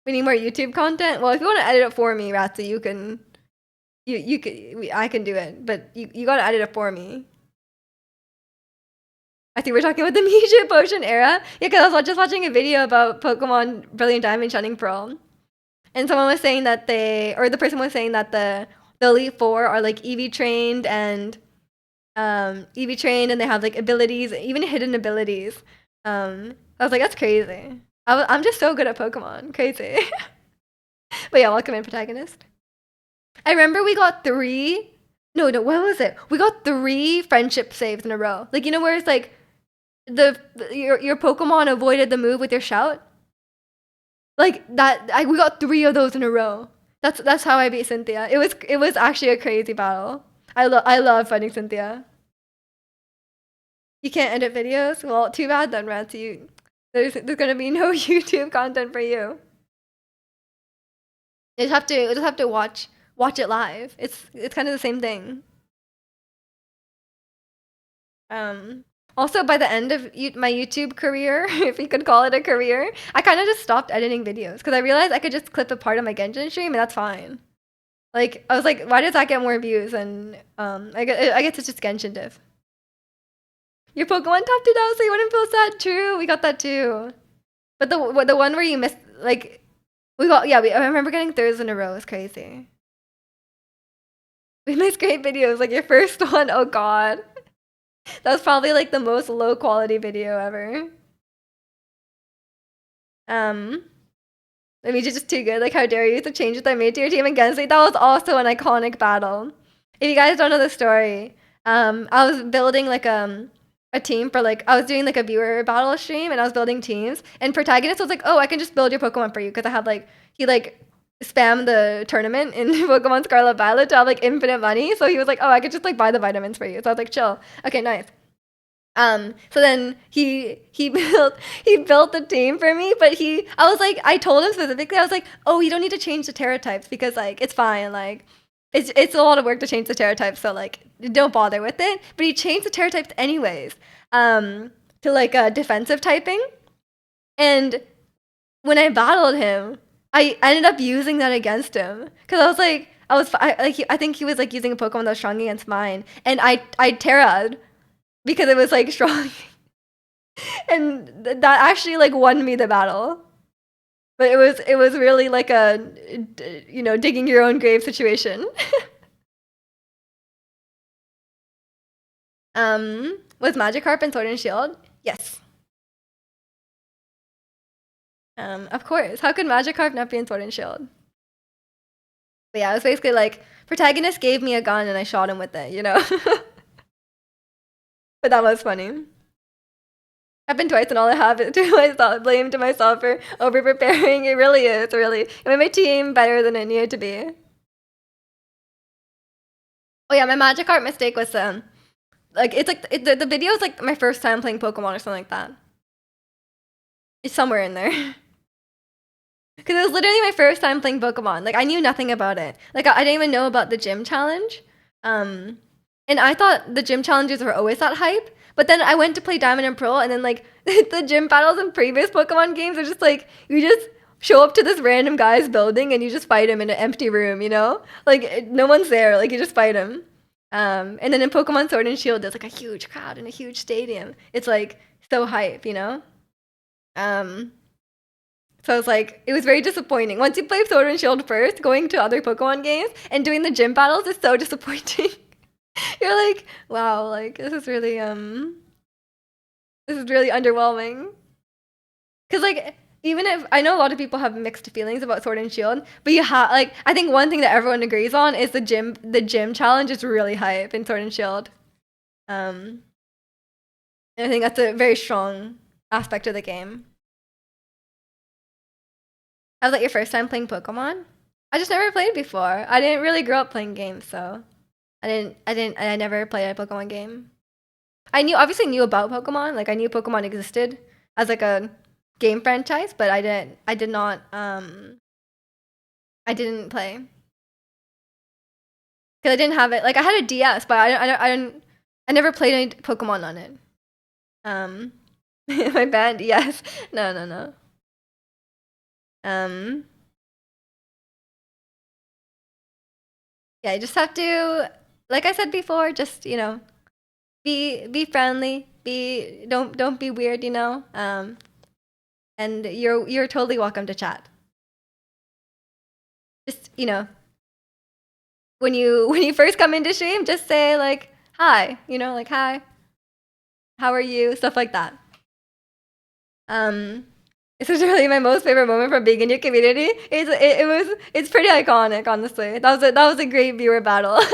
Speaker 1: We need more YouTube content. Well, if you want to edit it for me, Ratsu, you can. I can do it, but you gotta edit it for me. I think we're talking about the Misha Potion era. Yeah, because I was just watching a video about Pokemon Brilliant Diamond, Shining Pearl. And someone was saying that the person was saying that the Elite Four are like EV trained and they have like abilities, even hidden abilities. I was like, that's crazy. I'm just so good at Pokemon. Crazy. But yeah, welcome in, protagonist. I remember we got what was it? We got 3 friendship saves in a row. Like, you know where it's like your Pokemon avoided the move with your shout? Like that, we got 3 of those in a row. That's how I beat Cynthia. It was actually a crazy battle. I love fighting Cynthia. You can't edit videos? Well, too bad then, Ranty. There's gonna be no YouTube content for you. You just have to watch it live. It's kind of the same thing. Also, by the end of my YouTube career, if you could call it a career, I kind of just stopped editing videos because I realized I could just clip a part of my Genshin stream and that's fine. Like, I was like, why does that get more views? And I guess it's just Genshin diff. Your Pokemon topped it out so you wouldn't feel sad. True, we got that too. But the one where you missed, like, I remember getting 3rds in a row. It's crazy. We missed great videos, like your first one. Oh god. That was probably like the most low quality video ever. Maybe just too good. Like, how dare you? The changes I made to your team against me. That was also an iconic battle. If you guys don't know the story, I was building like a team for like I was doing like a viewer battle stream and I was building teams. And protagonist was like, "Oh, I can just build your Pokemon for you," because I had like he like spammed the tournament in Pokemon Scarlet Violet to have like infinite money. So he was like, "Oh, I could just like buy the vitamins for you." So I was like, "Chill. Okay, nice." So then he built the team for me, but I told him specifically, I was like, "Oh, you don't need to change the Terra types because like it's fine, like it's a lot of work to change the Terra types, so like don't bother with it." But he changed the Terra types anyways, to like defensive typing. And when I battled him, I ended up using that against him because I was like, I think he was like using a Pokemon that was strong against mine, and I Terra'd because it was like strong, and that actually like won me the battle. But it was really like a digging your own grave situation. Was Magikarp and Sword and Shield? Yes. Of course. How could Magikarp not be in Sword and Shield? But yeah, it was basically like protagonist gave me a gun and I shot him with it. But that was funny. Happened twice and all I have is to myself, blame to myself for over preparing. It really is, really. It made my team better than it needed to be. Oh yeah, my Magikarp mistake was like it's like the video is like my first time playing Pokemon or something like that. It's somewhere in there. Because it was literally my first time playing Pokemon. Like I knew nothing about it. Like I didn't even know about the gym challenge. And I thought the gym challenges were always that hype. But then I went to play Diamond and Pearl, and then like the gym battles in previous Pokemon games are just like you just show up to this random guy's building and you just fight him in an empty room. Like no one's there. Like you just fight him. And then in Pokemon Sword and Shield, there's like a huge crowd in a huge stadium. It's like so hype. So it's like it was very disappointing. Once you play Sword and Shield first, going to other Pokemon games and doing the gym battles is so disappointing. You're like, wow, like this is really underwhelming. Cause like even if I know a lot of people have mixed feelings about Sword and Shield, but you have like I think one thing that everyone agrees on is the gym challenge is really hype in Sword and Shield. And I think that's a very strong aspect of the game. Was that your first time playing Pokemon? I just never played before. I didn't really grow up playing games, so I never played a Pokemon game. Obviously knew about Pokemon, like I knew Pokemon existed as like a game franchise, but I did not, I didn't play. Because I didn't have it, like I had a DS, but I never played any Pokemon on it. Um, my band, yes. No, no, no. Um, yeah, you just have to, like I said before, just be friendly. Don't be weird. And you're totally welcome to chat. Just when you first come into stream, just say like hi. Like hi, how are you? Stuff like that. This is really my most favorite moment from being in your community. It's pretty iconic, honestly. That was a great viewer battle, and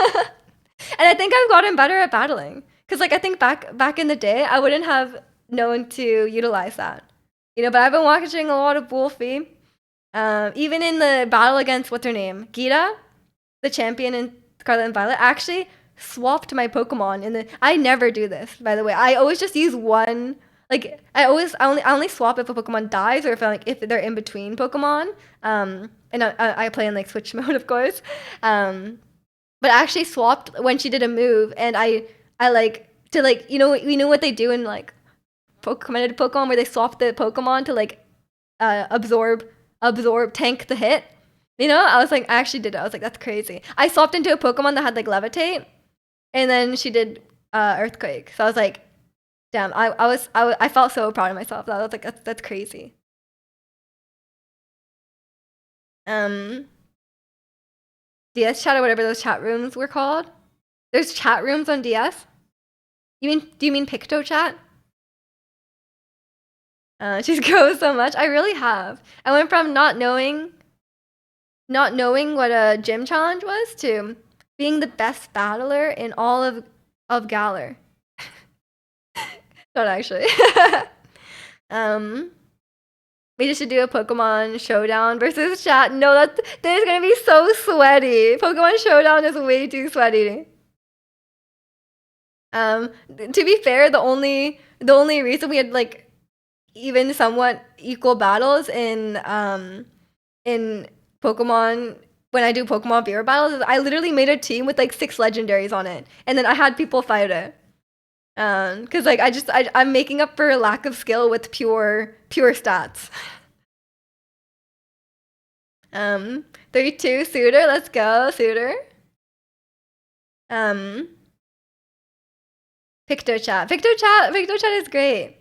Speaker 1: I think I've gotten better at battling. Cause like I think back in the day, I wouldn't have known to utilize that. But I've been watching a lot of Wolfie. Even in the battle against what's her name, Gita, the champion in Scarlet and Violet, I actually swapped my Pokemon I never do this, by the way. I always just use one. Like I only swap if a Pokemon dies or if they're in between Pokemon. And I play in like switch mode, of course. But I actually swapped when she did a move, and I like to like what they do in like Pokemon where they swap the Pokemon to like absorb tank the hit. I was like, I actually did it. I was like, that's crazy. I swapped into a Pokemon that had like levitate, and then she did earthquake. So I was like, damn. I felt so proud of myself. I was like, that's crazy. DS chat or whatever those chat rooms were called. There's chat rooms on DS. Do you mean Picto chat? She's grown so much. I really have. I went from not knowing what a gym challenge was to being the best battler in all of Galar. Not actually. We should do a Pokemon Showdown versus chat. No, that is gonna be so sweaty. Pokemon Showdown is way too sweaty. To be fair, the only reason we had like even somewhat equal battles in Pokemon when I do Pokemon viewer battles is I literally made a team with like 6 legendaries on it, and then I had people fight it. Cause like I'm making up for a lack of skill with pure stats. Um, 3, 2, Suitor, let's go, Suitor. Um, Picto chat is great.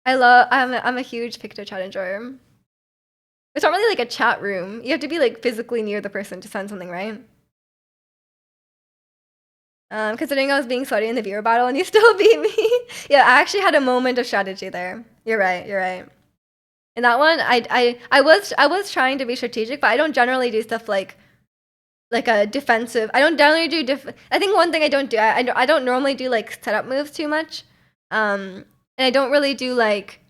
Speaker 1: I'm a huge Picto chat enjoyer. It's not really like a chat room. You have to be like physically near the person to send something, right? Considering I was being sweaty in the viewer battle and you still beat me. Yeah, I actually had a moment of strategy there. You're right. You're right. In that one, I was trying to be strategic, but I don't generally do stuff like a defensive. I don't generally do I think one thing I don't do, I don't normally do like setup moves too much. And I don't really do like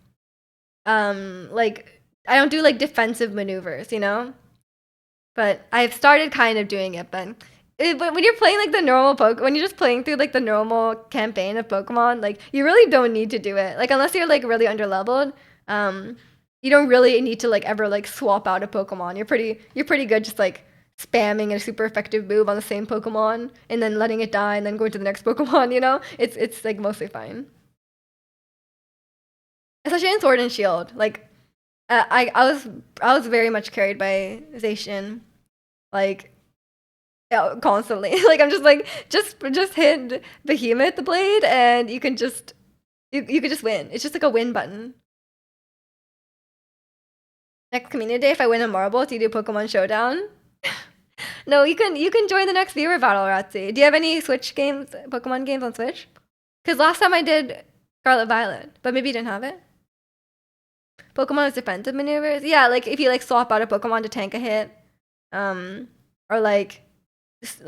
Speaker 1: I don't do like defensive maneuvers, you know? But I've started kind of doing it, but when you're playing like the normal when you're just playing through like the normal campaign of Pokemon, like you really don't need to do it. Like unless you're like really underleveled, you don't really need to like ever like swap out a Pokemon. You're pretty good just like spamming a super effective move on the same Pokemon and then letting it die and then going to the next Pokemon, you know? It's like mostly fine. Especially in Sword and Shield. Like I was very much carried by Zacian. Like yeah, constantly. Like I'm just like just hit Behemoth the blade and you can just you could just win. It's just like a win button. Next community day, if I win a marble, do you do Pokemon Showdown? No, you can join the next viewer battle, Ratzi. Do you have any Switch games, Pokemon games on Switch? Because last time I did Scarlet Violet, but maybe you didn't have it. Pokemon with defensive maneuvers. Yeah, like if you like swap out a Pokemon to tank a hit, or like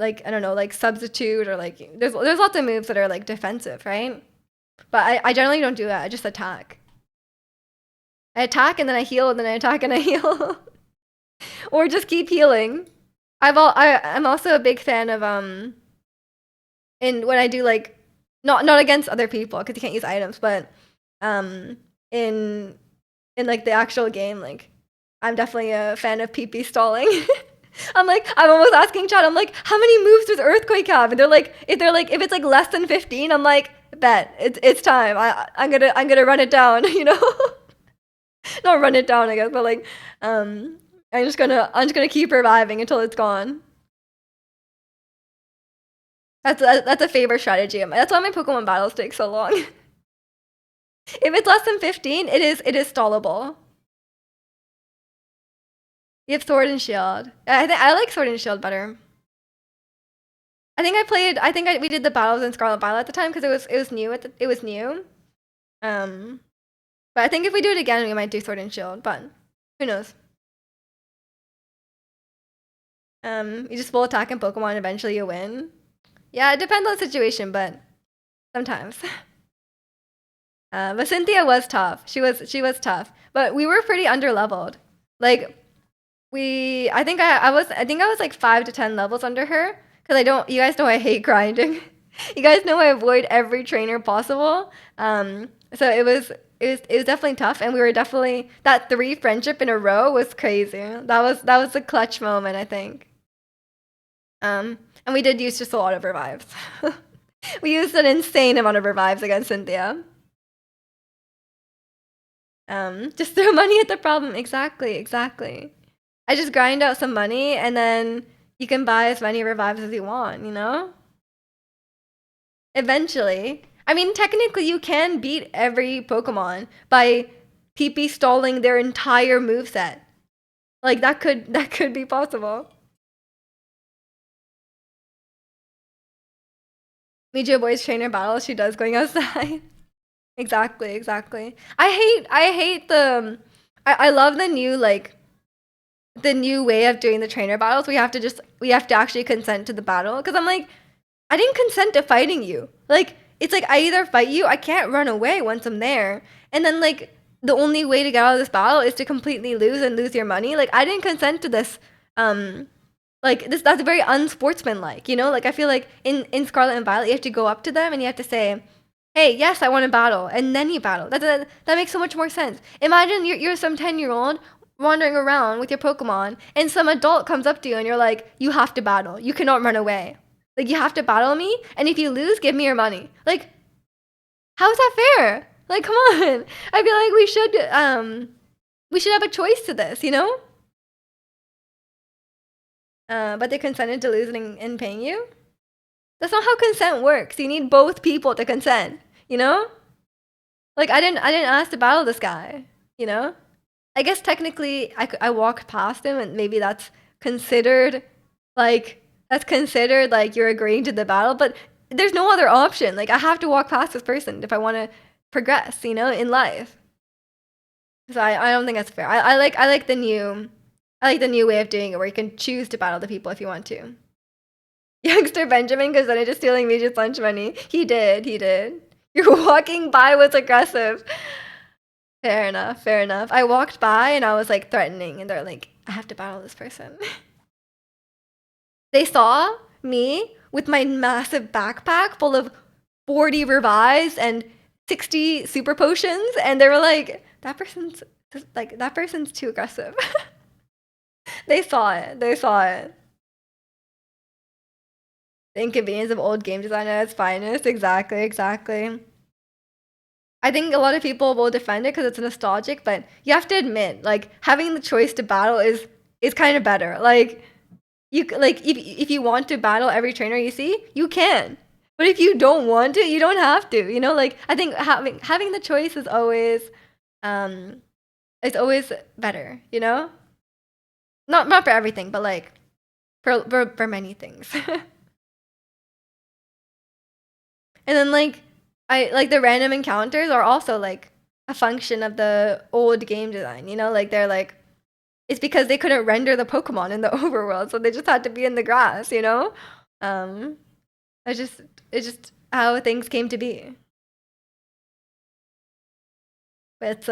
Speaker 1: I don't know, like substitute or like there's lots of moves that are like defensive, right? But I generally don't do that. I just attack. I attack and then I heal and then I attack and I heal, or just keep healing. I'm also a big fan of in when I do like not against other people because you can't use items, but um in in like the actual game, like I'm definitely a fan of PP stalling. I'm almost asking chat. I'm like, how many moves does Earthquake have? And if it's like less than 15, I'm like, bet it's time. I'm gonna run it down. You know, not run it down, I guess, but like, I'm just gonna keep reviving until it's gone. That's a favorite strategy. That's why my Pokemon battles take so long. If it's less than 15, it is stallable. You have Sword and Shield. I like Sword and Shield better. I think I played. We did the battles in Scarlet Violet at the time because it was new. It was new. Um, but I think if we do it again, we might do Sword and Shield. But who knows? You just full attack in Pokemon. Eventually, you win. Yeah, it depends on the situation, but sometimes. But Cynthia was tough. She was tough, but we were pretty underleveled. Like I think I was like 5 to 10 levels under her because I don't. You guys know I hate grinding. You guys know I avoid every trainer possible. So it was definitely tough, and we were definitely that 3 friendship in a row was crazy. That was a clutch moment, I think. And we did use just a lot of revives. We used an insane amount of revives against Cynthia. Just throw money at the problem. Exactly, exactly. I just grind out some money and then you can buy as many revives as you want, you know? Eventually. I mean, technically you can beat every Pokemon by PP stalling their entire moveset. Like that could be possible. Meet boy's trainer battle she does going outside. Exactly, exactly. I hate I love the new like the new way of doing the trainer battles. We have to actually consent to the battle because I'm like I didn't consent to fighting you. Like it's like I either fight you, I can't run away once I'm there, and then like the only way to get out of this battle is to completely lose and lose your money. Like I didn't consent to this. Like this that's very unsportsmanlike. You know, like I feel like in Scarlet and Violet, you have to go up to them and you have to say, "Hey, yes, I want to battle," and then you battle. That makes so much more sense. Imagine you're some 10-year-old wandering around with your Pokemon, and some adult comes up to you and you're like, "You have to battle. You cannot run away. Like you have to battle me, and if you lose, give me your money." Like, how is that fair? Like, come on. I feel like we should have a choice to this, you know? but they consented to losing and paying you. That's not how consent works. You need both people to consent. You know? Like I didn't ask to battle this guy. You know? I guess technically I walked past him and maybe considered that's considered like you're agreeing to the battle, but there's no other option. Like I have to walk past this person if I want to progress, you know, in life. So I don't think that's fair. I like the new way of doing it where you can choose to battle the people if you want to. Youngster Benjamin goes, then I just stealing Major's lunch money. He did, he did. Your walking by was aggressive. Fair enough, fair enough. I walked by and I was like threatening, and they're like, I have to battle this person. They saw me with my massive backpack full of 40 revives and 60 super potions, and they were like, that person's too aggressive. They saw it. They saw it. The inconvenience of old game design at its finest. Exactly, exactly. I think a lot of people will defend it because it's nostalgic, but you have to admit, like having the choice to battle is kind of better. Like if you want to battle every trainer you see, you can. But if you don't want to, you don't have to. You know, like I think having the choice is always better. You know, not for everything, but like for many things. And then like I like the random encounters are also like a function of the old game design, you know? Like they're like it's because they couldn't render the Pokemon in the overworld, so they just had to be in the grass, you know? Um it's just how things came to be. But it's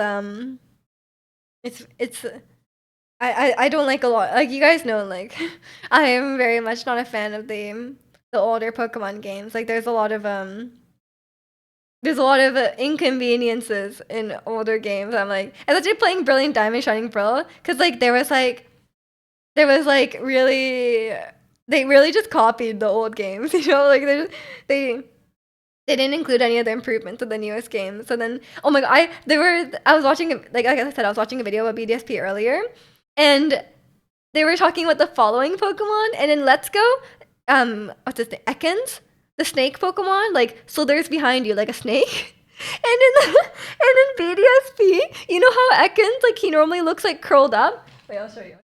Speaker 1: I don't like a lot. Like you guys know, like I am very much not a fan of the older Pokemon games. Like there's a lot of inconveniences in older games. I'm like, especially playing Brilliant Diamond Shining Pearl, because like there was like really they really just copied the old games. You know, like they they didn't include any of the improvements of the newest games. So then, oh my god, I was watching like I said, I was watching a video about BDSP earlier, and they were talking about the following Pokemon, and in Let's Go, what's this? The Ekans, the snake Pokemon, like slithers behind you like a snake. And and in BDSP, you know how Ekans like he normally looks like curled up. Wait, I'll show you.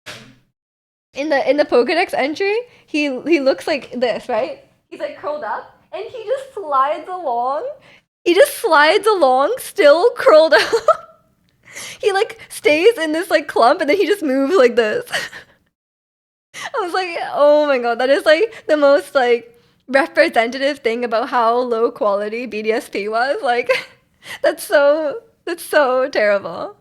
Speaker 1: In the Pokedex entry, he looks like this, right? He's like curled up, and he just slides along. He just slides along, still curled up. He like stays in this like clump, and then he just moves like this. I was like, oh my god, that is like the most like representative thing about how low quality BDSP was. Like, that's so terrible.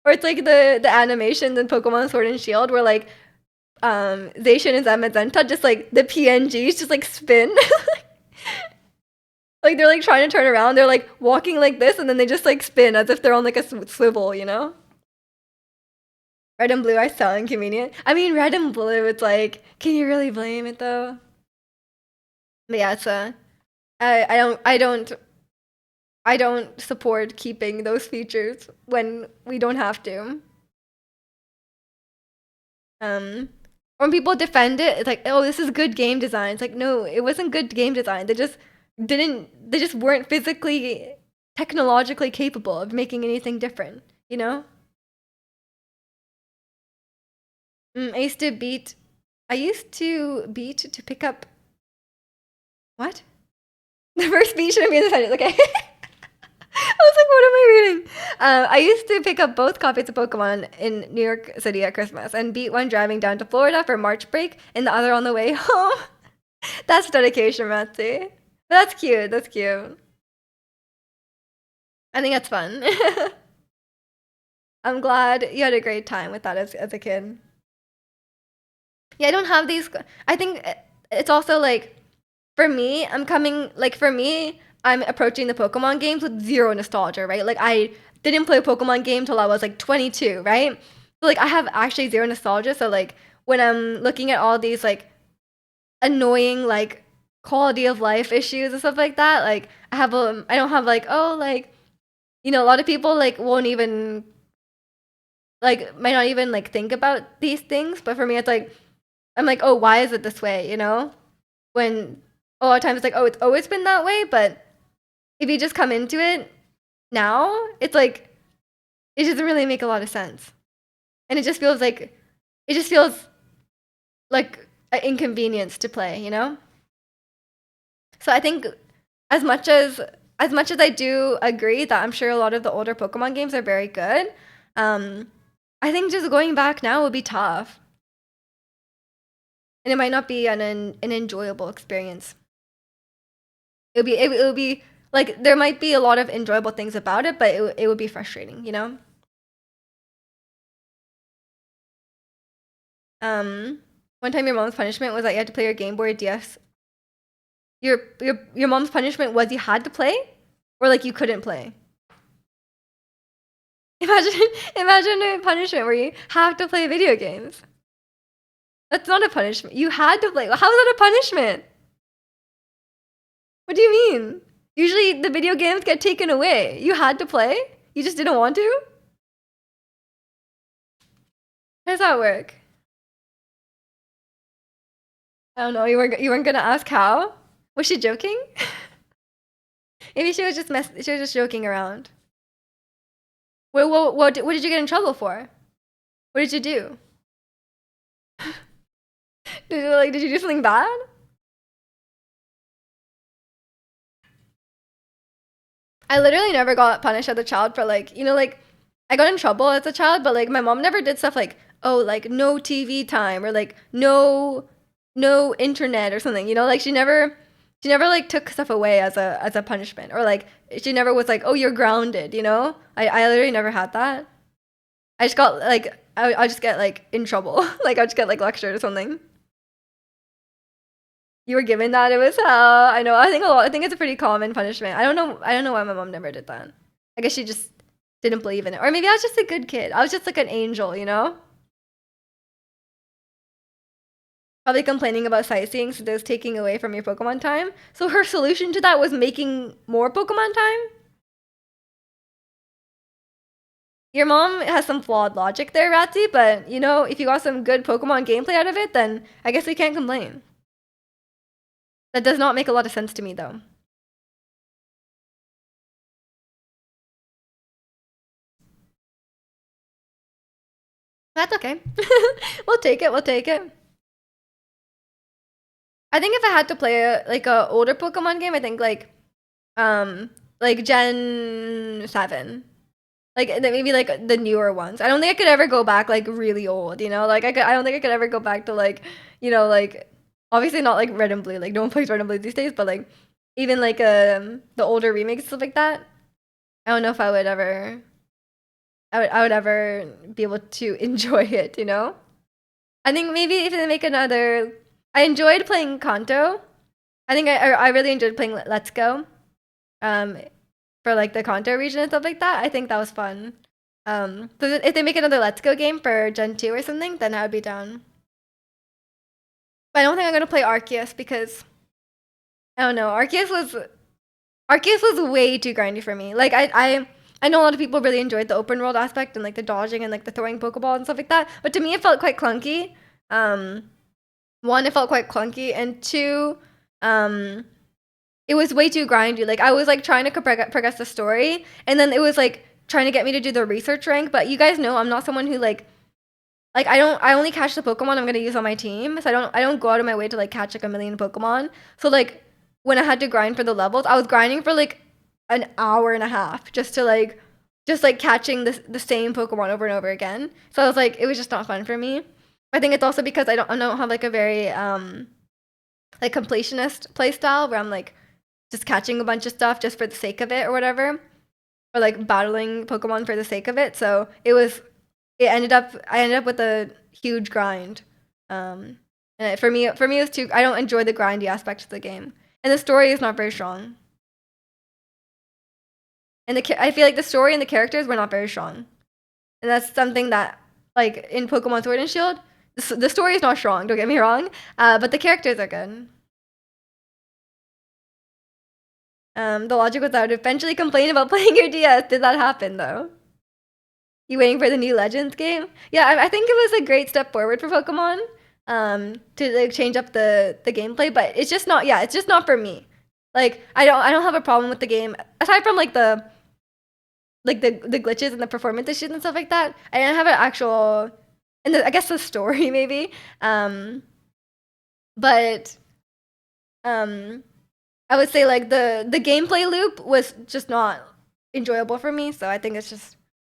Speaker 1: Or it's like the animations in Pokemon Sword and Shield where like Zacian and Zamazenta just like the PNGs just like spin. Like they're like trying to turn around, they're like walking like this and then they just like spin as if they're on like a swivel, you know? Red and blue are so inconvenient. I mean, red and blue, it's like, can you really blame it though? But yeah, it's I don't support keeping those features when we don't have to. When people defend it, it's like, oh, this is good game design. It's like, no, it wasn't good game design. They just weren't physically, technologically capable of making anything different, you know? I used to beat to pick up, what? The first beat shouldn't be in the sentence, okay? I was like, what am I reading? I used to pick up both copies of Pokemon in New York City at Christmas and beat one driving down to Florida for March break and the other on the way home. That's dedication, Matty. That's cute. That's cute. I think that's fun. I'm glad you had a great time with that as a kid. Yeah, I don't have these. I think it's also like, for me, I'm approaching the Pokemon games with zero nostalgia, right? Like I didn't play a Pokemon game till I was like 22, right? So like I have actually zero nostalgia. So like when I'm looking at all these like annoying like quality of life issues and stuff like that, like I don't have like, oh, like, you know, a lot of people like won't even like might not even like think about these things, but for me it's like I'm like, oh, why is it this way? When a lot of times it's like, oh, it's always been that way. But if you just come into it now, it's like it doesn't really make a lot of sense, and it just feels like an inconvenience to play. So I think as much as as much as I do agree that I'm sure a lot of the older Pokemon games are very good, um, I think just going back now would be tough, and it might not be an enjoyable experience. It would be like there might be a lot of enjoyable things about it, but it would be frustrating. One time your mom's punishment was that you had to play your Game Boy DS. Your mom's punishment was you had to play, or like you couldn't play. Imagine imagine a punishment where you have to play video games. That's not a punishment. You had to play. How is that a punishment? What do you mean? Usually the video games get taken away. You had to play? You just didn't want to? How does that work? I don't know. You weren't gonna ask how? Was she joking? Maybe she was just joking around. What did you get in trouble for? What did you do? Did you do something bad? I literally never got punished as a child for like I got in trouble as a child, but like my mom never did stuff like, oh, like no TV time or like no internet or something. Like she never like took stuff away as a punishment, or like she never was like, oh, you're grounded. I literally never had that. I just got like I just get like in trouble. Like I just get like lectured or something. You were given that, it was hell. I know. I think it's a pretty common punishment. I don't know why my mom never did that. I guess she just didn't believe in it. Or maybe I was just a good kid. I was just like an angel. Probably complaining about sightseeing, so there's taking away from your Pokemon time. So her solution to that was making more Pokemon time? Your mom has some flawed logic there, Ratsy, but if you got some good Pokemon gameplay out of it, then I guess we can't complain. That does not make a lot of sense to me, though. That's okay. We'll take it. We'll take it. I think if I had to play a older Pokemon game, I think like Gen 7. Like maybe like the newer ones. I don't think I could ever go back like really old. Like I don't think I could ever go back to like obviously not like Red and Blue. Like no one plays Red and Blue these days, but like even like the older remakes, stuff like that. I don't know if I would ever be able to enjoy it. I think maybe if they make another. I enjoyed playing Kanto. I think I really enjoyed playing Let's Go. Um, for like the Kanto region and stuff like that. I think that was fun. So if they make another Let's Go game for Gen 2 or something, then I would be down. But I don't think I'm gonna play Arceus because I don't know. Arceus was way too grindy for me. Like I know a lot of people really enjoyed the open world aspect and like the dodging and like the throwing Pokeball and stuff like that. But to me, it felt quite clunky. One, it felt quite clunky, and two, it was way too grindy. Like I was like trying to progress the story, and then it was like trying to get me to do the research rank. But you guys know I'm not someone who like I only catch the Pokemon I'm gonna use on my team. So I don't go out of my way to like catch like a million Pokemon. So like when I had to grind for the levels, I was grinding for like an hour and a half just catching the same Pokemon over and over again. So I was like, it was just not fun for me. I think it's also because I don't have like a very like completionist play style where I'm like just catching a bunch of stuff just for the sake of it or whatever, or like battling Pokemon for the sake of it. So I ended up with a huge grind. And for me, it's too. I don't enjoy the grindy aspect of the game, and the story is not very strong. And I feel like the story and the characters were not very strong, and that's something that like in Pokemon Sword and Shield, the story is not strong. Don't get me wrong, but the characters are good. The logic was I would eventually complain about playing your DS. Did that happen though? You waiting for the new Legends game? Yeah, I think it was a great step forward for Pokemon. to like change up the gameplay, but it's just not, yeah, it's just not for me. Like I don't have a problem with the game aside from like the glitches and the performance issues and stuff like that. I didn't have an actual, and I guess the story maybe. But I would say like the gameplay loop was just not enjoyable for me. So I think it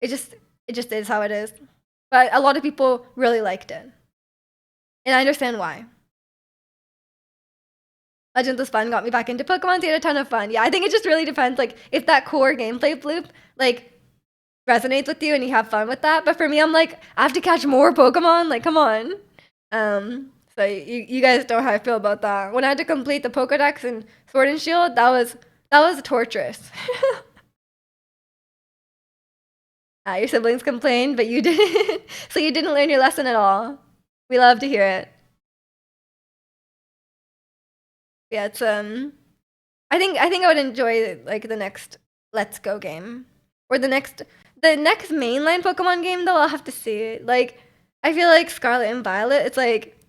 Speaker 1: just is how it is. But a lot of people really liked it, and I understand why. Legends was fun, got me back into Pokemon, so I had a ton of fun. Yeah, I think it just really depends, like, if that core gameplay loop, like, resonates with you and you have fun with that. But for me, I'm like, I have to catch more Pokemon, like, come on. So you guys know how I feel about that. When I had to complete the Pokedex and Sword and Shield, that was torturous. Your siblings complained, but you didn't. So you didn't learn your lesson at all. We love to hear it. Yeah, it's I think I would enjoy like the next Let's Go game or the next mainline Pokemon game though. I'll have to see. Like I feel like Scarlet and Violet. It's like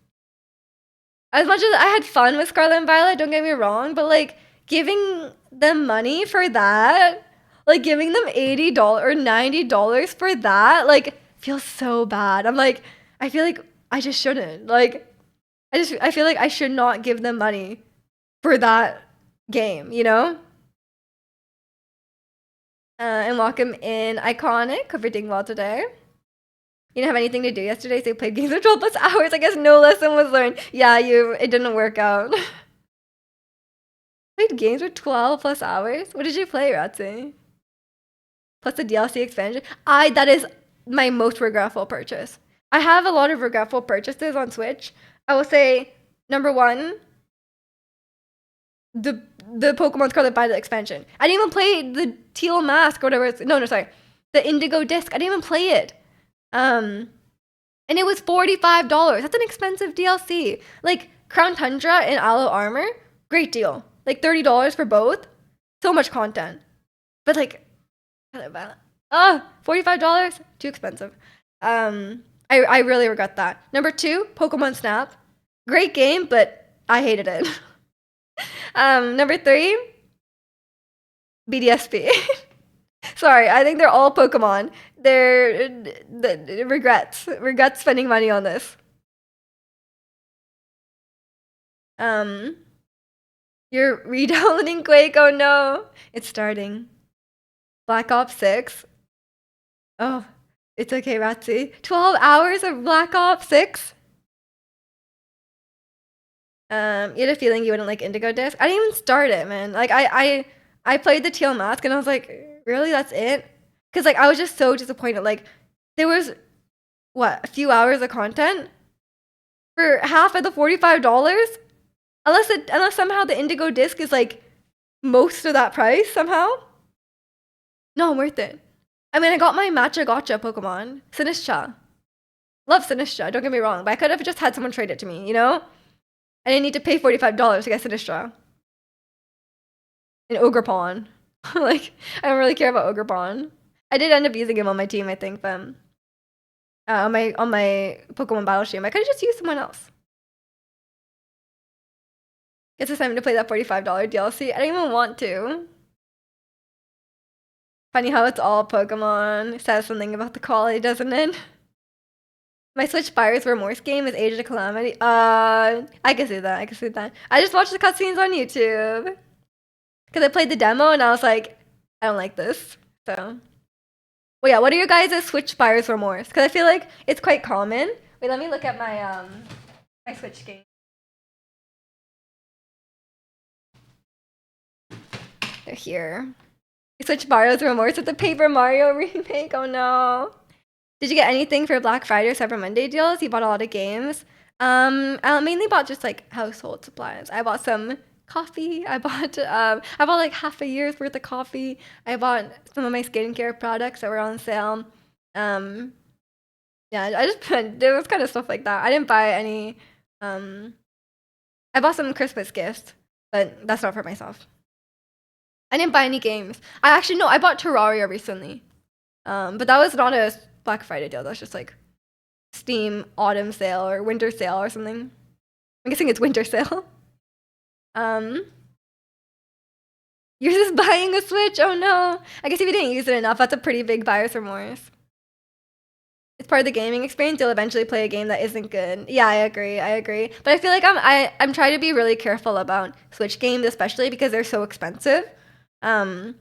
Speaker 1: as much as I had fun with Scarlet and Violet, don't get me wrong, but like giving them money for that, like giving them $80 or $90 for that, like feels so bad. I'm like, I feel like I just shouldn't. Like I feel like I should not give them money for that game, you know? And welcome in Iconic. Hope you're doing well today. You didn't have anything to do yesterday, so you played games for 12 plus hours. I guess no lesson was learned. Yeah, it didn't work out. Played games for 12 plus hours? What did you play, Ratsi? Plus the DLC expansion? That is my most regretful purchase. I have a lot of regretful purchases on Switch. I will say, number one, the Pokemon Scarlet Violet expansion. I didn't even play the Teal Mask or whatever. No, sorry. The Indigo Disc. I didn't even play it. And it was $45. That's an expensive DLC. Like Crown Tundra and Aloe Armor, great deal. Like $30 for both. So much content. But like $45? Too expensive. I really regret that. Number 2, Pokemon Snap. Great game, but I hated it. Number 3, BDSP. Sorry, I think they're all Pokemon. They're regrets spending money on this. You're redownloading Quake. Oh no, it's starting. Black Ops 6. Oh, it's okay, Ratsi. 12 hours of Black Ops 6. You had a feeling you wouldn't like Indigo Disc. I didn't even start it, man. Like I played the Teal Mask and I was like, really, that's it? Because like I was just so disappointed. Like there was a few hours of content for half of the $45. Unless somehow the Indigo Disc is like most of that price somehow. Not worth it. I mean, I got my Matcha Gotcha Pokemon, Sinistra. Love Sinistra, don't get me wrong, but I could have just had someone trade it to me, you know? I didn't need to pay $45 to get Sinistra. And Ogerpon. Like, I don't really care about Ogerpon. I did end up using him on my team, I think, but on my Pokemon Battle Stream, I could have just used someone else. Guess it's time to play that $45 DLC. I don't even want to. Funny how it's all Pokemon. It says something about the quality, doesn't it? My Switch Buyer's Remorse game is Age of Calamity. I can see that. I just watched the cutscenes on YouTube. Because I played the demo and I was like, I don't like this. So, well, yeah, what are your guys' Switch Buyer's Remorse? Because I feel like it's quite common. Wait, let me look at my my Switch game. They're here. Switch Buyer's Remorse with the Paper Mario remake. Oh no. Did you get anything for Black Friday or Cyber Monday deals? You bought a lot of games. I mainly bought just like household supplies. I bought some coffee. I bought like half a year's worth of coffee. I bought some of my skincare products that were on sale. Yeah, I just there was kind of stuff like that. I didn't buy any. I bought some Christmas gifts, but that's not for myself. I didn't buy any games. I bought Terraria recently. But that was not a Black Friday deal. That was just like Steam autumn sale or winter sale or something. I'm guessing it's winter sale. You're just buying a Switch? Oh no. I guess if you didn't use it enough, that's a pretty big buyer's remorse. It's part of the gaming experience. You'll eventually play a game that isn't good. Yeah, I agree. But I feel like I'm trying to be really careful about Switch games, especially because they're so expensive. And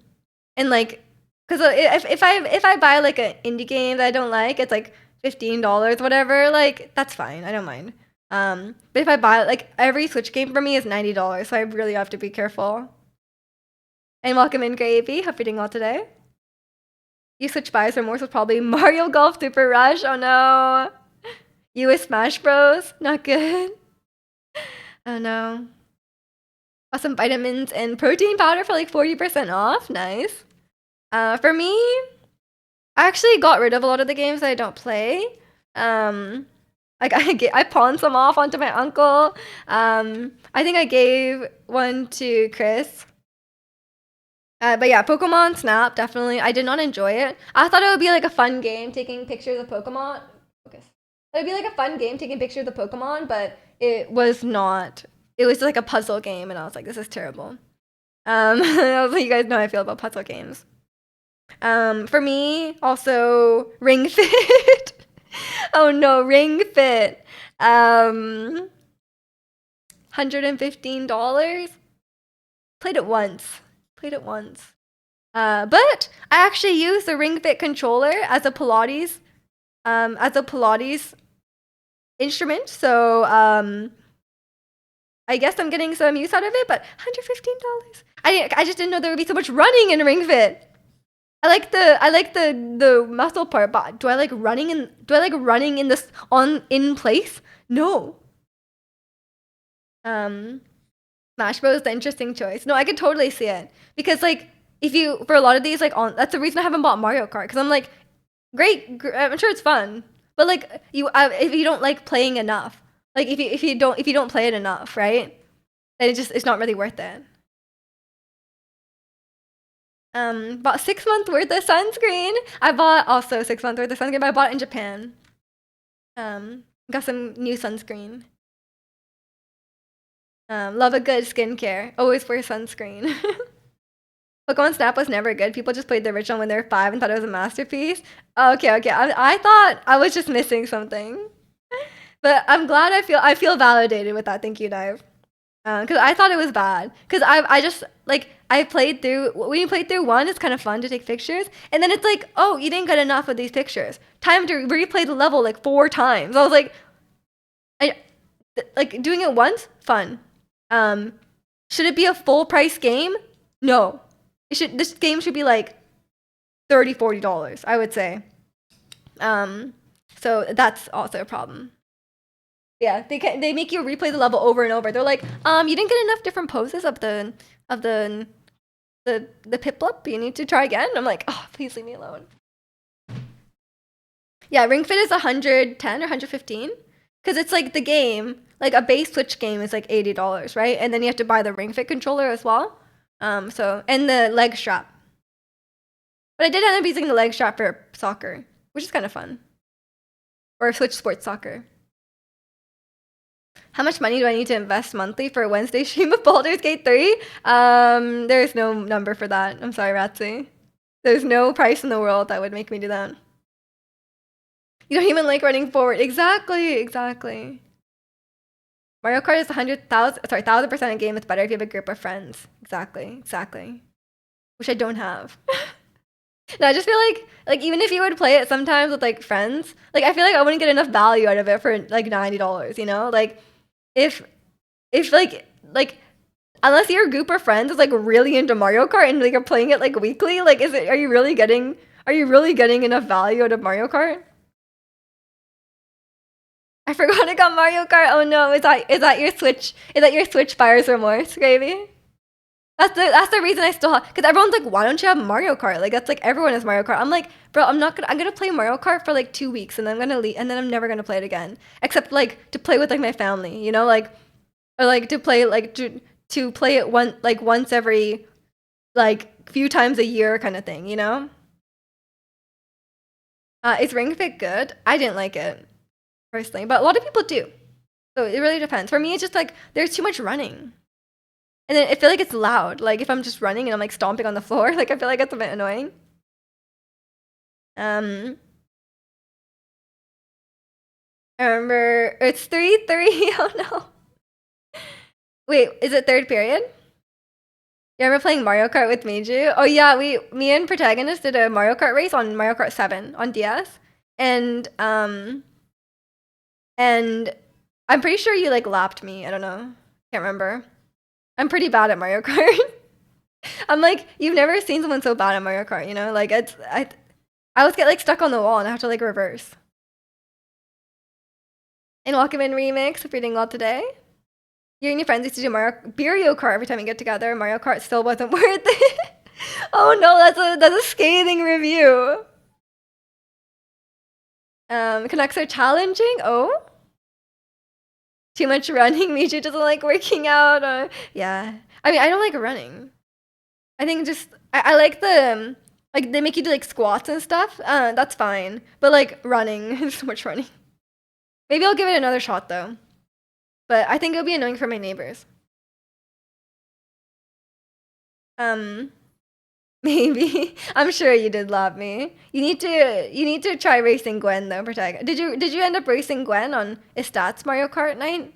Speaker 1: like, because if I buy like an indie game that I don't like, it's like $15, whatever. Like that's fine. I don't mind. But if I buy like every Switch game for me is $90, so I really have to be careful. And welcome in, Gravy. Hope you're doing well today. You Switch buyers remorse was probably Mario Golf Super Rush. Oh no. US Smash Bros. Not good. Oh no. Got some vitamins and protein powder for like 40% off. Nice. For me, I actually got rid of a lot of the games that I don't play. Like I pawned some off onto my uncle. I think I gave one to Chris. But yeah, Pokemon Snap, definitely. I did not enjoy it. I thought it would be like a fun game taking pictures of Pokemon. Focus. It would be like a fun game taking pictures of Pokemon, but it was not. It was like a puzzle game, and I was like, this is terrible. I was like, you guys know how I feel about puzzle games. For me, also Ring Fit. Oh no, Ring Fit. $115. Played it once. But I actually use the Ring Fit controller as a Pilates instrument. So I guess I'm getting some use out of it. But $115. I just didn't know there would be so much running in Ring Fit. I like the muscle part, but do I like running in this in place? No. Smash Bros. The interesting choice. No, I could totally see it because like if you for a lot of these like that's the reason I haven't bought Mario Kart because I'm like great, I'm sure it's fun, but like if you don't like playing enough, like if you don't play it enough, right? Then it's not really worth it. Bought 6 months worth of sunscreen. I bought also 6 months worth of sunscreen, but I bought it in Japan. Got some new sunscreen. Love a good skincare. Always wear sunscreen. Pokemon Snap was never good. People just played the original when they were 5 and thought it was a masterpiece. Okay. I thought I was just missing something. But I'm glad I feel validated with that. Thank you, Dive. Because I thought it was bad. Because I just like I played through when you play through one, it's kind of fun to take pictures, and then it's like, oh, you didn't get enough of these pictures. Time to replay the level like 4 times. I was like, like doing it once, fun. Should it be a full price game? No. This game should be like $30-$40, I would say. So that's also a problem. Yeah, they make you replay the level over and over. They're like, you didn't get enough different poses of the Piplup. You need to try again. I'm like, oh, please leave me alone. Yeah, Ring Fit is 110 or 115 because it's like the game. Like a base Switch game is like $80, right? And then you have to buy the Ring Fit controller as well. So and the leg strap. But I did end up using the leg strap for soccer, which is kind of fun. Or Switch Sports Soccer. How much money do I need to invest monthly for a Wednesday stream of Baldur's Gate 3? There's no number for that. I'm sorry, Ratsy. There's no price in the world that would make me do that. You don't even like running forward. Exactly. Mario Kart is 1,000% a game. It's better if you have a group of friends. Exactly. Which I don't have. No, I just feel like even if you would play it sometimes with like friends, like I feel like I wouldn't get enough value out of it for like $90. You know, like if like unless your group of friends is like really into Mario Kart and like you're playing it like weekly, like are you really getting enough value out of Mario Kart? I forgot I got Mario Kart. Oh no, is that your Switch? Is that your Switch buyer's remorse, Gravy? That's the reason I still have, because everyone's like, why don't you have Mario Kart? Like that's like everyone has Mario Kart. I'm like, bro, I'm gonna play Mario Kart for like 2 weeks and then I'm gonna leave and then I'm never gonna play it again. Except like to play with like my family, you know, like or like to play like to play it once every like few times a year kind of thing, you know? Is Ring Fit good? I didn't like it. personally, but a lot of people do. So it really depends. For me, it's just like there's too much running. And then I feel like it's loud. Like if I'm just running and I'm like stomping on the floor, like I feel like it's a bit annoying. Um, I remember it's 3-3. Oh no. Wait, is it third period? You remember playing Mario Kart with Meiju? Oh yeah, me and Protagonist did a Mario Kart race on Mario Kart 7 on DS. And and I'm pretty sure you like lapped me. I don't know. Can't remember. I'm pretty bad at Mario Kart. I'm like, you've never seen someone so bad at Mario Kart, you know? Like I always get like stuck on the wall and I have to like reverse. And welcome in remix. If you're doing well today. You and your friends used to do Mario Kart every time we get together. Mario Kart still wasn't worth it. Oh no, that's a scathing review. Connects are challenging. Oh, too much running. Miju doesn't like working out. Yeah, I mean I don't like running. I think just I like the like they make you do like squats and stuff. That's fine. But like running, so much running. Maybe I'll give it another shot though. But I think it'll be annoying for my neighbors. Maybe. I'm sure you did love me. You need to try racing Gwen though, Protect. Did you end up racing Gwen on Stats Mario Kart night?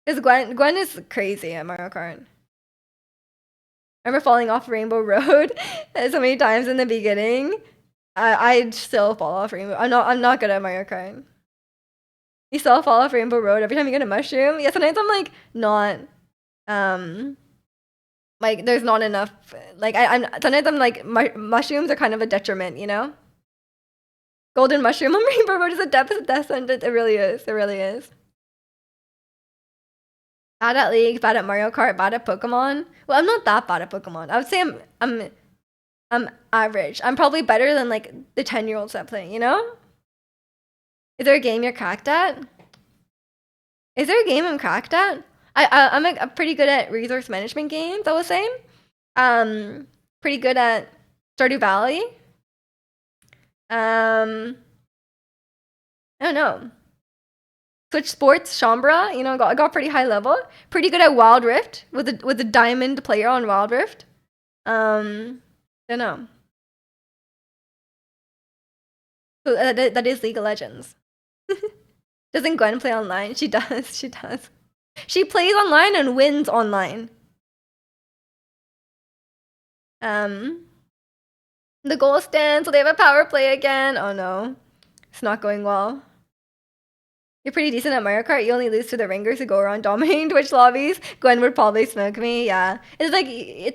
Speaker 1: Because Gwen is crazy at Mario Kart. I remember falling off Rainbow Road so many times in the beginning. I'd still fall off Rainbow. I'm not good at Mario Kart. You still fall off Rainbow Road every time you get a mushroom? Yeah, sometimes I'm like not like there's not enough like I'm sometimes I'm like mushrooms are kind of a detriment, you know? Golden mushroom on Rainbow Road is a death sentence. It really is. It really is. Bad at League, bad at Mario Kart, bad at Pokemon. Well, I'm not that bad at Pokemon. I would say I'm average. I'm probably better than like the 10-year-olds that play, you know? Is there a game you're cracked at? Is there a game I'm cracked at? I'm like pretty good at resource management games, I was saying. Pretty good at Stardew Valley. I don't know. Switch Sports, Shambra, you know, got pretty high level. Pretty good at Wild Rift with the diamond player on Wild Rift. Don't know. So that is League of Legends. Doesn't Gwen play online? She does. She does. She plays online and wins online. The goal stands, so they have a power play again. Oh no, it's not going well. You're pretty decent at Mario Kart. You only lose to the ringers who go around dominating Twitch lobbies. Gwen would probably smoke me. Yeah, it's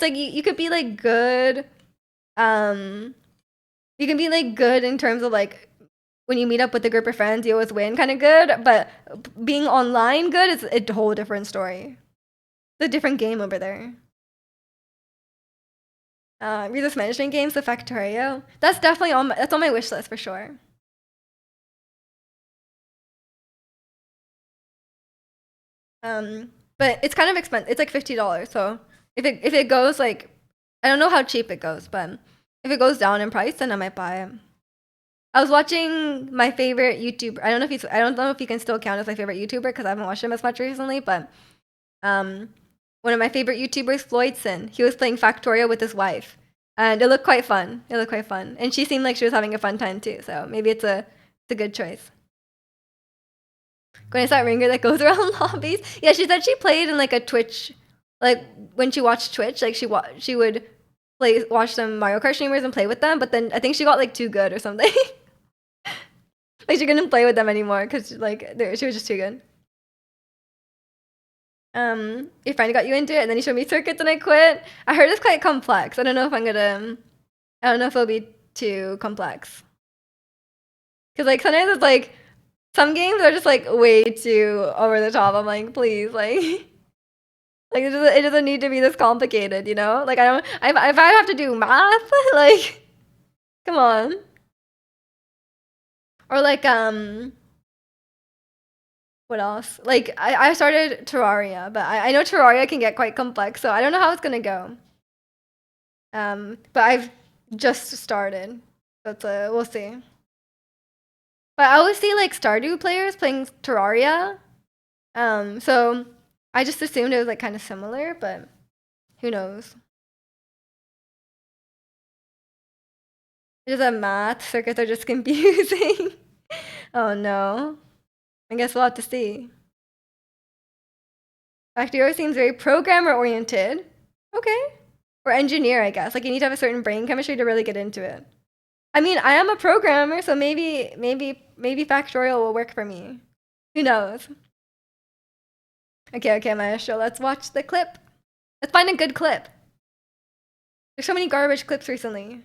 Speaker 1: like you could be like good. You can be like good in terms of like when you meet up with a group of friends, you always win, kind of good. But being online good is a whole different story. It's a different game over there. Resource management games, the Factorio. That's definitely that's on my wish list for sure. But it's kind of expensive. It's like $50. So if it goes like, I don't know how cheap it goes, but if it goes down in price, then I might buy it. I was watching my favorite YouTuber. I don't know if he can still count as my favorite YouTuber because I haven't watched him as much recently. But one of my favorite YouTubers, Floydson, he was playing Factorio with his wife, and it looked quite fun. It looked quite fun, and she seemed like she was having a fun time too. So maybe it's a good choice. When I saw Ringer that goes around lobbies. Yeah, she said she played in like a Twitch, like when she watched Twitch, like she would watch some Mario Kart streamers and play with them. But then I think she got like too good or something. Like she couldn't play with them anymore because like she was just too good. Your friend got you into it, and then he showed me circuits, and I quit. I heard it's quite complex. I don't know if I'm gonna. I don't know if it'll be too complex. Cause like sometimes it's like some games are just like way too over the top. I'm like, please, like, like it doesn't need to be this complicated, you know? Like I don't. If I have to do math, like, come on. Or like what else? Like I started Terraria, but I know Terraria can get quite complex, so I don't know how it's gonna go. But I've just started, but we'll see. But I always see like Stardew players playing Terraria. So I just assumed it was like kind of similar, but who knows? Just a math circuits are just confusing. Oh no. I guess we'll have to see. Factorio seems very programmer oriented. Okay. Or engineer, I guess. Like you need to have a certain brain chemistry to really get into it. I mean, I am a programmer, so maybe Factorial will work for me. Who knows? Okay, Maestro, let's watch the clip. Let's find a good clip. There's so many garbage clips recently.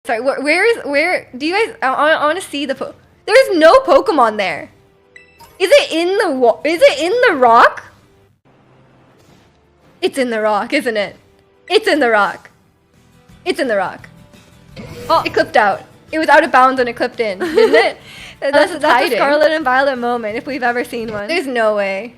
Speaker 1: Sorry, where do you guys? I want to see the There's no Pokemon there. Is it in the rock? It's in the rock, isn't it? It's in the rock. It's in the rock. Oh, it clipped out. It was out of bounds when it clipped in, didn't it? That's a Scarlet and Violet moment if we've ever seen one. There's no way.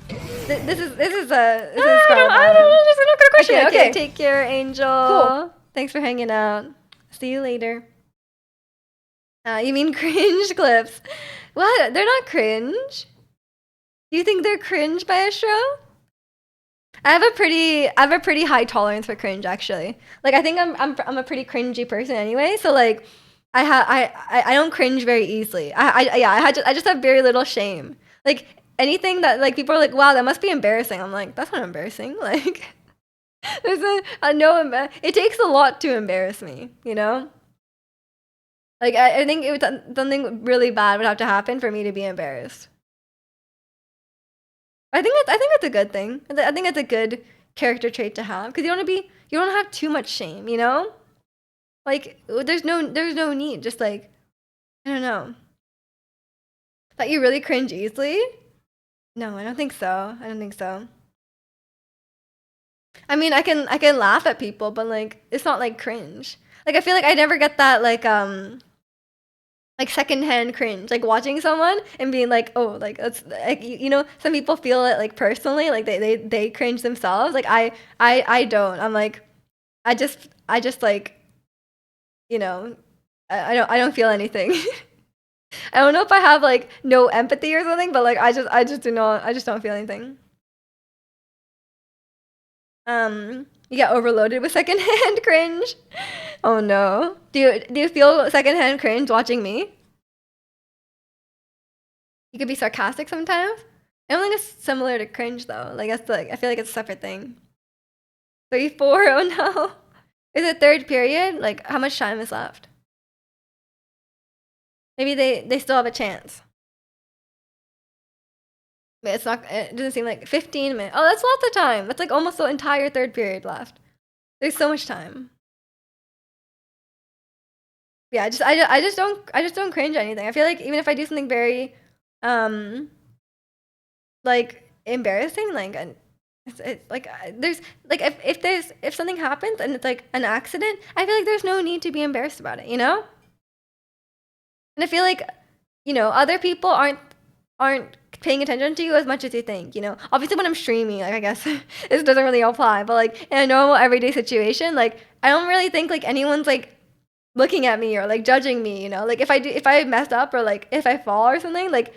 Speaker 1: This is Scarlet. I don't know. Just not gonna question. Okay, take care, Angel. Cool. Thanks for hanging out. See you later. You mean cringe clips? What? They're not cringe. Do you think they're cringe, Maestro? I have a pretty high tolerance for cringe, actually. Like I think I'm a pretty cringy person anyway. So like, I don't cringe very easily. I just have very little shame. Like anything that like people are like, wow, that must be embarrassing. I'm like, that's not embarrassing. Like, there's it takes a lot to embarrass me, you know. Like I think it would something really bad would have to happen for me to be embarrassed. I think that's a good thing. I think that's a good character trait to have because you don't have too much shame, you know? Like there's no need. Just like I don't know. That you really cringe easily? No, I don't think so. I don't think so. I mean, I can laugh at people, but like it's not like cringe. Like I feel like I never get that like secondhand cringe, like watching someone and being like, oh, like that's like you know, some people feel it like personally, like they cringe themselves. Like I don't. I'm like, I just like, you know, I don't feel anything. I don't know if I have like no empathy or something, but like I just don't feel anything. You get overloaded with secondhand cringe. Oh no. Do you feel secondhand cringe watching me? You could be sarcastic sometimes. I don't think it's similar to cringe though. Like that's like I feel like it's a separate thing. 3-4. Oh no. Is it third period? Like how much time is left? Maybe they still have a chance. But it's not. It doesn't seem like 15 minutes. Oh, that's lots of time. That's like almost the entire third period left. There's so much time. Yeah, I just don't cringe at anything. I feel like even if I do something very like embarrassing, like it's like there's like if something happens and it's like an accident, I feel like there's no need to be embarrassed about it, you know? And I feel like, you know, other people aren't paying attention to you as much as you think, you know? Obviously when I'm streaming, like I guess this doesn't really apply, but like in a normal everyday situation, like I don't really think like anyone's like looking at me or like judging me, you know? Like if I messed up or like if I fall or something, like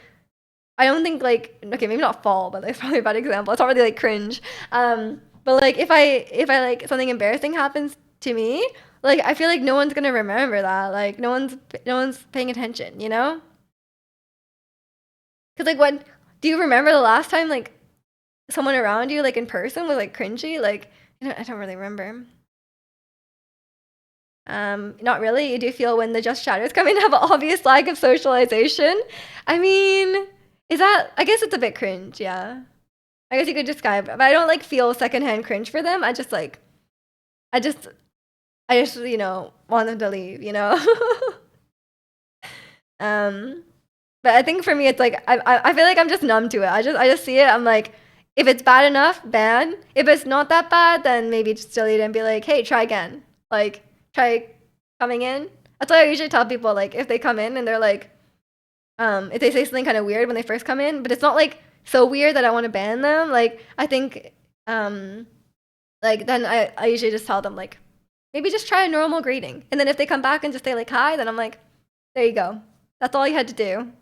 Speaker 1: I don't think like okay, maybe not fall, but that's probably a bad example. It's not really like cringe. But like if I like something embarrassing happens to me, like I feel like no one's gonna remember that. Like no one's paying attention, you know? Cause like when do you remember the last time like someone around you like in person was like cringy? Like I don't really remember. Not really. You do feel when the just shadows come in have an obvious lack of socialization. I mean, is that? I guess it's a bit cringe. Yeah, I guess you could describe it, but I don't like feel secondhand cringe for them. I just, you know, want them to leave. You know. um, but I think for me, it's like I feel like I'm just numb to it. I just see it. I'm like, if it's bad enough, bad. If it's not that bad, then maybe just delete it and be like, hey, try again. Like try coming in. That's why I usually tell people like if they come in and they're like, if they say something kind of weird when they first come in, but it's not like so weird that I want to ban them. Like I think, like then I usually just tell them like Maybe just try a normal greeting. And then if they come back and just say like hi, then I'm like, there you go. That's all you had to do.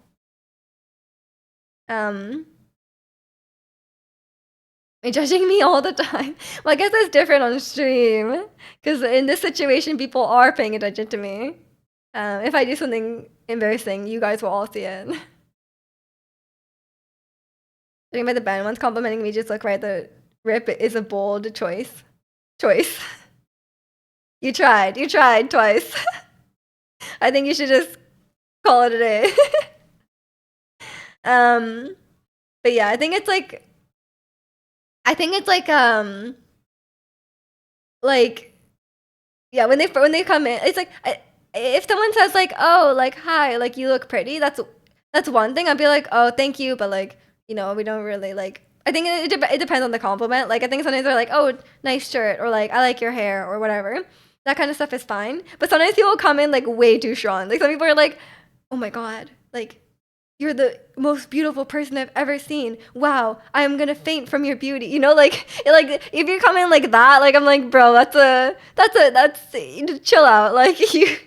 Speaker 1: You're judging me all the time. Well, I guess that's different on stream. Because in this situation, people are paying attention to me. If I do something embarrassing, you guys will all see it. Judging by the band, once complimenting me, just look right. The rip is a bold choice. You tried twice. I think you should just call it a day. But yeah, I think it's like yeah, when they come in, it's like if someone says like, oh, like hi, like you look pretty, that's one thing. I'd be like, oh, thank you, but like, you know, we don't really like. I think it depends on the compliment. Like I think sometimes they're like, oh, nice shirt, or like I like your hair, or whatever. That kind of stuff is fine. But sometimes people come in like way too strong. Like some people are like, oh my god, like you're the most beautiful person I've ever seen. Wow, I am gonna faint from your beauty. You know, like if you come in like that, like I'm like, bro, that's chill out. Like you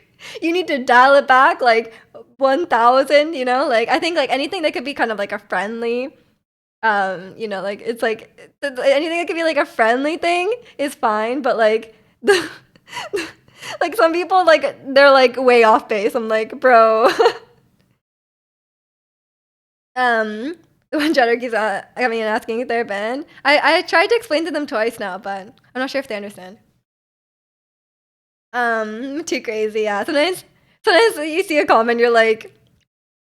Speaker 1: need to dial it back like 1,000. You know, like I think like anything that could be kind of like a friendly, you know, like it's like anything that could be like a friendly thing is fine. But like the like some people like they're like way off base. I'm like, bro. When Cheddar keeps coming and asking if they're banned, I tried to explain to them twice now, but I'm not sure if they understand. Too crazy, yeah. Sometimes you see a comment, you're like,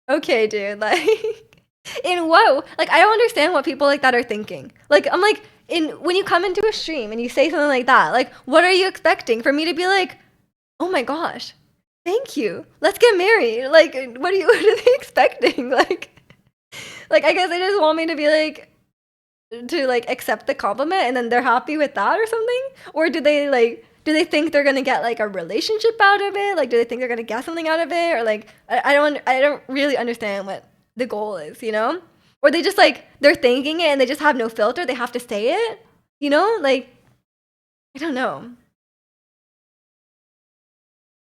Speaker 1: okay, dude, like, in what? Like, I don't understand what people like that are thinking. Like, I'm like, when you come into a stream and you say something like that, like, what are you expecting? For me to be like, oh my gosh, thank you, let's get married. Like, what are they expecting? Like I guess they just want me to be like to like accept the compliment and then they're happy with that or something? Or do they think they're gonna get like a relationship out of it? Like do they think they're gonna get something out of it? Or like I don't really understand what the goal is, you know? Or they just like they're thinking it and they just have no filter, they have to say it? You know? Like I don't know.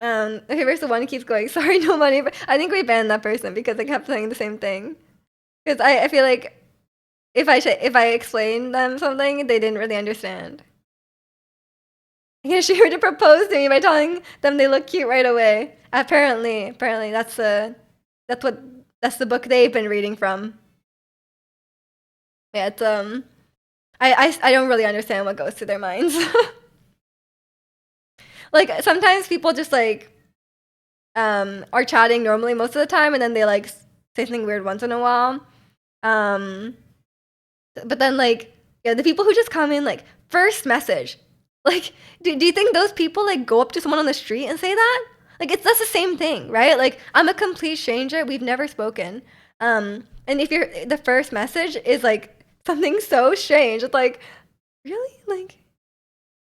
Speaker 1: Okay, where's the one who keeps going, sorry, no money. But I think we banned that person because they kept saying the same thing. Because I feel like if I explained them something, they didn't really understand. I guess she were to propose to me by telling them they look cute right away. Apparently, that's the book they've been reading from. Yeah, it's I don't really understand what goes through their minds. Like sometimes people just like are chatting normally most of the time, and then they like say something weird once in a while. But then like yeah, the people who just come in like first message, like do you think those people like go up to someone on the street and say that? Like that's the same thing, right? Like I'm a complete stranger, we've never spoken, and if the first message is like something so strange, it's like really like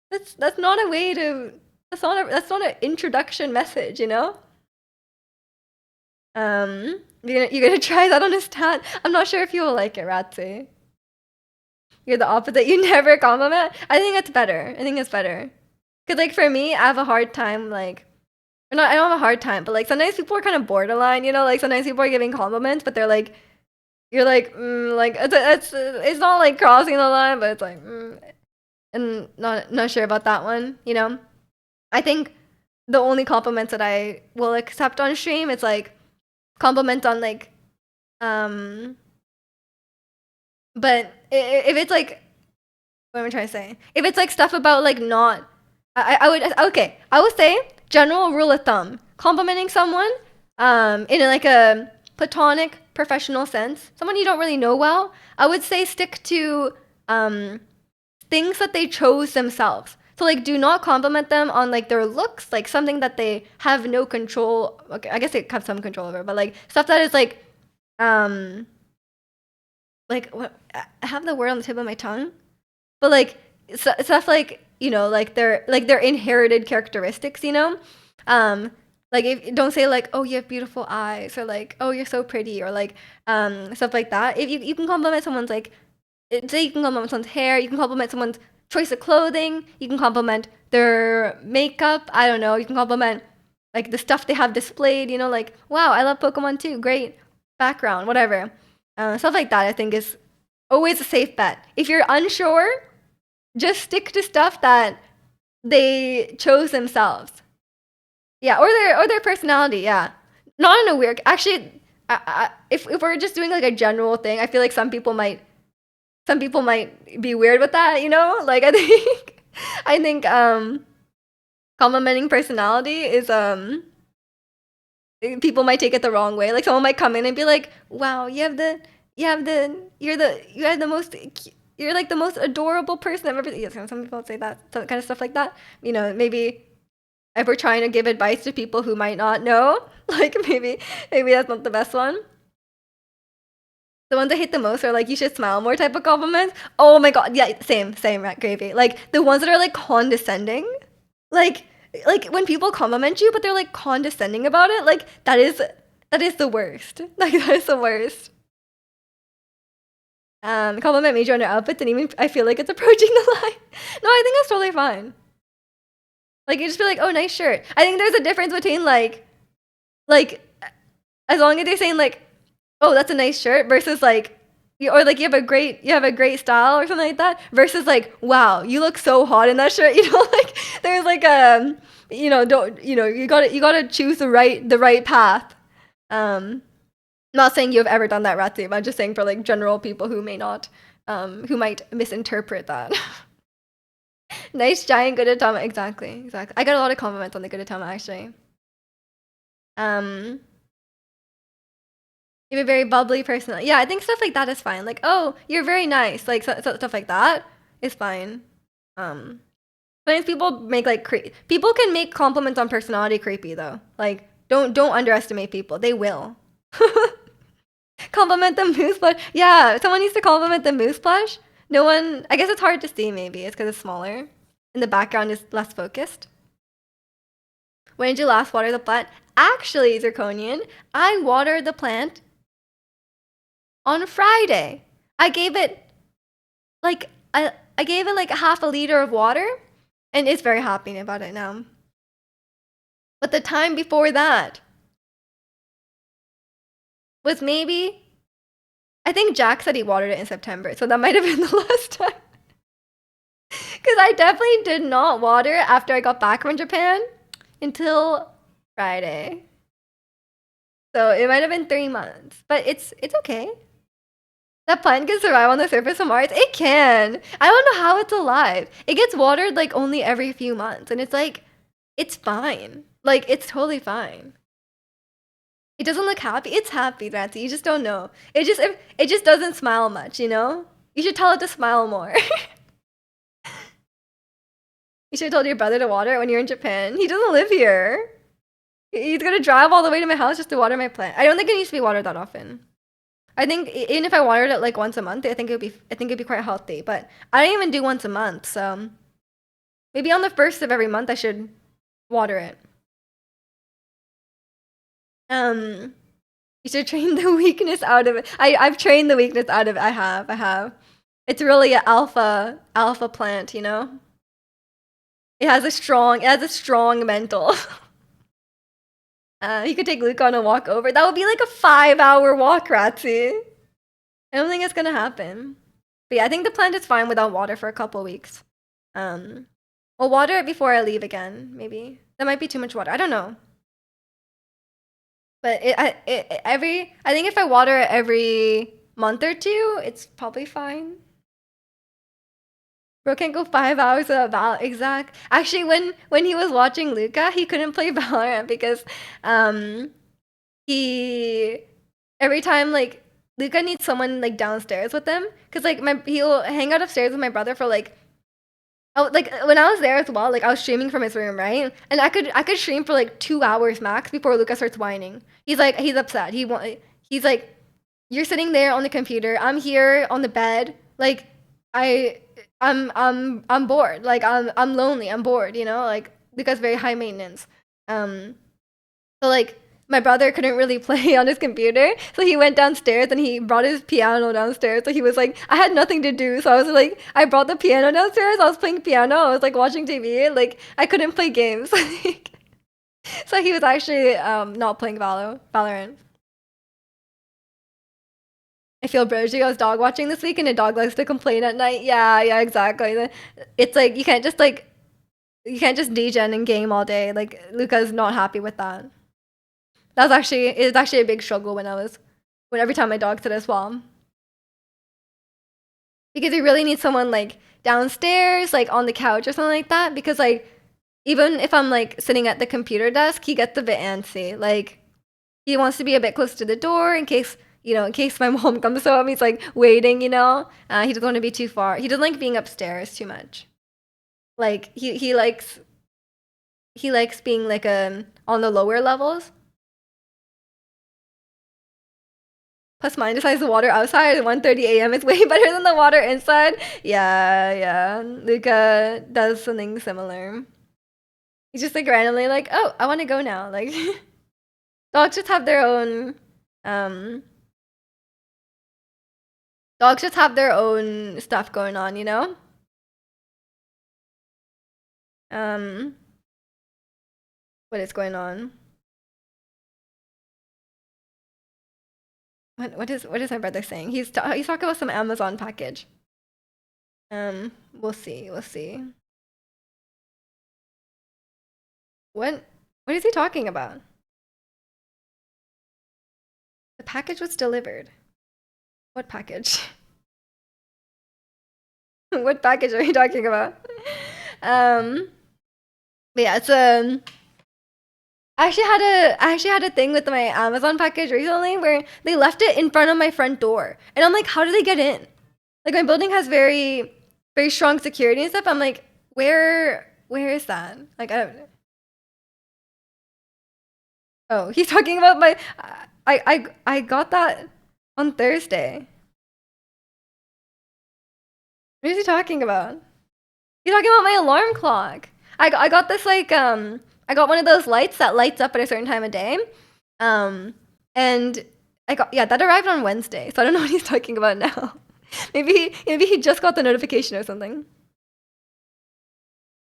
Speaker 1: that's not a way to that's not an introduction message, you know? You're gonna try that on a stat? I'm not sure if you will like it, Ratsy. You're the opposite. You never compliment. I think it's better. I think it's better. Cause like for me, I have a hard time like, or not. I don't have a hard time, but like sometimes people are kind of borderline. You know, like sometimes people are giving compliments, but they're like, you're like it's not like crossing the line, but it's like, and not sure about that one. You know, I think the only compliments that I will accept on stream is like compliments on like but if it's like what am I trying to say? If it's like stuff about like not I would okay, I would say general rule of thumb, complimenting someone in like a platonic professional sense, someone you don't really know well, I would say stick to things that they chose themselves. So like do not compliment them on like their looks, like something that they have no control. Okay, I guess they have some control over, but like stuff that is like what I have the word on the tip of my tongue, but like stuff like you know like their inherited characteristics, you know, like if don't say like oh you have beautiful eyes or like oh you're so pretty or like stuff like that. If you can compliment someone's like say you can compliment someone's hair, you can compliment someone's choice of clothing. You can compliment their makeup. I don't know. You can compliment like the stuff they have displayed. You know, like wow, I love Pokemon too. Great background, whatever. Stuff like that. I think is always a safe bet. If you're unsure, just stick to stuff that they chose themselves. Yeah, or their personality. Yeah, not in a weird. Actually, if we're just doing like a general thing, I feel like some people might be weird with that. You know, like I think complimenting personality is people might take it the wrong way. Like someone might come in and be like, "Wow, you're the most you're like the most adorable person I've ever." Yeah, some people say that kind of stuff like that. You know, maybe if we're trying to give advice to people who might not know, like maybe that's not the best one. The ones I hate the most are like you should smile more type of compliments. Oh my god, yeah, same, right, gravy. Like the ones that are like condescending, like like when people compliment you, but they're like condescending about it. Like that is the worst. Like that is the worst. Compliment major on their outfits, and even I feel like it's approaching the line. No, I think that's totally fine. Like you just be like, oh, nice shirt. I think there's a difference between like as long as they're saying like, oh, that's a nice shirt versus like or like you have a great style or something like that versus like wow you look so hot in that shirt. You know, like there's like you know don't you know you gotta choose the right path. Not saying you have ever done that, Ratsi, but I'm just saying for like general people who may not who might misinterpret that. Nice giant good atama. Exactly. I got a lot of compliments on the good atama actually. um You have a very bubbly person. Yeah, I think stuff like that is fine. Like, oh, you're very nice. Like stuff like that is fine. Sometimes people make like people can make compliments on personality creepy though. Like, don't underestimate people. They will. Compliment the moose plush. Yeah, someone needs to compliment the moose plush. No one. I guess it's hard to see. Maybe it's because it's smaller, and the background is less focused. When did you last water the plant? Actually, Zirconian, I watered the plant on Friday. I gave it like I gave it like half a liter of water, and it's very happy about it now. But the time before that was maybe I think Jack said he watered it in September, so that might have been the last time. Because I definitely did not water after I got back from Japan until Friday. So it might have been 3 months, but it's okay. That plant can survive on the surface of Mars? It can. I don't know how it's alive. It gets watered like only every few months, and it's like, it's fine. Like, it's totally fine. It doesn't look happy. It's happy, Nancy. You just don't know. It just doesn't smile much, you know? You should tell it to smile more. You should have told your brother to water it when you're in Japan. He doesn't live here. He's gonna drive all the way to my house just to water my plant. I don't think it needs to be watered that often. I think even if I watered it like once a month, I think it'd be quite healthy. But I don't even do once a month, so maybe on the first of every month I should water it. You should train the weakness out of it. I've trained the weakness out of it. I have. It's really an alpha plant, you know? It has a strong mental. He could take Luca on a walk over. That would be like a 5-hour walk, Ratsi. I don't think it's gonna happen. But yeah, I think the plant is fine without water for a couple weeks. I'll water it before I leave again, maybe. That might be too much water. I don't know. But I think if I water it every month or two, it's probably fine. Bro can't go 5 hours without Valorant. Exact. Actually, when he was watching Luca, he couldn't play Valorant because he every time like Luca needs someone like downstairs with him because like he'll hang out upstairs with my brother for like like when I was there as well, like I was streaming from his room, right? And I could stream for like 2 hours max before Luca starts whining. He's upset. He's like, you're sitting there on the computer. I'm here on the bed. Like I'm bored. Like I'm lonely. I'm bored. You know, like Luca's very high maintenance. So like my brother couldn't really play on his computer, so he went downstairs and he brought his piano downstairs. So he was like, I had nothing to do, so I was like, I brought the piano downstairs. I was playing piano. I was like watching TV. Like I couldn't play games. So he was actually not playing Valorant. I feel British. I was dog watching this week, and a dog likes to complain at night. Yeah, yeah, exactly. It's like you can't just degen and game all day. Like Luca's not happy with that. It was actually a big struggle when every time my dog sit as well. Because you really need someone like downstairs, like on the couch or something like that. Because like even if I'm like sitting at the computer desk, he gets a bit antsy. Like he wants to be a bit close to the door in case in case my mom comes home. He's like waiting, he doesn't want to be too far. He doesn't like being upstairs too much. Like he likes being like on the lower levels. Plus minus size the water outside at 1:30 a.m. is way better than the water inside. Yeah, yeah. Luca does something similar. He's just like randomly like, oh, I want to go now. Like dogs just have their own dogs just have their own stuff going on, you know? What is going on? What is my brother saying? He's talking about some Amazon package. We'll see. We'll see. What is he talking about? The package was delivered. What package? What package are you talking about? But yeah, it's I actually had a thing with my Amazon package recently where they left it in front of my front door. And I'm like, how do they get in? Like my building has very very strong security and stuff. I'm like, where is that? Like I don't. Oh, he's talking about my I got that on Thursday. What is he talking about? He's talking about my alarm clock. I got this like I got one of those lights that lights up at a certain time of day. And I got that arrived on Wednesday. So I don't know what he's talking about now. maybe he just got the notification or something.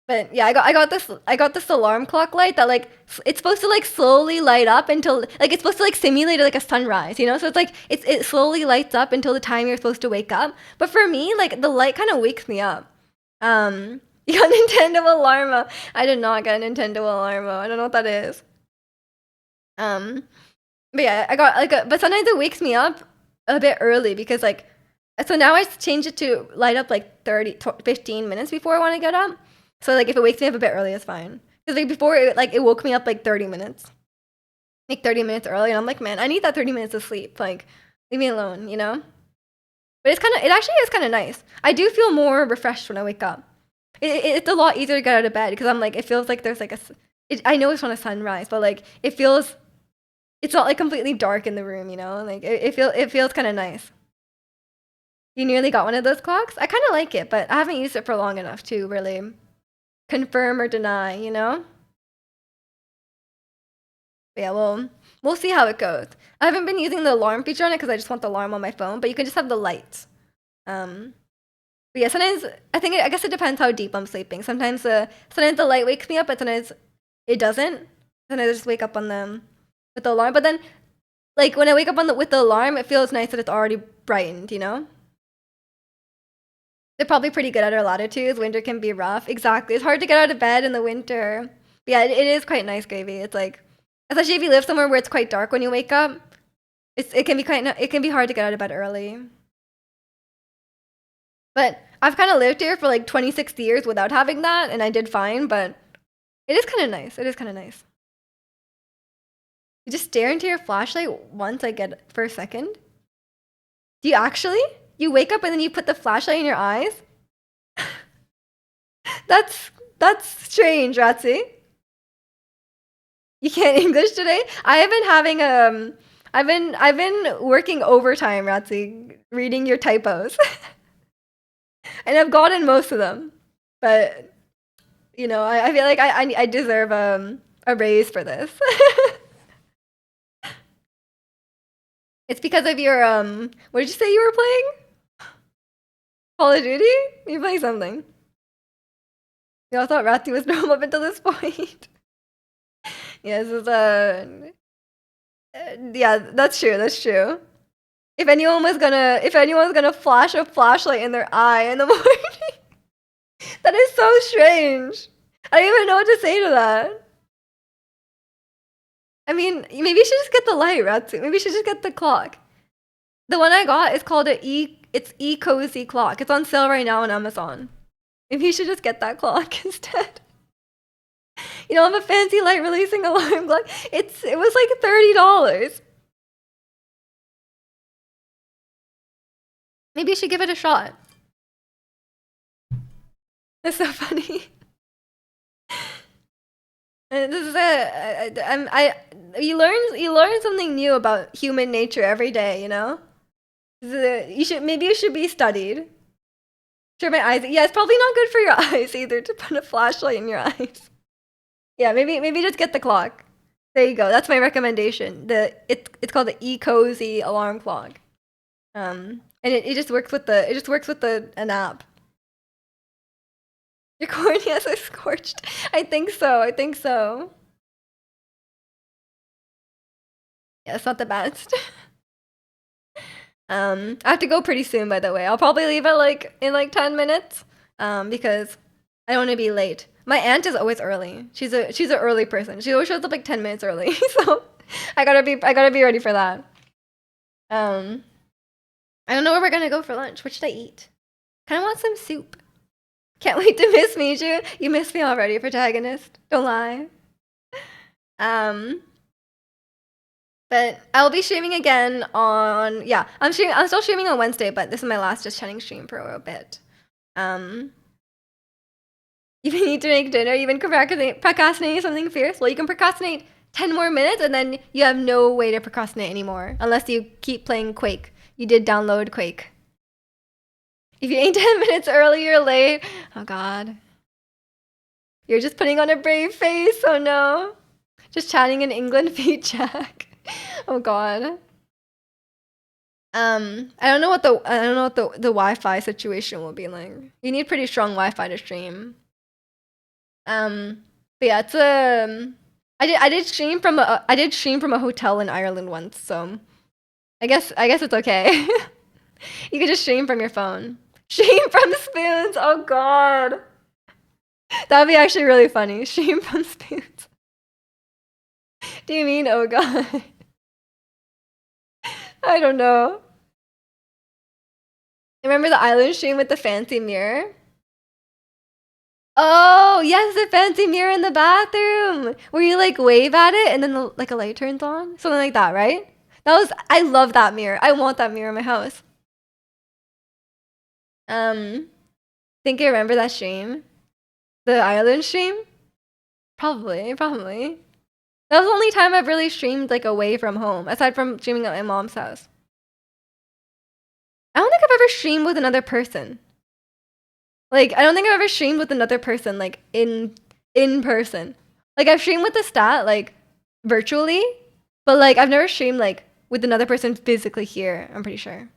Speaker 1: But yeah, I got this alarm clock light that like it's supposed to like slowly light up until like it's supposed to like simulate like a sunrise, you know? So it's like it slowly lights up until the time you're supposed to wake up. But for me, like the light kind of wakes me up. You got Nintendo Alarma. I did not get a Nintendo Alarma. I don't know what that is. But yeah, I got like but sometimes it wakes me up a bit early because like so now I changed it to light up like 15 minutes before I want to get up. So like if it wakes me up a bit early, it's fine. Because like before it woke me up like 30 minutes. Like 30 minutes early, and I'm like, man, I need that 30 minutes of sleep. Like, leave me alone, you know? But it actually is kind of nice. I do feel more refreshed when I wake up. It's a lot easier to get out of bed because I'm like, it feels like there's like I know it's on a sunrise, but like it's not like completely dark in the room, you know? Like it feels kind of nice. You nearly got one of those clocks? I kind of like it, but I haven't used it for long enough to really confirm or deny, you know? But yeah, we'll see how it goes. I haven't been using the alarm feature on it because I just want the alarm on my phone, but you can just have the lights. But yeah, sometimes I guess it depends how deep I'm sleeping. Sometimes the light wakes me up, but sometimes it doesn't. Sometimes I just wake up on them with the alarm. But then, like when I wake up with the alarm, it feels nice that it's already brightened. You know. They're probably pretty good at our latitudes. Winter can be rough. Exactly. It's hard to get out of bed in the winter. But yeah, it is quite nice, Gravy. It's like, especially if you live somewhere where it's quite dark when you wake up, it can be hard to get out of bed early. But I've kind of lived here for like 26 years without having that, and I did fine. But it is kind of nice. It is kind of nice. You just stare into your flashlight once I get for a second. Do you actually? You wake up and then you put the flashlight in your eyes? That's strange, Ratsy. You can't English today? I have been having I've been working overtime, Ratsy, reading your typos. And I've gotten most of them. But I feel like I deserve a raise for this. It's because of your what did you say you were playing? Call of Duty? You're playing something. Y'all thought Ratu was normal up until this point. Yes, it's yeah, that's true, that's true. If anyone was gonna flash a flashlight in their eye in the morning, that is so strange. I don't even know what to say to that. I mean, maybe you should just get the light, Ratsu. Maybe you should just get the clock. The one I got is called it's Cozy clock. It's on sale right now on Amazon. Maybe you should just get that clock instead. You know, I'm a fancy light releasing alarm clock. It was like $30. Maybe you should give it a shot. It's so funny. And this is you learn something new about human nature every day, you know? Maybe you should be studied. Sure, my eyes. Yeah, it's probably not good for your eyes either to put a flashlight in your eyes. Yeah, maybe just get the clock. There you go. That's my recommendation. It's called the Cozy alarm clock. And it just works with an app. Your corneas are scorched. I think so. Yeah, it's not the best. I have to go pretty soon, by the way. I'll probably leave it in 10 minutes. Because I don't want to be late. My aunt is always early. She's an early person. She always shows up like 10 minutes early. So I gotta be ready for that. I don't know where we're gonna go for lunch. What should I eat? Kinda want some soup. Can't wait to miss Miju. You missed me already, protagonist. Don't lie. But I'll be streaming again on I'm still streaming on Wednesday, but this is my last just chatting stream for a bit. You need to make dinner, you've been procrastinating something fierce. Well, you can procrastinate 10 more minutes and then you have no way to procrastinate anymore. Unless you keep playing Quake. You did download Quake. If you ain't 10 minutes early or late, oh god. You're just putting on a brave face, oh no. Just chatting in England feed Jack. Oh god. I don't know what the Wi-Fi situation will be like. You need pretty strong Wi-Fi to stream. But yeah, it's I did stream from a hotel in Ireland once, so I guess it's okay. You could just stream from your phone. Stream from spoons. Oh god. That would be actually really funny. Stream from spoons. Do you mean oh god? I don't know. Remember the island stream with the fancy mirror? Oh, yes, the fancy mirror in the bathroom. Where you wave at it and then a light turns on? Something like that, right? I love that mirror. I want that mirror in my house. Think you remember that stream? The island stream? Probably. That was the only time I've really streamed away from home, aside from streaming at my mom's house. I don't think I've ever streamed with another person. I don't think I've ever streamed with another person, in person. I've streamed with the stat, virtually, but, I've never streamed, with another person physically here, I'm pretty sure.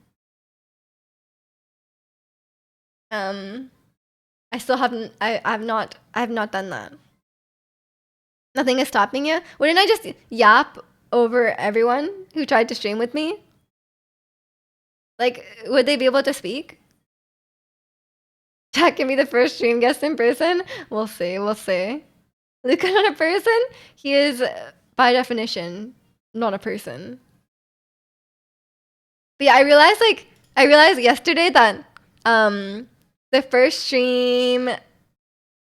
Speaker 1: I still haven't, I have not done that. Nothing is stopping you? Wouldn't I just yap over everyone who tried to stream with me? Would they be able to speak? Jack can be the first stream guest in person? We'll see. Luca not a person? He is, by definition, not a person. But yeah, I realized yesterday that, the first stream,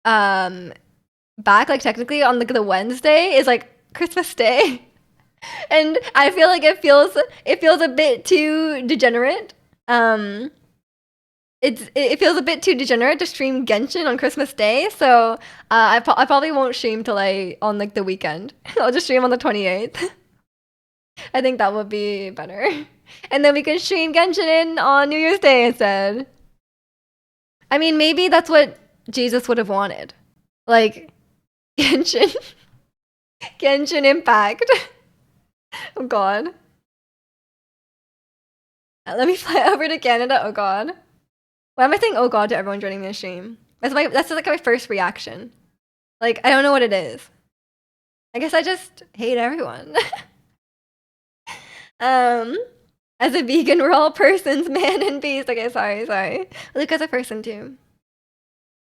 Speaker 1: back, technically on the Wednesday is Christmas Day. And I feel like it feels a bit too degenerate. It feels a bit too degenerate to stream Genshin on Christmas Day, so I probably won't stream till on the weekend. I'll just stream on the 28th. I think that would be better. And then we can stream Genshin on New Year's Day instead. I mean, maybe that's what Jesus would have wanted. Genshin. Genshin Impact. Oh god. Let me fly over to Canada. Oh god. Why am I saying oh god to everyone joining the stream? That's like my first reaction. Like I don't know what it is. I guess I just hate everyone. um, as a vegan, we're all persons, man and beast. Okay, sorry. Luca's a person too.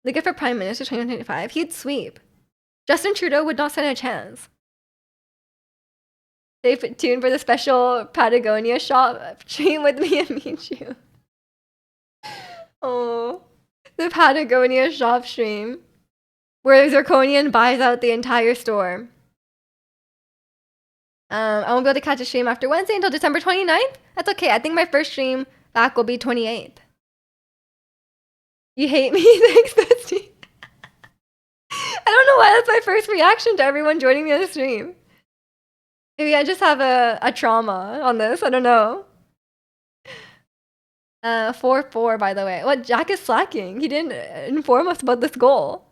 Speaker 1: Luca for Prime Minister 2025. He'd sweep. Justin Trudeau would not stand a chance. Stay tuned for the special Patagonia shop stream with me and Michu. Oh, the Patagonia shop stream, where Zirconian buys out the entire store. I won't be able to catch a stream after Wednesday until December 29th. That's okay. I think my first stream back will be 28th. You hate me? Thanks, bestie. I don't know why that's my first reaction to everyone joining me on the stream. Maybe I just have a trauma on this. I don't know. 4-4, by the way. What? Jack is slacking. He didn't inform us about this goal.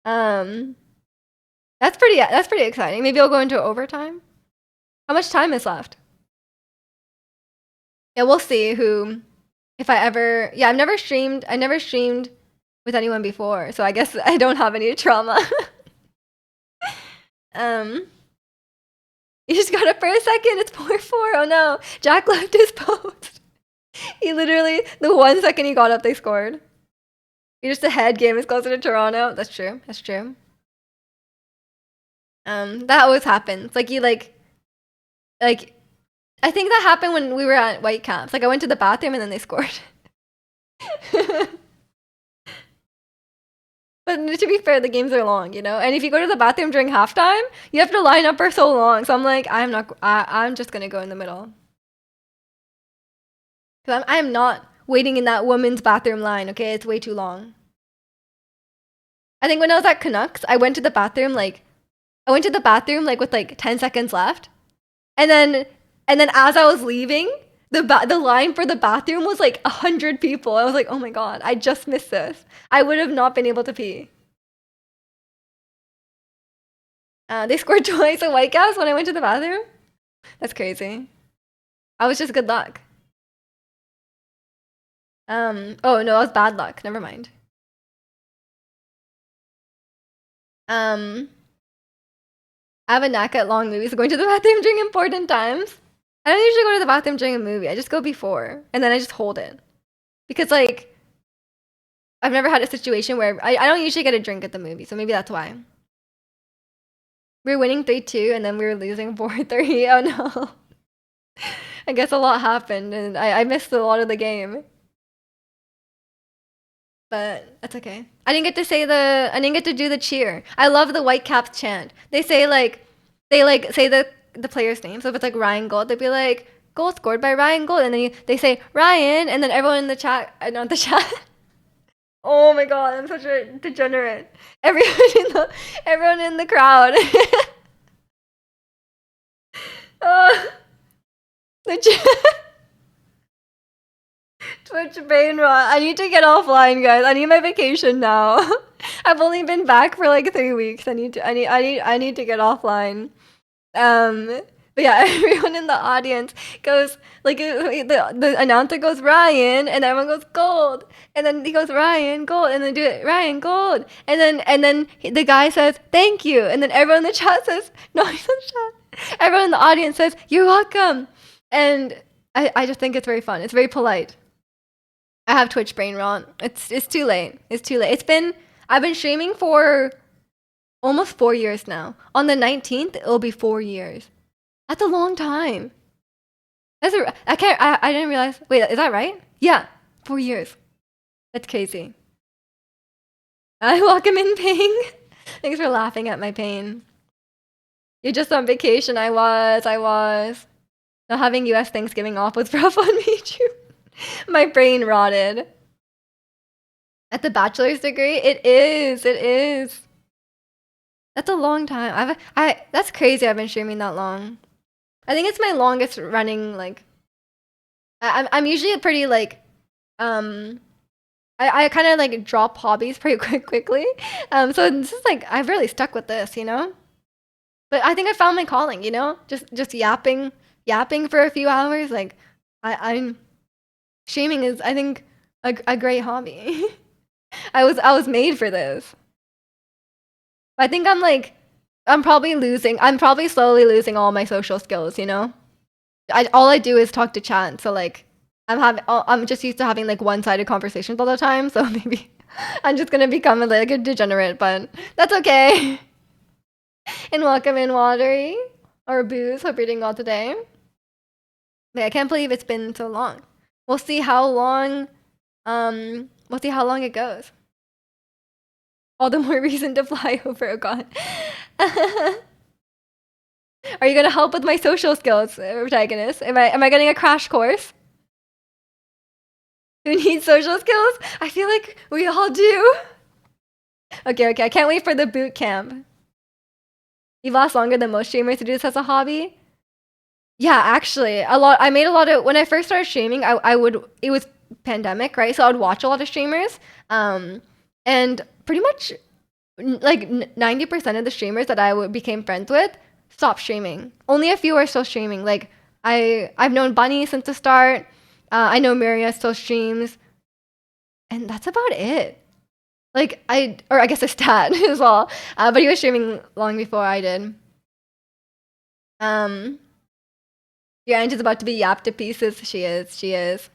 Speaker 1: That's pretty exciting. Maybe I'll go into overtime. How much time is left? Yeah, we'll see who. If I ever, yeah, I never streamed with anyone before, so I guess I don't have any trauma. You just got it for a second. It's 4-4. Oh no, Jack left his post. He literally, the 1 second he got up, they scored. You're just ahead. Game is closer to Toronto. That's true. That always happens. Like I think that happened when we were at Whitecaps. Like I went to the bathroom and then they scored. But to be fair, the games are long, you know? And if you go to the bathroom during halftime, you have to line up for so long. So I'm like, I'm just gonna go in the middle. Cause I'm not waiting in that woman's bathroom line, okay? It's way too long. I think when I was at Canucks, I went to the bathroom like with like 10 seconds left. And then as I was leaving, the line for the bathroom was like 100 people. I was like, oh my god, I just missed this. I would have not been able to pee. They scored twice at Whitecaps when I went to the bathroom. That's crazy. I was just good luck. Oh no, that was bad luck. Never mind. I have a knack at long movies, going to the bathroom during important times. I don't usually go to the bathroom during a movie. I just go before, and then I just hold it. Because, like, I've never had a situation where I don't usually get a drink at the movie, so maybe that's why. We were winning 3-2, and then we were losing 4-3. Oh no. I guess a lot happened, and I missed a lot of the game. But that's okay. I didn't get to do the cheer. I love the Whitecaps chant. They say say the player's name. So if it's like Ryan Gold, they'd be like, goal scored by Ryan Gold, and then they say Ryan, and then everyone in the chat, not the chat. Oh my god, I'm such a degenerate. Everyone in the crowd. The Twitch brain rot. I need to get offline, guys. I need my vacation now. I've only been back for like 3 weeks. I need to get offline. But yeah, everyone in the audience goes like the announcer goes Ryan, and everyone goes Gold, and then he goes Ryan Gold, and then do it Ryan Gold, and then the guy says thank you, and then everyone in the chat says no, he's in the chat. Everyone in the audience says you're welcome, and I just think it's very fun. It's very polite. I have Twitch brain rot. It's too late. I've been streaming for almost 4 years now. On the 19th, it'll be 4 years. That's a long time. I didn't realize. Wait, is that right? Yeah, 4 years. That's crazy. I welcome in Ping. Thanks for laughing at my pain. You're just on vacation. I was. Not having US Thanksgiving off was rough on me too. My brain rotted. At the bachelor's degree? It is. That's a long time. That's crazy I've been streaming that long. I think it's my longest running, like... I'm usually a pretty, like... I kind of, like, drop hobbies pretty quickly. So this is, like, I've really stuck with this, you know? But I think I found my calling, you know? Just yapping for a few hours, like... I'm Streaming is, I think, a great hobby. I was made for this. I think I'm probably slowly losing all my social skills, you know? All I do is talk to chat, so like I'm just used to having like one-sided conversations all the time, so maybe I'm just gonna become like a degenerate, but that's okay. And welcome in Watery or Booze. Hope you're doing well today. But I can't believe it's been so long. We'll see how long it goes. All the more reason to fly over. Oh god. Are you gonna help with my social skills, protagonist? Am I getting a crash course? Who needs social skills? I feel like we all do. Okay, I can't wait for the boot camp. You've lost longer than most streamers to do this as a hobby. Yeah, actually, a lot. I made a lot of when I first started streaming. I would it was pandemic, right? So I would watch a lot of streamers, and pretty much like 90% of the streamers that became friends with stopped streaming. Only a few are still streaming. Like I've known Bunny since the start. I know Maria still streams, and that's about it. Like I guess a stat as well. But he was streaming long before I did. Um, your engine's about to be yapped to pieces. She is. She is.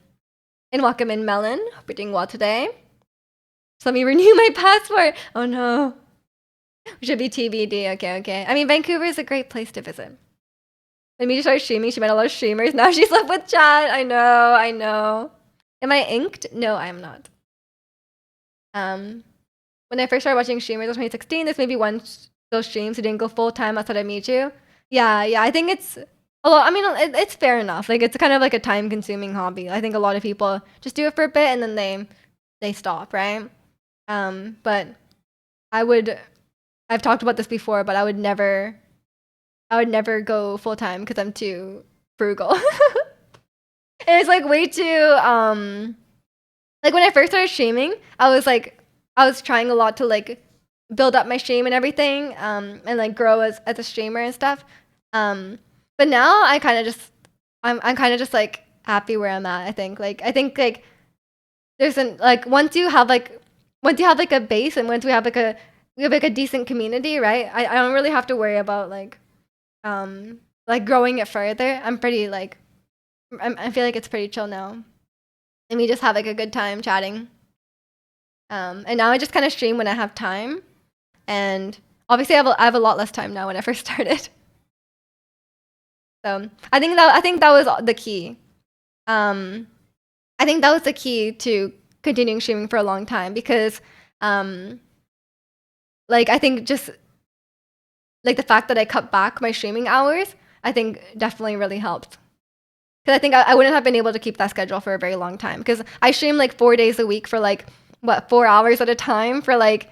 Speaker 1: And welcome in, Melon. Hope you're doing well today. So let me renew my passport. Oh no. Should be TBD. Okay. I mean, Vancouver is a great place to visit. When Media started streaming, she met a lot of streamers. Now she's left with chat. I know. Am I inked? No, I am not. When I first started watching streamers in 2016, there's maybe one those streams who didn't go full time outside of Michu. Yeah. I think it's a lot. I mean, it's fair enough. Like it's kind of like a time consuming hobby. I think a lot of people just do it for a bit and then they stop, right? But I've talked about this before, but I would never go full time because I'm too frugal. And it's like way too like when I first started streaming, I was trying a lot to like build up my stream and everything, and like grow as a streamer and stuff. But now I'm kind of just like happy where I'm at. I think like there's an like once you have like a base and once we have like a decent community, right? I don't really have to worry about like growing it further. I'm pretty like I feel like it's pretty chill now. And we just have like a good time chatting. And now I just kind of stream when I have time. And obviously I have a lot less time now when I first started. So I think that was the key. I think that was the key to continuing streaming for a long time because like I think just like the fact that I cut back my streaming hours, I think definitely really helped. Because I think I wouldn't have been able to keep that schedule for a very long time. Because I stream like 4 days a week for like 4 hours at a time for like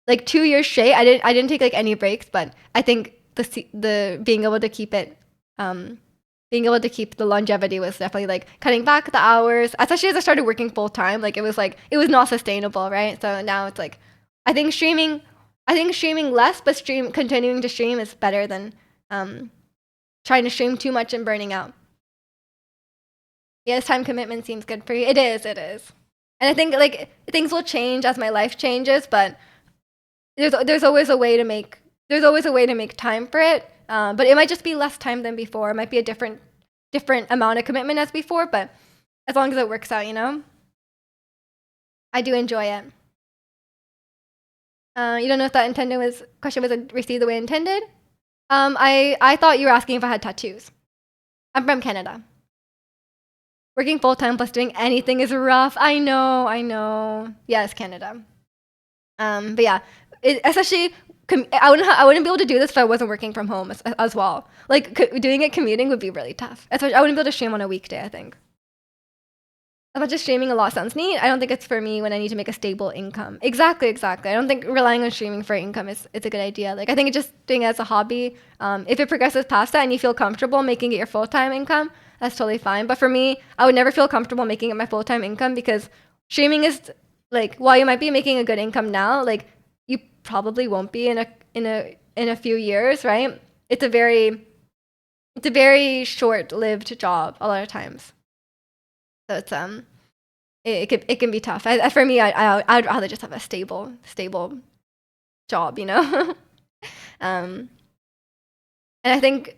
Speaker 1: 2 years straight. I didn't take like any breaks, but I think the being able to keep it, being able to keep the longevity was definitely like cutting back the hours. Especially as I started working full time, like it was not sustainable, right? So now it's like I think streaming less, but continuing to stream is better than trying to stream too much and burning out. Yes, time commitment seems good for you. It is. And I think like things will change as my life changes, but there's always a way to make time for it. But it might just be less time than before. It might be a different amount of commitment as before, but as long as it works out, you know. I do enjoy it. You don't know if that question was received the way intended. I thought you were asking if I had tattoos. I'm from Canada. Working full time plus doing anything is rough. I know. Yes, Canada. But yeah, especially I wouldn't be able to do this if I wasn't working from home as well. Like doing it commuting would be really tough. Especially I wouldn't be able to stream on a weekday. I think. As much as streaming a lot sounds neat, I don't think it's for me when I need to make a stable income. Exactly. I don't think relying on streaming for income is a good idea. Like I think it's just doing it as a hobby. If it progresses past that and you feel comfortable making it your full-time income, that's totally fine. But for me, I would never feel comfortable making it my full-time income because streaming is like while you might be making a good income now, like you probably won't be in a few years, right? It's a very short-lived job a lot of times. So it's it can be tough. For me, I'd rather just have a stable job, you know. um, and I think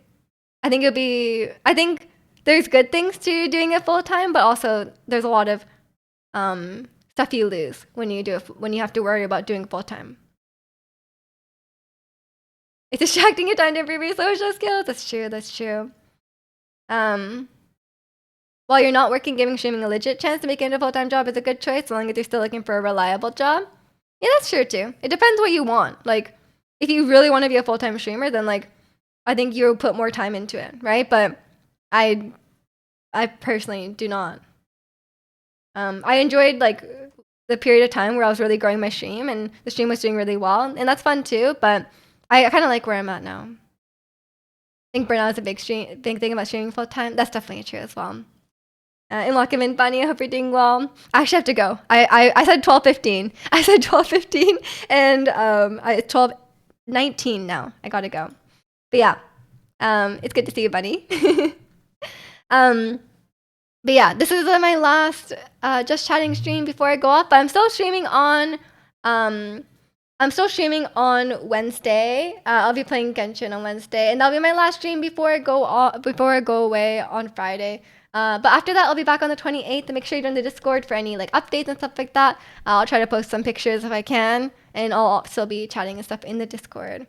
Speaker 1: there's good things to doing it full time, but also there's a lot of stuff you lose when when you have to worry about doing full time. It's distracting your time to improve your social skills. That's true. That's true. While you're not working, giving streaming a legit chance to make it a full time job is a good choice, as long as you're still looking for a reliable job. Yeah, that's true too. It depends what you want. Like, if you really want to be a full time streamer, then like, I think you'll put more time into it, right? But I personally do not. I enjoyed like the period of time where I was really growing my stream and the stream was doing really well, and that's fun too. But I kind of like where I'm at now. I think burnout is a big thing about streaming full time. That's definitely true as well. In Lockerman Bunny, I hope you're doing well. I actually have to go. I said 12:15. I said 12:15, and it's 12:19 now. I gotta go. But yeah, it's good to see you, Bunny. But yeah, this is my last just chatting stream before I go off. But I'm still streaming on Wednesday. I'll be playing Genshin on Wednesday, and that'll be my last stream before I go away on Friday. But after that, I'll be back on the 28th. And make sure you join the Discord for any like updates and stuff like that. I'll try to post some pictures if I can, and I'll still be chatting and stuff in the Discord.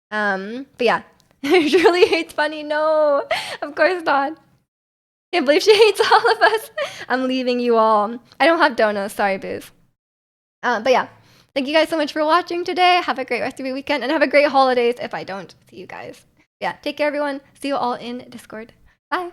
Speaker 1: But yeah, Julie hates Bunny. No, of course not. Can't believe she hates all of us. I'm leaving you all. I don't have donuts. Sorry, booze. But yeah, thank you guys so much for watching today. Have a great rest of your weekend, and have a great holidays if I don't see you guys. Yeah, take care, everyone. See you all in Discord. Bye.